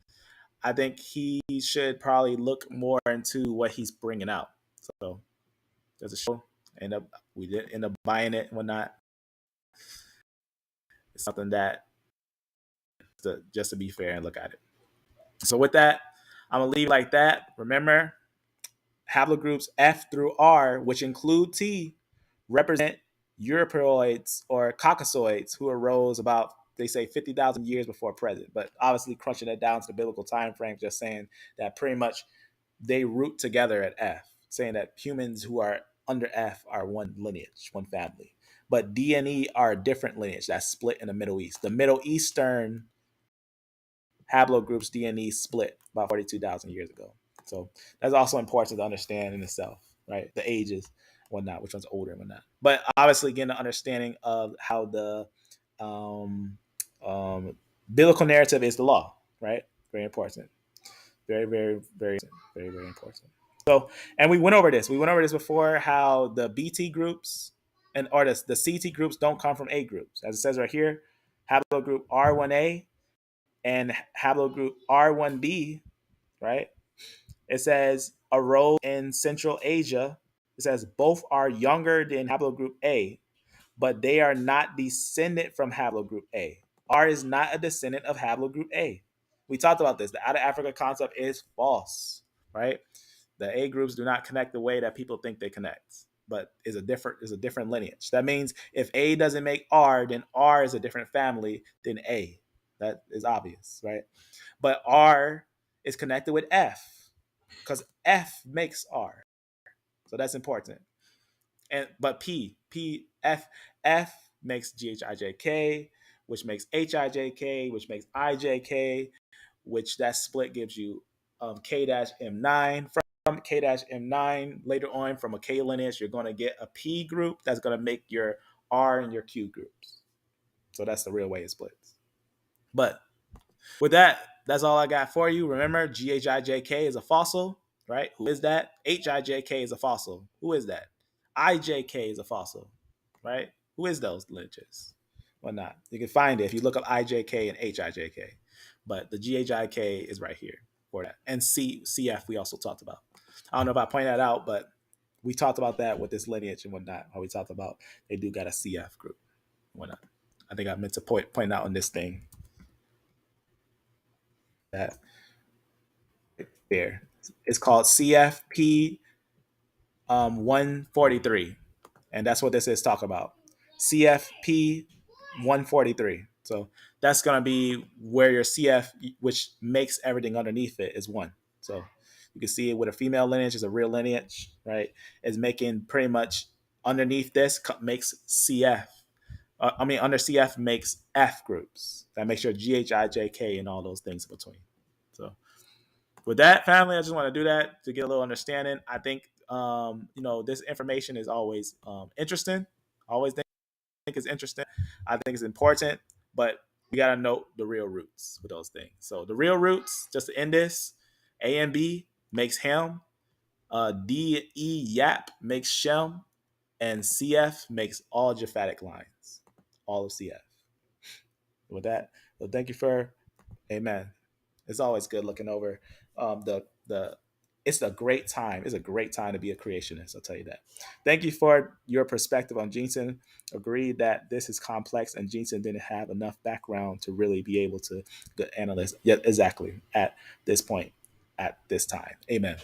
I think he should probably look more into what he's bringing out. So there's a show. We did end up buying it and whatnot. It's something that, just to be fair and look at it. So with that, I'm going to leave it like that. Remember, haplogroups F through R, which include T, represent Europeoids or Caucasoids who arose about, they say, 50,000 years before present. But obviously crunching it down to the biblical time frame, just saying that pretty much they root together at F, saying that humans who are under F are one lineage, one family. But D and E are a different lineage that's split in the Middle East. The Middle Eastern haplogroups D and E split about 42,000 years ago. So that's also important to understand in itself, right? The ages, whatnot, which one's older and whatnot. But obviously, getting an understanding of how the biblical narrative is the law, right? Very important. Very, very, very, very, very important. So, and we went over this. We went over this before, how the BT groups or the CT groups don't come from A groups. As it says right here, haplogroup R1A and haplogroup R1B, right? It says arose in Central Asia. It says both are younger than haplogroup A, but they are not descended from haplogroup A. R is not a descendant of haplogroup A. We talked about this. The out of Africa concept is false, right? The A groups do not connect the way that people think they connect, but is a different lineage. That means if A doesn't make R, then R is a different family than A. That is obvious, right? But R is connected with F because F makes R. So that's important. But F makes GHiJK, which makes HiJK, which makes iJK, which that split gives you K-M9. From K-M9 later on from a K lineage, you're going to get a P group that's going to make your R and your Q groups. So that's the real way it splits. But with that, that's all I got for you. Remember, GHiJK is a fossil, right? Who is that? HiJK is a fossil. Who is that? iJK is a fossil, right? Who is those lineages? Whatnot. You can find it if you look up iJK and HiJK. But the GHiJK is right here for that. And CF we also talked about. I don't know if I pointed that out, but we talked about that with this lineage and whatnot. How we talked about they do got a CF group and whatnot. I think I meant to point out on this thing. That there. It's called CFP 143. And that's what this is talk about. CFP 143. So that's going to be where your CF, which makes everything underneath it, is 1. So you can see it with a female lineage is a real lineage, right? Is making pretty much underneath this makes CF. Under CF makes F groups. That makes your GHiJK and all those things in between. So with that, family, I just want to do that to get a little understanding. I think, this information is always interesting. Always think it's interesting. I think it's important, but we got to note the real roots with those things. So the real roots, just to end this, A and B makes Ham, D, E, Yap makes Shem, and CF makes all Japhetic lines, all of CF. With that, well, thank you for, amen. It's always good looking over the. It's a great time. It's a great time to be a creationist. I'll tell you that. Thank you for your perspective on Jensen. Agreed that this is complex, and Jensen didn't have enough background to really be able to analyze. Yeah, exactly at this point, at this time. Amen.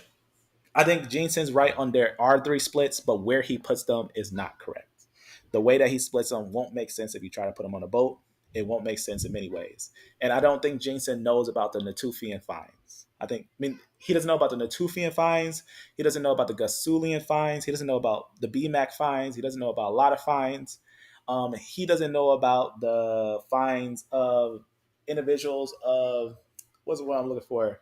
I think Jensen's right on their R3 splits, but where he puts them is not correct. The way that he splits them won't make sense if you try to put them on a boat. It won't make sense in many ways. And I don't think Jensen knows about the Natufian finds. He doesn't know about the Natufian finds. He doesn't know about the Gasulian finds. He doesn't know about the BMAC finds. He doesn't know about a lot of finds. He doesn't know about the finds of individuals of, what's the word I'm looking for?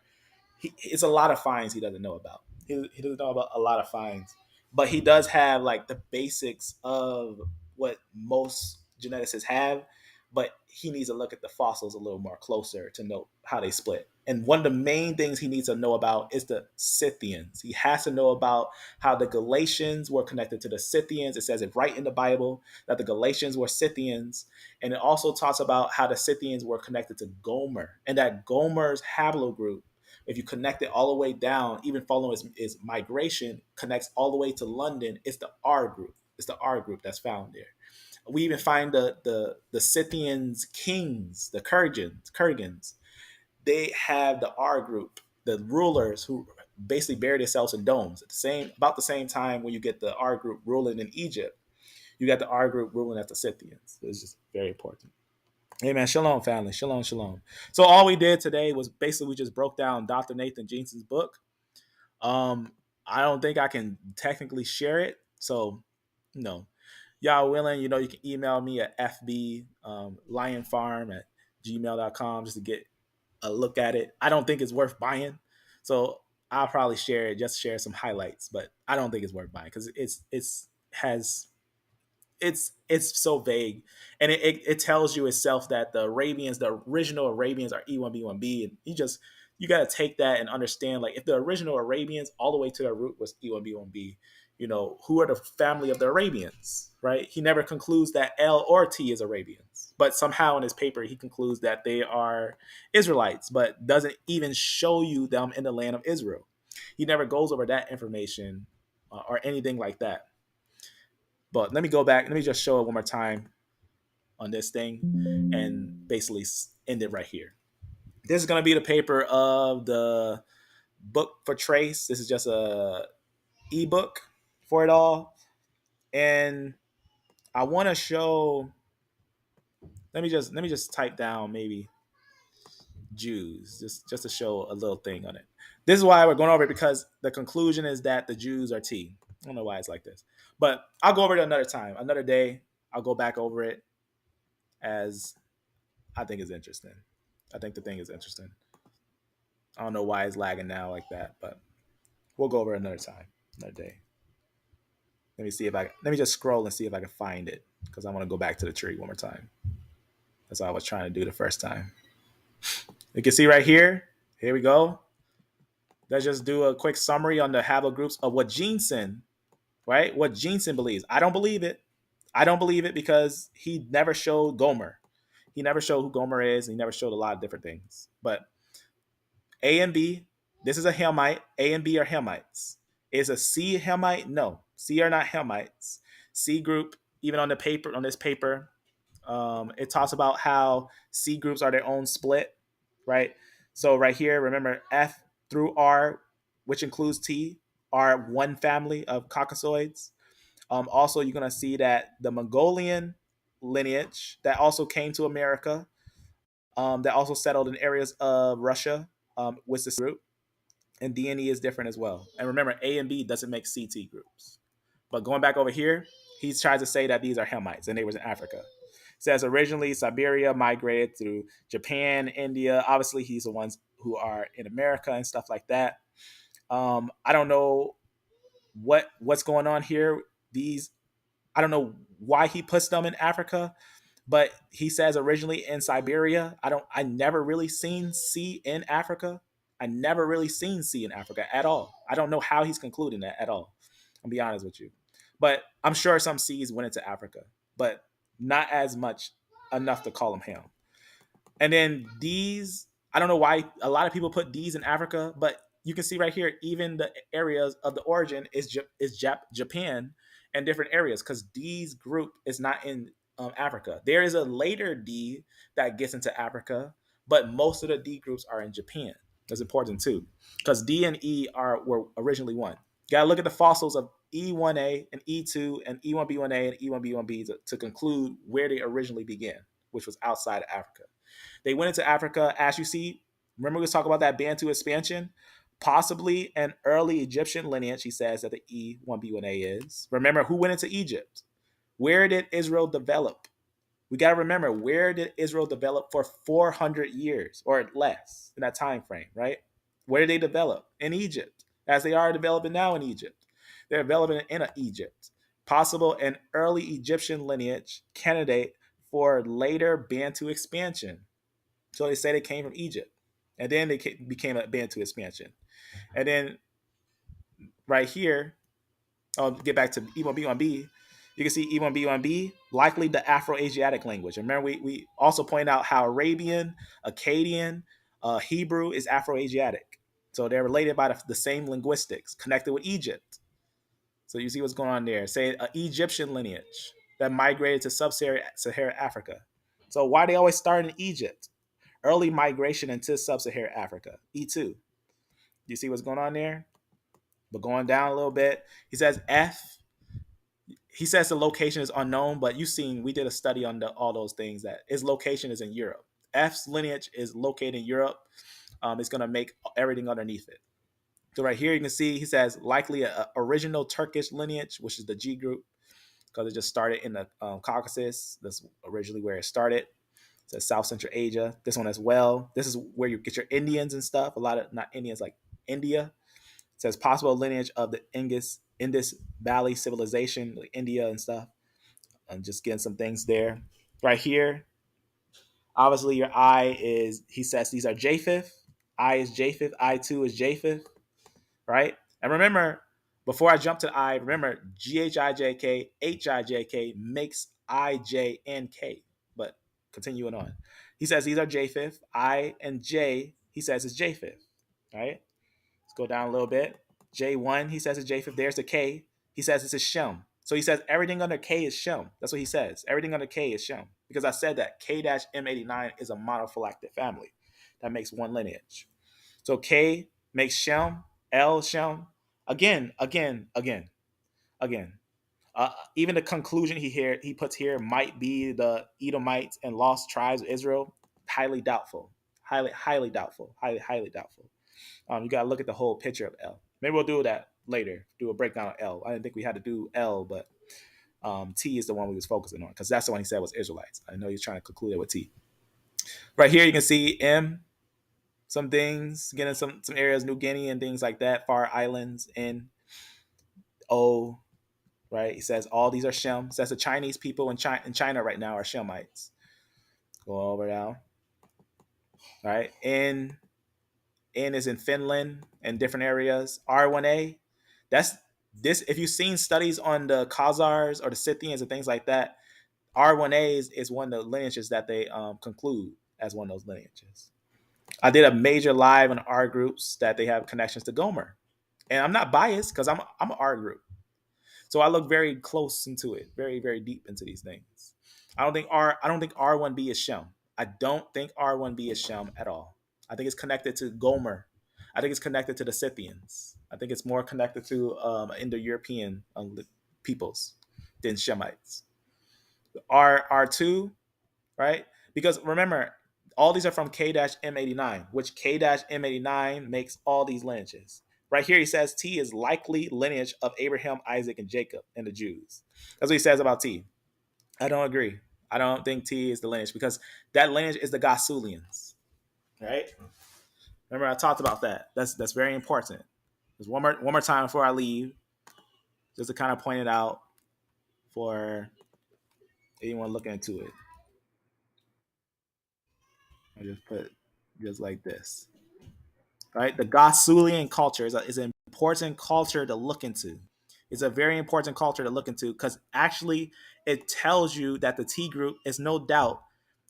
It's a lot of finds he doesn't know about. He doesn't know about a lot of finds, but he does have like the basics of what most geneticists have. But he needs to look at the fossils a little more closer to know how they split. And one of the main things he needs to know about is the Scythians. He has to know about how the Galatians were connected to the Scythians. It says it right in the Bible that the Galatians were Scythians. And it also talks about how the Scythians were connected to Gomer, and that Gomer's haplogroup, if you connect it all the way down, even following his migration, connects all the way to London, it's the R group. It's the R group that's found there. We even find the Scythians kings, the Kurgans. They have the R group, the rulers who basically bury themselves in domes. About the same time when you get the R group ruling in Egypt, you got the R group ruling at the Scythians. So it's just very important. Amen. Shalom, family. Shalom, shalom. So all we did today was basically we just broke down Dr. Nathan Jensen's book. I don't think I can technically share it. So, y'all willing, you can email me at fblionfarm at gmail.com just to get a look at it. I don't think it's worth buying. So I'll probably share some highlights, but I don't think it's worth buying because it's so vague, and it tells you itself that the original Arabians are E1B1B, and you got to take that and understand, like, if the original Arabians all the way to their root was E1B1B, who are the family of the Arabians, right? He never concludes that L or T is Arabians, but somehow in his paper he concludes that they are Israelites, but doesn't even show you them in the land of Israel. He never goes over that information or anything like that. But let me go back. Let me just show it one more time on this thing and basically end it right here. This is going to be the paper of the book for Trace. This is just a ebook for it all. And I want to show, let me just type down maybe Jews, just to show a little thing on it. This is why we're going over it, because the conclusion is that the Jews are T. I don't know why it's like this, but I'll go over it another time, another day. I'll go back over it, as I think it's interesting. I think the thing is interesting. I don't know why it's lagging now like that, but we'll go over it another time, another day. Let me just scroll and see if I can find it, because I want to go back to the tree one more time. That's what I was trying to do the first time. You can see right here. Here we go. Let's just do a quick summary on the haplogroups of what Jensen, right? What Jensen believes. I don't believe it. I don't believe it because he never showed Gomer. He never showed who Gomer is. And he never showed a lot of different things. But A and B, this is a Hamite. A and B are Hamites. Is a C Hamite? No. C are not Hamites. C group, even on this paper, it talks about how C groups are their own split, right? So right here, remember F through R, which includes T, are one family of Caucasoids. Also, you're going to see that the Mongolian lineage that also came to America that also settled in areas of Russia with this group. And D&E is different as well. And remember, A and B doesn't make CT groups. But going back over here, he tries to say that these are Hamites and they were in Africa. It says originally Siberia migrated through Japan, India. Obviously, he's the ones who are in America and stuff like that. I don't know what's going on here. I don't know why he puts them in Africa, but he says originally in Siberia. I never really seen C in Africa. I never really seen C in Africa at all. I don't know how he's concluding that at all. I'll be honest with you. But I'm sure some C's went into Africa, but not as much enough to call them Ham. And then these, I don't know why a lot of people put these in Africa, but you can see right here, even the areas of the origin is Japan and different areas, because D's group is not in Africa. There is a later D that gets into Africa, but most of the D groups are in Japan. That's important too, because D and E were originally one. You gotta look at the fossils of E1A and E2 and E1B1A and E1B1B to conclude where they originally began, which was outside of Africa. They went into Africa, as you see. Remember, we was talking about that Bantu expansion? Possibly an early Egyptian lineage, he says that the E1B1A is. Remember, who went into Egypt? Where did Israel develop? We got to remember, where did Israel develop for 400 years or less in that time frame, right? Where did they develop? In Egypt, as they are developing now in Egypt. They're developing in Egypt. Possible an early Egyptian lineage candidate for later Bantu expansion. So they say they came from Egypt, and then they became a Bantu expansion. And then right here, I'll get back to E1B1B. You can see E1B1B, likely the Afro-Asiatic language. Remember, we also point out how Arabian, Akkadian, Hebrew is Afro-Asiatic. So they're related by the same linguistics, connected with Egypt. So you see what's going on there. Say an Egyptian lineage that migrated to sub-Saharan Africa. So why they always start in Egypt? Early migration into sub-Saharan Africa, E2. You see what's going on there? But going down a little bit, he says F. He says the location is unknown, but you've seen, we did a study on all those things, that his location is in Europe. F's lineage is located in Europe. It's going to make everything underneath it. So right here you can see he says likely an original Turkish lineage, which is the G group, because it just started in the Caucasus. That's originally where it started. It says South Central Asia. This one as well. This is where you get your Indians and stuff. A lot of, not Indians, like India. It says possible lineage of the Indus Valley civilization, like India and stuff. I'm just getting some things there. Right here, obviously your I is, he says these are Japheth. I is Japheth. I2 is Japheth. Right? And remember, before I jump to I, remember GHiJK, HiJK makes I, J, and K. But continuing on. He says these are Japheth. I and J, he says is Japheth. Right? Let's go down a little bit. J1, he says is Japheth. There's the K. He says this is Shem. So he says everything under K is Shem. That's what he says. Everything under K is Shem. Because I said that K-M89 is a mono-phyletic family that makes one lineage. So K makes Shem, L Shem. Again. Even the conclusion he puts here might be the Edomites and lost tribes of Israel. Highly doubtful. Highly doubtful. Highly doubtful. You got to look at the whole picture of L. Maybe we'll do that later. Do a breakdown of L. I didn't think we had to do L, but T is the one we was focusing on, because that's the one he said was Israelites. I know he's trying to conclude it with T. Right here you can see M. Some things, getting some areas, New Guinea and things like that, Far Islands, N, O, right? He says all these are Shem. He says the Chinese people in China right now are Shemites. Go over now. All right. N is in Finland and different areas. R1A, that's this. If you've seen studies on the Khazars or the Scythians and things like that, R1A is one of the lineages that they conclude as one of those lineages. I did a major live on R groups that they have connections to Gomer. And I'm not biased because I'm an R group. So I look very close into it, very, very deep into these things. I don't think R1B is Shem. I don't think R1B is Shem at all. I think it's connected to Gomer. I think it's connected to the Scythians. I think it's more connected to Indo-European peoples than Shemites. R2, right? Because remember, All these are from K-M89, which K-M89 makes all these lineages. Right here, he says T is likely lineage of Abraham, Isaac, and Jacob, and the Jews. That's what he says about T. I don't agree. I don't think T is the lineage because that lineage is the Gasulians. Right? Remember, I talked about that. That's very important. Just one more time before I leave, just to kind of point it out for anyone looking into it. I just put just like this. Right? The Gasulian culture is an important culture to look into. It's a very important culture to look into because actually it tells you that the T group is no doubt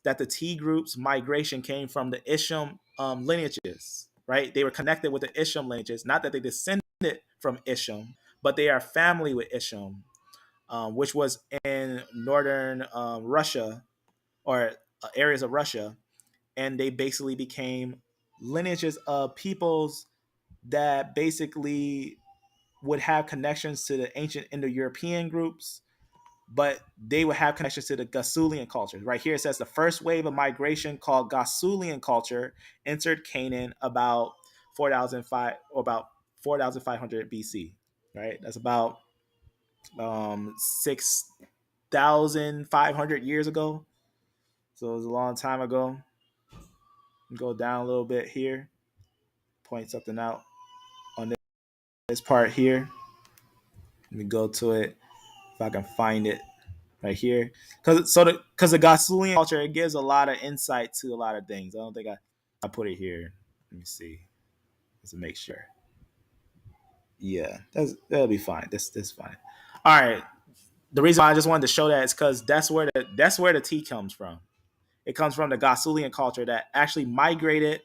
that the T group's migration came from the Isham lineages, right? They were connected with the Isham lineages, not that they descended from Isham, but they are family with Isham, which was in northern Russia or areas of Russia, and they basically became lineages of peoples that basically would have connections to the ancient Indo-European groups, but they would have connections to the Gasulian cultures. Right here it says the first wave of migration called Gasulian culture entered Canaan about 4,005 or about 4,500 BC. Right, that's about 6,500 years ago. So it was a long time ago. Go down a little bit here, point something out on this part here. Let me go to it if I can find it right here. Because the Gasulian culture, it gives a lot of insight to a lot of things. I don't think I put it here. Let me see. Just to make sure. Yeah, that'll be fine. That's fine. All right. The reason why I just wanted to show that is because that's where the T comes from. It comes from the Gasulian culture that actually migrated.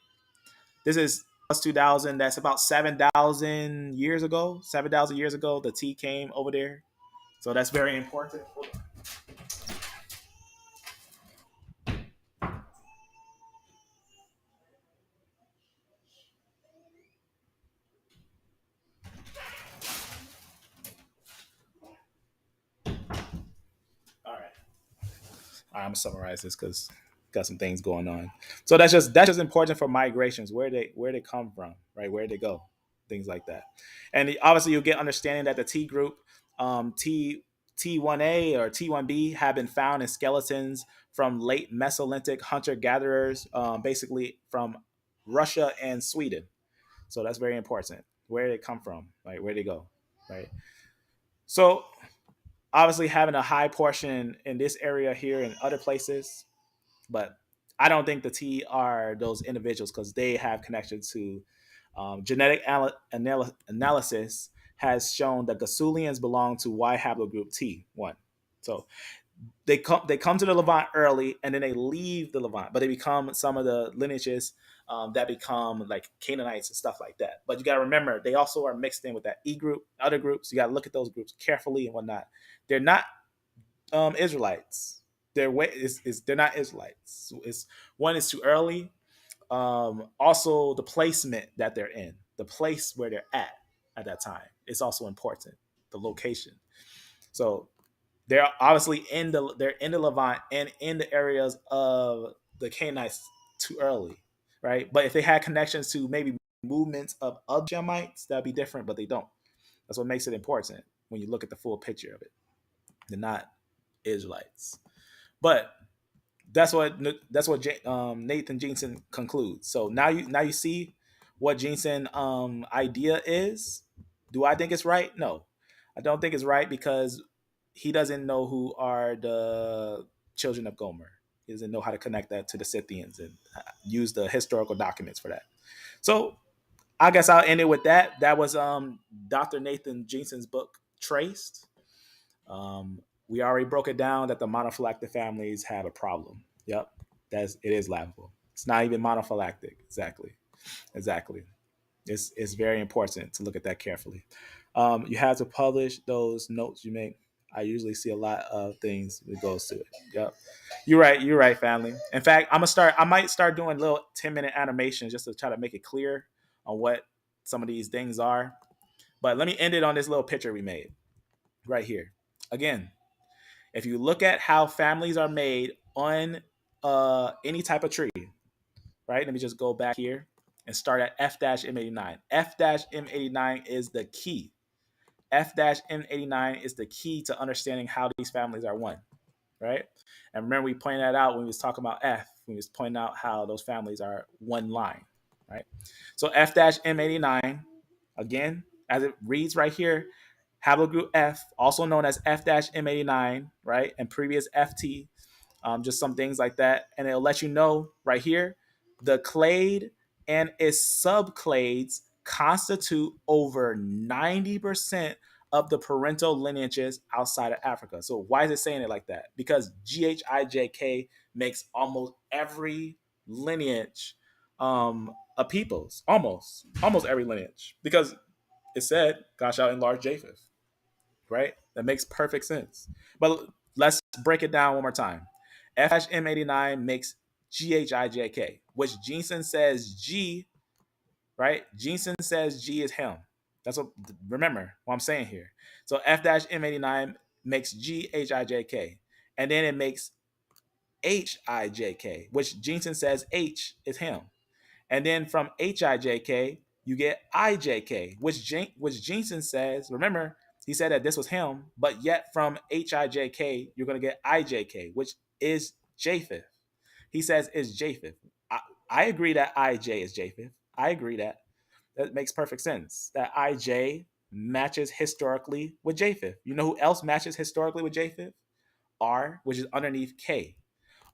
This is plus 2,000. That's about 7,000 years ago. 7,000 years ago, the T came over there. So that's very important. All right. I'm gonna summarize this because got some things going on. So that's just important for migrations, where they come from, right? Where they go, things like that. And obviously you'll get understanding that the T group, T1A or T1B have been found in skeletons from late Mesolithic hunter-gatherers, basically from Russia and Sweden. So that's very important. Where they come from, right? Where they go, right? So obviously having a high portion in this area here and other places, but I don't think the T are those individuals because they have connection to genetic analysis has shown that Gasulians belong to Y haplogroup T1. So they come to the Levant early and then they leave the Levant, but they become some of the lineages that become like Canaanites and stuff like that. But you got to remember, they also are mixed in with that E group, other groups. You got to look at those groups carefully and whatnot. They're not Israelites. They're not Israelites. One is too early. Also, the placement that they're in, the place where they're at that time, is also important. The location. So they're obviously in the Levant and in the areas of the Canaanites too early, right? But if they had connections to maybe movements of other Shemites, that'd be different. But they don't. That's what makes it important when you look at the full picture of it. They're not Israelites, but that's what Nathan Jensen concludes. So now you see what Jensen idea is. Do I think it's right? No, I don't think it's right because he doesn't know who are the children of Gomer. He doesn't know how to connect that to the Scythians and use the historical documents for that. So I guess I'll end it with that. That was Dr. Nathan Jensen's book, Traced. We already broke it down that the mono-phyletic families have a problem. Yep, it is laughable. It's not even mono-phyletic. Exactly. It's very important to look at that carefully. You have to publish those notes you make. I usually see a lot of things that goes to it. Yep, you're right, family. In fact, I might start doing little 10-minute animations just to try to make it clear on what some of these things are. But let me end it on this little picture we made right here. Again, if you look at how families are made on any type of tree, right? Let me just go back here and start at F-M89. F-M89 is the key. F-M89 is the key to understanding how these families are one, right? And remember, we pointed that out when we was talking about F. We was pointing out how those families are one line, right? So F-M89, again, as it reads right here, haplogroup F, also known as F-M89, right? And previous FT, just some things like that. And it'll let you know right here, the clade and its subclades constitute over 90% of the parental lineages outside of Africa. So why is it saying it like that? Because GHiJK makes almost every lineage of peoples, almost every lineage, because it said God shall enlarge Japheth, right? That makes perfect sense. But let's break it down one more time. F-M89 makes GHiJK, which Jensen says G, right? Jensen says G is him. That's what, remember what I'm saying here. So F-M89 makes GHiJK, and then it makes HiJK, which Jensen says H is him. And then from HiJK, you get iJK, which Jensen says, remember, he said that this was him, but yet from HiJK, you're going to get iJK, which is Japheth. He says is Japheth. I agree that IJ is Japheth. I agree that. That makes perfect sense. That IJ matches historically with Japheth. You know who else matches historically with Japheth? R, which is underneath K.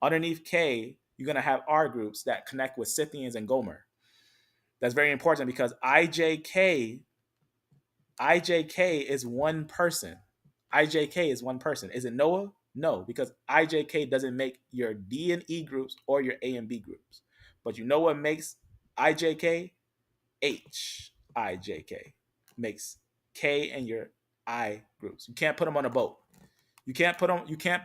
Underneath K, you're going to have R groups that connect with Scythians and Gomer. That's very important because iJK is one person. iJK is one person. Is it Noah? No, because iJK doesn't make your D and E groups or your A and B groups. But you know what makes iJK? HiJK makes K and your I groups. You can't put them on a boat. You can't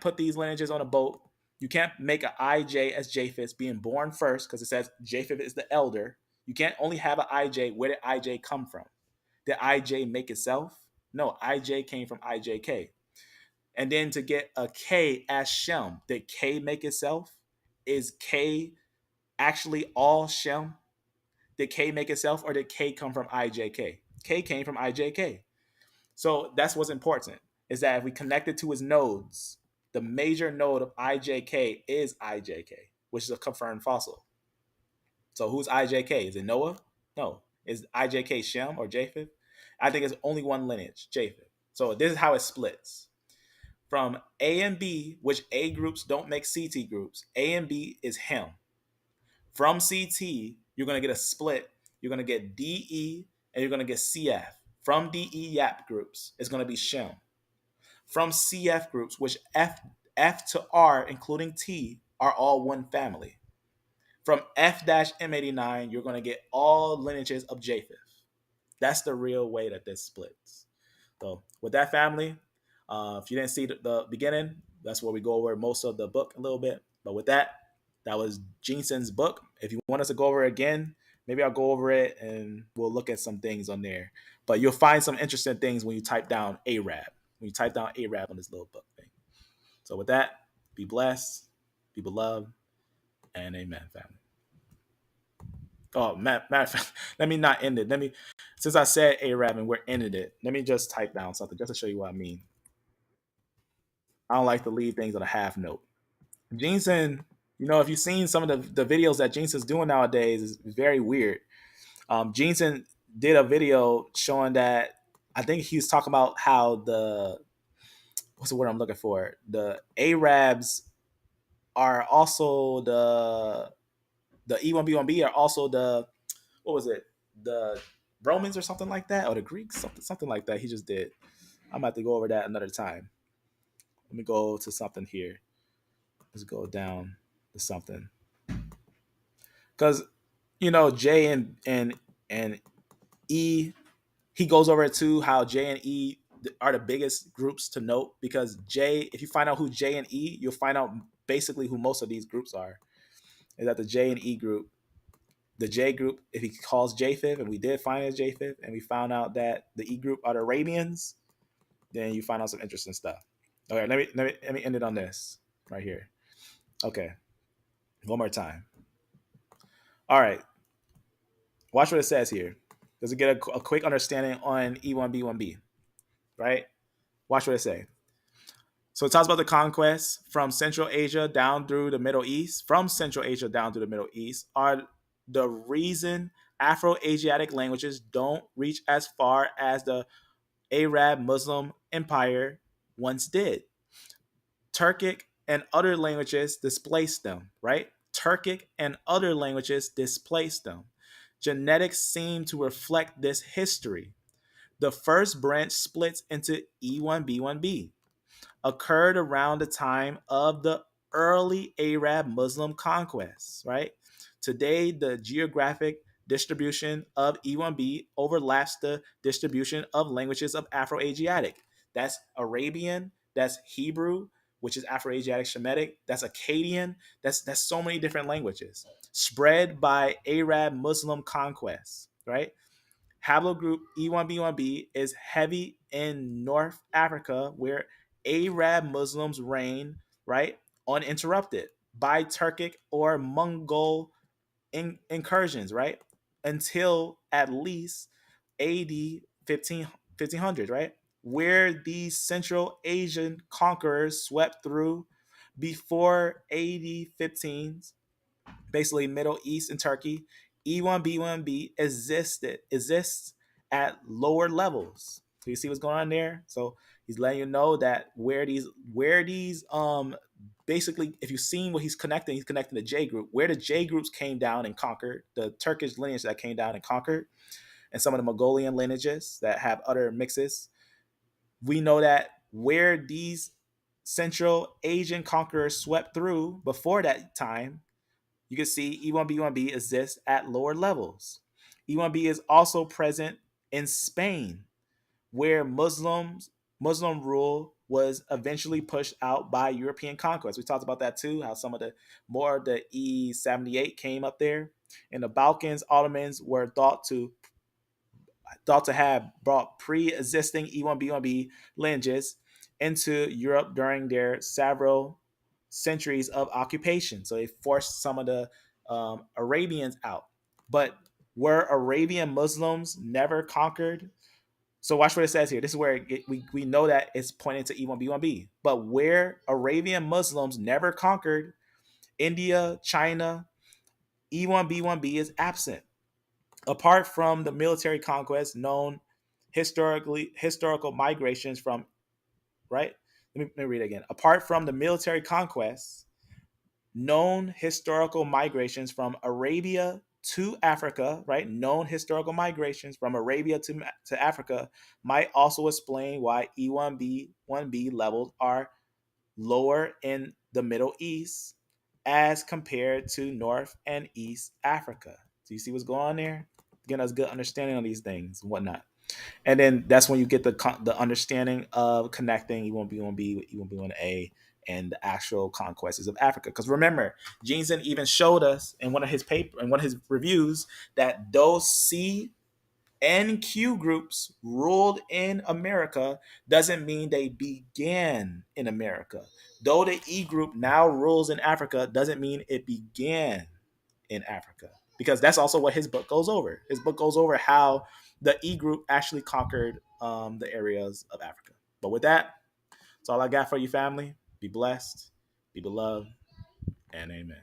put these lineages on a boat. You can't make an IJ as Japheth being born first because it says Japheth is the elder. You can't only have an IJ. Where did IJ come from? Did IJ make itself? No, IJ came from iJK. And then to get a K as Shem, did K make itself? Is K actually all Shem? Did K make itself or did K come from iJK? K came from iJK. So that's what's important, is that if we connect it to his nodes, the major node of iJK is iJK, which is a confirmed fossil. So who's iJK? Is it Noah? No. Is iJK Shem or Japheth? I think it's only one lineage, Japheth. So this is how it splits. From A and B, which A groups don't make CT groups, A and B is him. From CT, you're going to get a split. You're going to get DE and you're going to get CF. From DE YAP groups, it's going to be Shem. From CF groups, which F to R, including T, are all one family. From F-M89, you're going to get all lineages of Japheth. That's the real way that this splits. So with that family, if you didn't see the beginning, that's where we go over most of the book a little bit. But with that, that was Jensen's book. If you want us to go over it again, maybe I'll go over it and we'll look at some things on there. But you'll find some interesting things when you type down Arab. When you type down Arab on this little book thing. So with that, be blessed, be beloved, and amen, family. Oh, matter of fact, let me not end it. Since I said Arab and we're ending it, let me just type down something just to show you what I mean. I don't like to leave things on a half note. Jensen, if you've seen some of the videos that Jensen's doing nowadays, is very weird. Jensen did a video showing that, I think he was talking about how what's the word I'm looking for? The Arabs are also the E1B1B are also the Romans or something like that, or the Greeks, something like that. He just did. I'm about to go over that another time. Let me go to something here. Let's go down to something. Because J and E, he goes over it too, how J and E are the biggest groups to note, because J, if you find out who J and E, you'll find out basically who most of these groups are. Is that the J and E group, the J group, if he calls Japheth, and we did find it as Japheth, and we found out that the E group are the Arabians, then you find out some interesting stuff. Okay, let me end it on this right here. Okay, one more time. All right. Watch what it says here. Does it get a quick understanding on E1B1B? Right? Watch what it says. So it talks about the conquest from Central Asia down through the Middle East. From Central Asia down through the Middle East are the reason Afro-Asiatic languages don't reach as far as the Arab Muslim Empire once did. Turkic and other languages displaced them, right? Turkic and other languages displaced them. Genetics seem to reflect this history. The first branch splits into E1B1B, occurred around the time of the early Arab Muslim conquests, right? Today, the geographic distribution of E1B overlaps the distribution of languages of Afro-Asiatic. That's Arabian, that's Hebrew, which is Afro-Asiatic Shemitic, that's Akkadian, that's so many different languages spread by Arab Muslim conquests, right? Haplogroup E1B1B is heavy in North Africa, where Arab Muslims reign, right, uninterrupted by Turkic or Mongol incursions, right, until at least AD 1500, right, where these Central Asian conquerors swept through before AD 15s, basically Middle East and Turkey. E1B1B exists at lower levels. So you see what's going on there? So he's letting you know that where these basically, if you've seen what he's connecting the J group, where the J groups came down and conquered, the Turkish lineage that came down and conquered, and some of the Mongolian lineages that have other mixes. We know that where these Central Asian conquerors swept through before that time, you can see E1B1B exists at lower levels. E1B is also present in Spain, where Muslim rule was eventually pushed out by European conquest. We talked about that too, how some of the more of the E78 came up there. In the Balkans, Ottomans were thought to have brought pre-existing E1B1B lineages into Europe during their several centuries of occupation. So they forced some of the Arabians out. But were Arabian Muslims never conquered? So watch what it says here. This is where we know that it's pointing to E1B1B. But where Arabian Muslims never conquered, India, China, E1B1B is absent. Apart from the military conquest known historical migrations from, right? Let me read it again. Apart from the military conquests, known historical migrations from Arabia to Africa, right? Known historical migrations from Arabia to Africa might also explain why E1B1B levels are lower in the Middle East as compared to North and East Africa. So you see what's going on there? Getting us good understanding on these things and whatnot. And then that's when you get the understanding of connecting E1B1B with E1B1A and the actual conquests of Africa. Because remember, Jensen even showed us in one of his reviews that those C and Q groups ruled in America doesn't mean they began in America. Though the E group now rules in Africa doesn't mean it began in Africa, because that's also what his book goes over. His book goes over how the E group actually conquered the areas of Africa. But with that, that's all I got for you, family. Be blessed, be beloved, and amen.